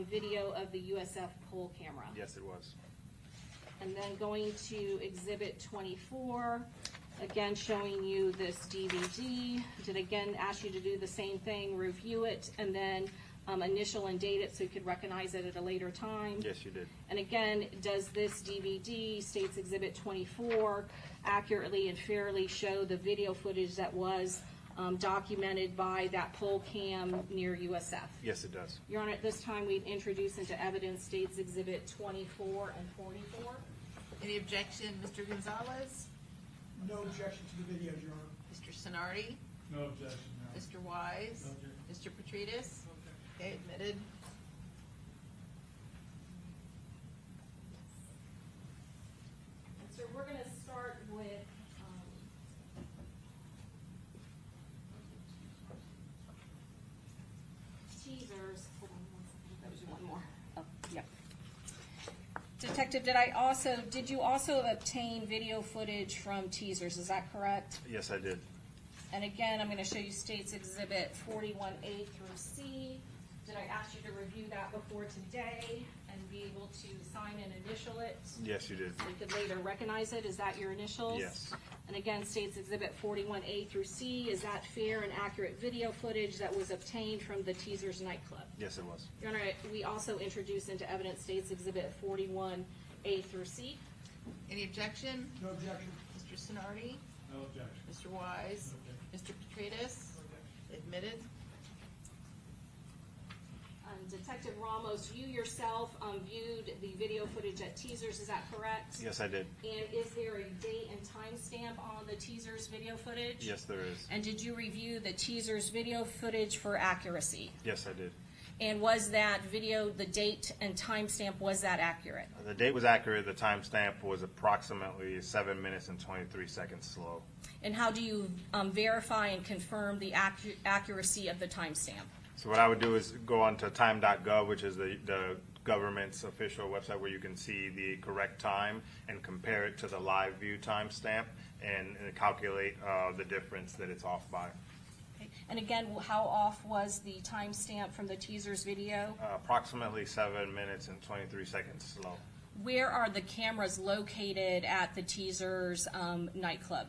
video of the USF pole camera? Yes, it was. And then going to Exhibit 24, again showing you this DVD. Did again ask you to do the same thing, review it, and then initial and date it so you could recognize it at a later time? Yes, you did. And again, does this DVD, State's Exhibit 24, accurately and fairly show the video footage that was documented by that pole cam near USF? Yes, it does. Your Honor, at this time, we'd introduce into evidence State's Exhibit 24 and 44. Any objection, Mr. Gonzalez? No objection to the videos, Your Honor. Mr. Sonardi? No objection, no. Mr. Wise? No objection. Mr. Petridis? Okay, admitted. And so we're gonna start with, teasers. Hold on one second, there was one more. Oh, yep. Detective, did you also obtain video footage from teasers, is that correct? Yes, I did. And again, I'm gonna show you State's Exhibit 41A through C. Did I ask you to review that before today and be able to sign and initial it? Yes, you did. So you could later recognize it, is that your initials? Yes. And again, State's Exhibit 41A through C, is that fair and accurate video footage that was obtained from the Teasers nightclub? Yes, it was. Your Honor, we also introduced into evidence State's Exhibit 41A through C. Any objection? No objection. Mr. Sonardi? No objection. Mr. Wise? No Mr. Petridis? Admitted. Detective Ramos, you yourself viewed the video footage at Teasers, is that correct? Yes, I did. And is there a date and time stamp on the Teasers video footage? Yes, there is. And did you review the Teasers video footage for accuracy? Yes, I did. And was that video, the date and timestamp, was that accurate? The date was accurate. The timestamp was approximately 7 minutes and 23 seconds slow. And how do you verify and confirm the accuracy of the timestamp? So what I would do is go on to time.gov, which is the government's official website where you can see the correct time and compare it to the live view timestamp and calculate the difference that it's off by. Okay. And again, how off was the timestamp from the Teasers video? Approximately 7 minutes and 23 seconds slow. Where are the cameras located at the Teasers nightclub?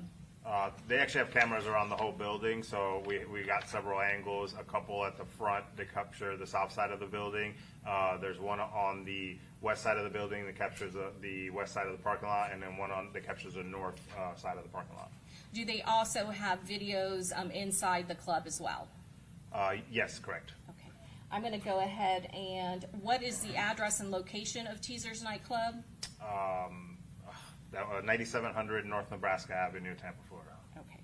They actually have cameras around the whole building, so we got several angles, a couple at the front to capture the south side of the building. There's one on the west side of the building that captures the west side of the parking lot, and then one that captures the north side of the parking lot. Do they also have videos inside the club as well? Yes, correct. Okay. I'm going to go ahead and, what is the address and location of Teasers nightclub? 9700 North Nebraska Avenue, Tampa, Florida. Okay.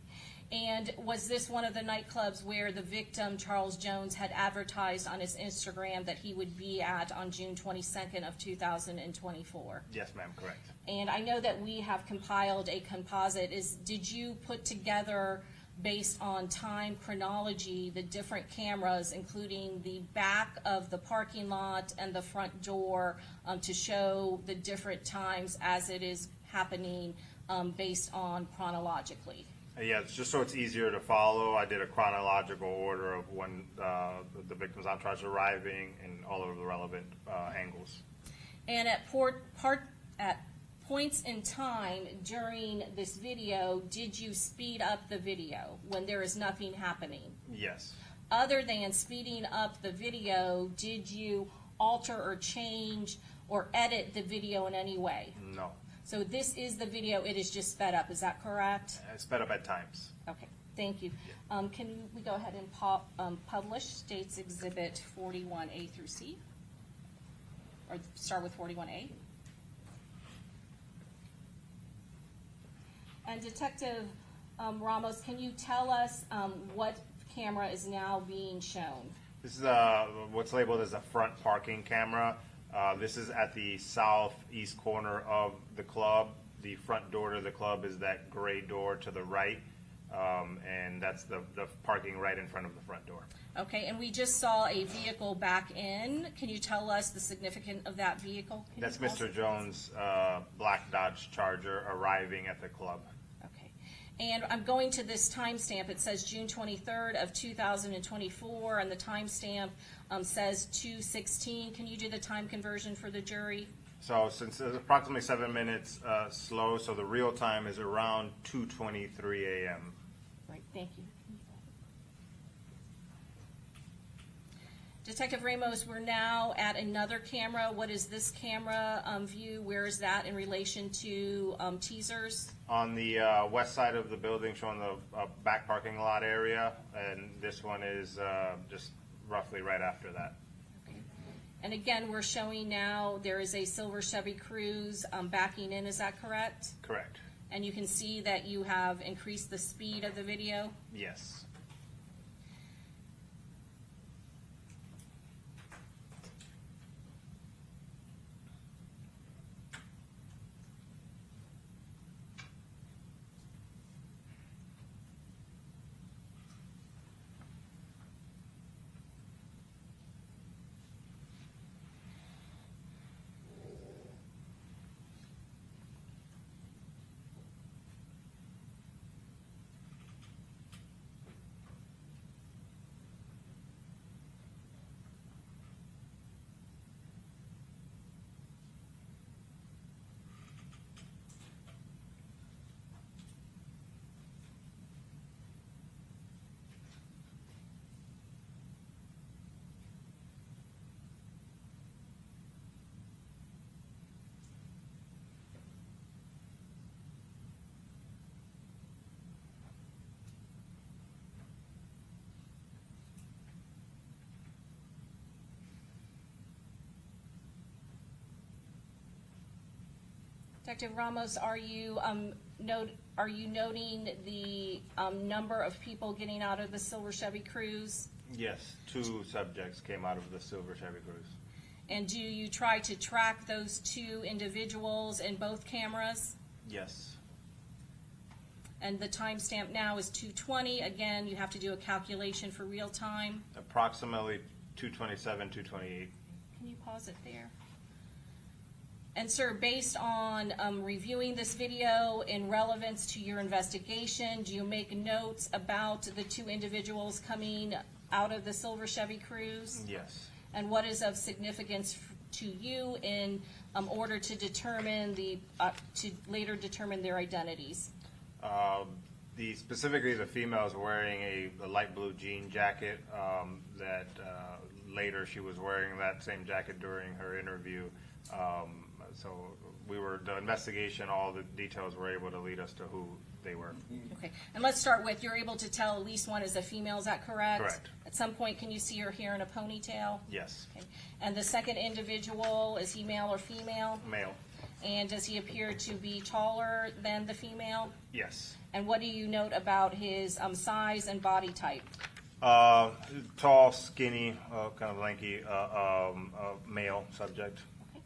And was this one of the nightclubs where the victim, Charles Jones, had advertised on his Instagram that he would be at on June 22nd of 2024? Yes, ma'am, correct. And I know that we have compiled a composite. Did you put together, based on time chronology, the different cameras, including the back of the parking lot and the front door, to show the different times as it is happening, based on chronologically? Yeah, it's just so it's easier to follow. I did a chronological order of when the victim's entourage arriving and all of the relevant angles. And at points in time during this video, did you speed up the video when there is nothing happening? Yes. Other than speeding up the video, did you alter or change or edit the video in any way? No. So this is the video, it is just sped up, is that correct? It's sped up at times. Okay, thank you. Can we go ahead and publish States Exhibit 41A through C? Or start with 41A? And Detective Ramos, can you tell us what camera is now being shown? This is what's labeled as a front parking camera. This is at the southeast corner of the club. The front door to the club is that gray door to the right, and that's the parking right in front of the front door. Okay, and we just saw a vehicle back in. Can you tell us the significance of that vehicle? Can That's you pause Mr. it? Jones' black Dodge Charger arriving at the club. Okay, and I'm going to this timestamp. It says June 23rd of 2024, and the timestamp says 2:16. Can you do the time conversion for the jury? So since it's approximately 7 minutes slow, so the real time is around 2:23 a.m. Right, thank you. Detective Ramos, we're now at another camera. What is this camera view? Where is that in relation to teasers? On the west side of the building, showing the back parking lot area, and this one is just roughly right after that. Okay. And again, we're showing now there is a silver Chevy Cruze backing in, is that correct? Correct. And you can see that you have increased the speed of the video? Yes. Detective Ramos, are you noting the number of people getting out of the silver Chevy Cruze? Yes, 2 subjects came out of the silver Chevy Cruze. And do you try to track those 2 individuals in both cameras? Yes. And the timestamp now is 2:20. Again, you have to do a calculation for real time. Approximately 2:27, 2:28. Can you pause it there? And sir, based on reviewing this video in relevance to your investigation, do you make notes about the 2 individuals coming out of the silver Chevy Cruze? Yes. And what is of significance to you in order to determine to later determine their identities? Specifically the female is wearing a light blue jean jacket that later she was wearing that same jacket during her interview. So the investigation, all the details were able to lead us to who they were. Okay, and let's start with, you're able to tell at least one is a female, is that correct? Correct. At some point, can you see her hair in a ponytail? Yes. Okay. And the second individual, is he male or female? Male. And does he appear to be taller than the female? Yes. And what do you note about his size and body type? Tall, skinny, kind of lanky, male subject. Okay.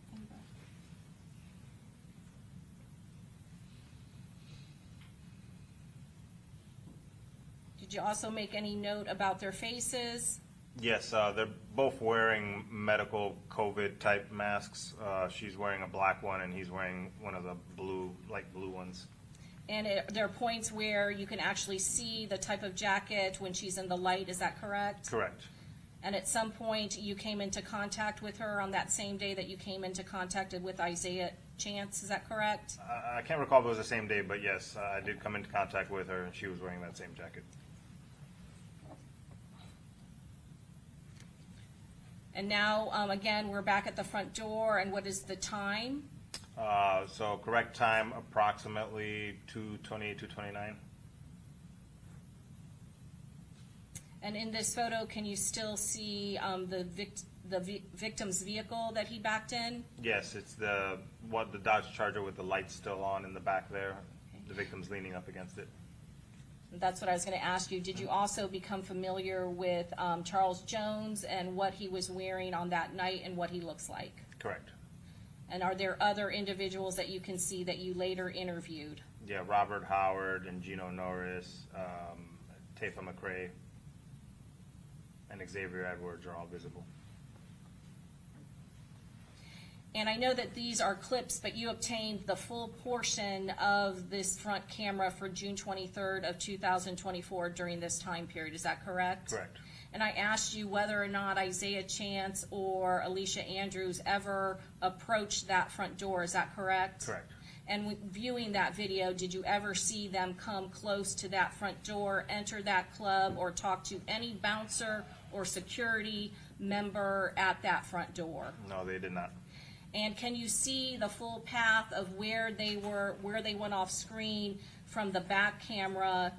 Did you also make any note about their faces? Yes, they're both wearing medical COVID type masks. She's wearing a black one and he's wearing one of the light blue ones. And there are points where you can actually see the type of jacket when she's in the light, is that correct? Correct. And at some point, you came into contact with her on that same day that you came into contact with Isaiah Chance, is that correct? I can't recall if it was the same day, but yes, I did come into contact with her and she was wearing that same jacket. And now, again, we're back at the front door, and what is the time? So correct time, approximately 2:28, 2:29. And in this photo, can you still see the victim's vehicle that he backed in? Yes, it's the Dodge Charger with the lights still on in the back there. The victim's leaning up against it. That's what I was going to ask you. Did you also become familiar with Charles Jones and what he was wearing on that night and what he looks like? Correct. And are there other individuals that you can see that you later interviewed? Yeah, Robert Howard and Gino Norris, Tafa McRae, and Xavier Edwards are all visible. And I know that these are clips, but you obtained the full portion of this front camera for June 23rd of 2024 during this time period. Is that correct? Correct. And I asked you whether or not Isaiah Chance or Alicia Andrews ever approached that front door. Is that correct? Correct. And viewing that video, did you ever see them come close to that front door, enter that club, or talk to any bouncer or security member at that front door? No, they did not. And can you see the full path of where they went off screen from the back camera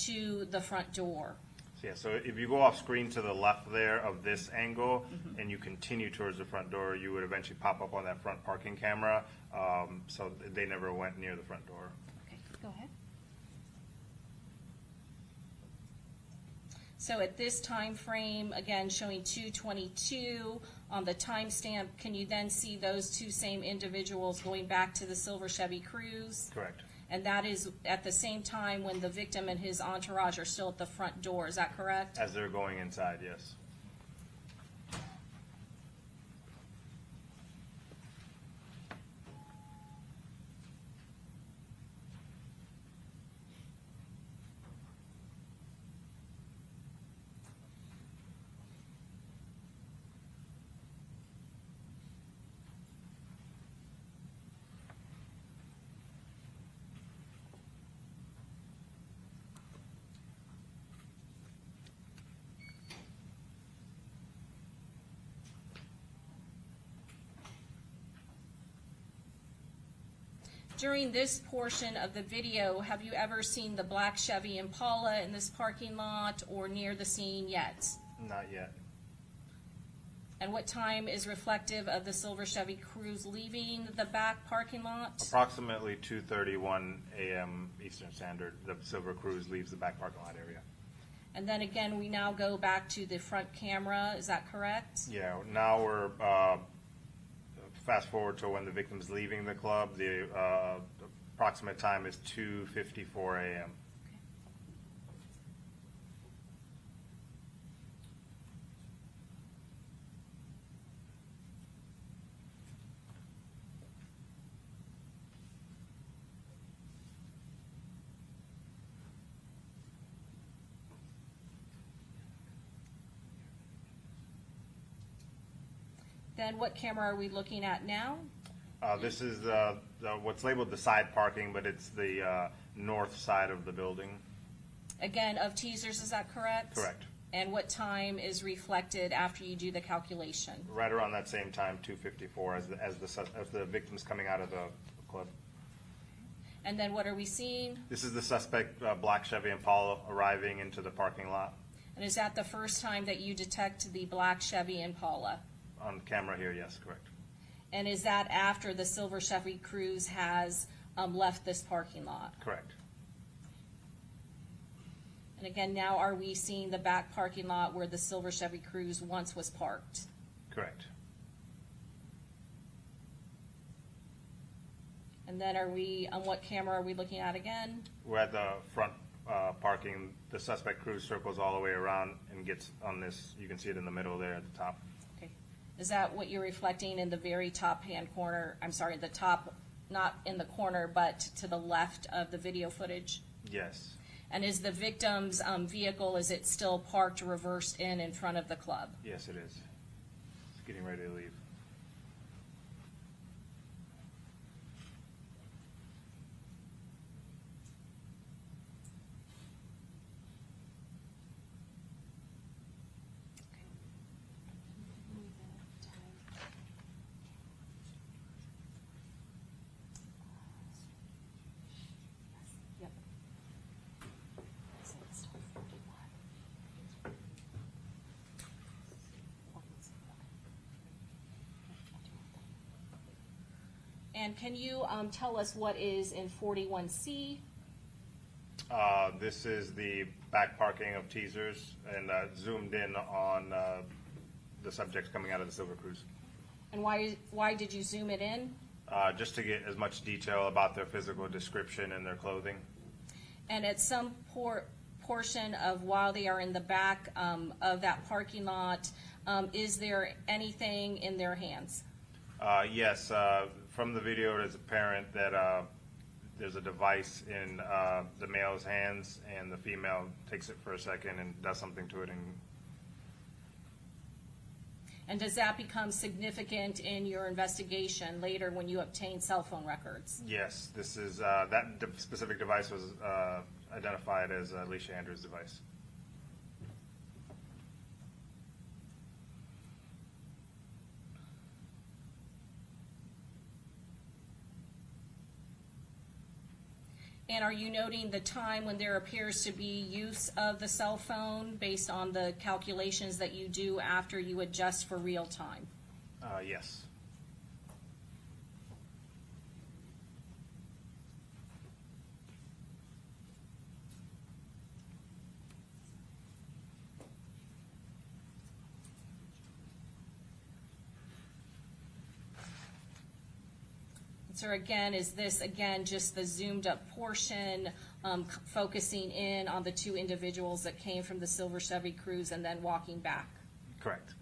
to the front door? Yeah, so if you go off screen to the left there of this angle and you continue towards the front door, you would eventually pop up on that front parking camera. So they never went near the front door. Okay, go ahead. So at this time frame, again, showing 2:22 on the timestamp, can you then see those two same individuals going back to the silver Chevy Cruze? Correct. And that is at the same time when the victim and his entourage are still at the front door, is that correct? As they're going inside, yes. During this portion of the video, have you ever seen the black Chevy Impala in this parking lot or near the scene yet? Not yet. And what time is reflective of the silver Chevy Cruze leaving the back parking lot? Approximately 2:31 a.m. Eastern Standard, the Silver Cruze leaves the back parking lot area. And then again, we now go back to the front camera, is that correct? Yeah, now we're fast forward to when the victim's leaving the club. The approximate time is 2:54 a.m. Then what camera are we looking at now? This is what's labeled the side parking, but it's the north side of the building. Again, of teasers, is that correct? Correct. And what time is reflected after you do the calculation? Right around that same time, 2:54, as the victim's coming out of the club. And then what are we seeing? This is the suspect, black Chevy Impala, arriving into the parking lot. And is that the first time that you detect the black Chevy Impala? On camera here, yes, correct. And is that after the Silver Chevy Cruise has left this parking lot? Correct. And again, now are we seeing the back parking lot where the Silver Chevy Cruise once was parked? Correct. And then are we, on what camera are we looking at again? We're at the front parking. The suspect cruise circles all the way around and gets on this. You can see it in the middle there at the top. Okay. Is that what you're reflecting in the very top hand corner? I'm sorry, the top, not in the corner, but to the left of the video footage? Yes. And is the victim's vehicle, is it still parked reversed in front of the club? Yes, it is. It's getting ready to leave. Yep. And can you tell us what is in 41C? This is the back parking of teasers and zoomed in on the subjects coming out of the Silver Cruise. And why did you zoom it in? Just to get as much detail about their physical description and their clothing. And at some portion of while they are in the back of that parking lot, is there anything in their hands? Yes, from the video, it is apparent that there's a device in the male's hands, and the female takes it for a second and does something to it. And does that become significant in your investigation later when you obtain cell phone records? Yes, this is specific device was identified as Alicia Andrews' device. And are you noting the time when there appears to be use of the cell phone based on the calculations that you do after you adjust for real time? Yes. So again, is this again just the zoomed up portion, focusing in on the two individuals that came from the Silver Chevy Cruise and then walking back? Correct.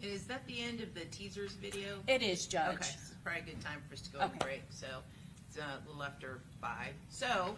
Is that the end of the teasers video? It is, Judge. Okay, so it's probably a good time for us to go on Okay. break, so it's a little after 5. So,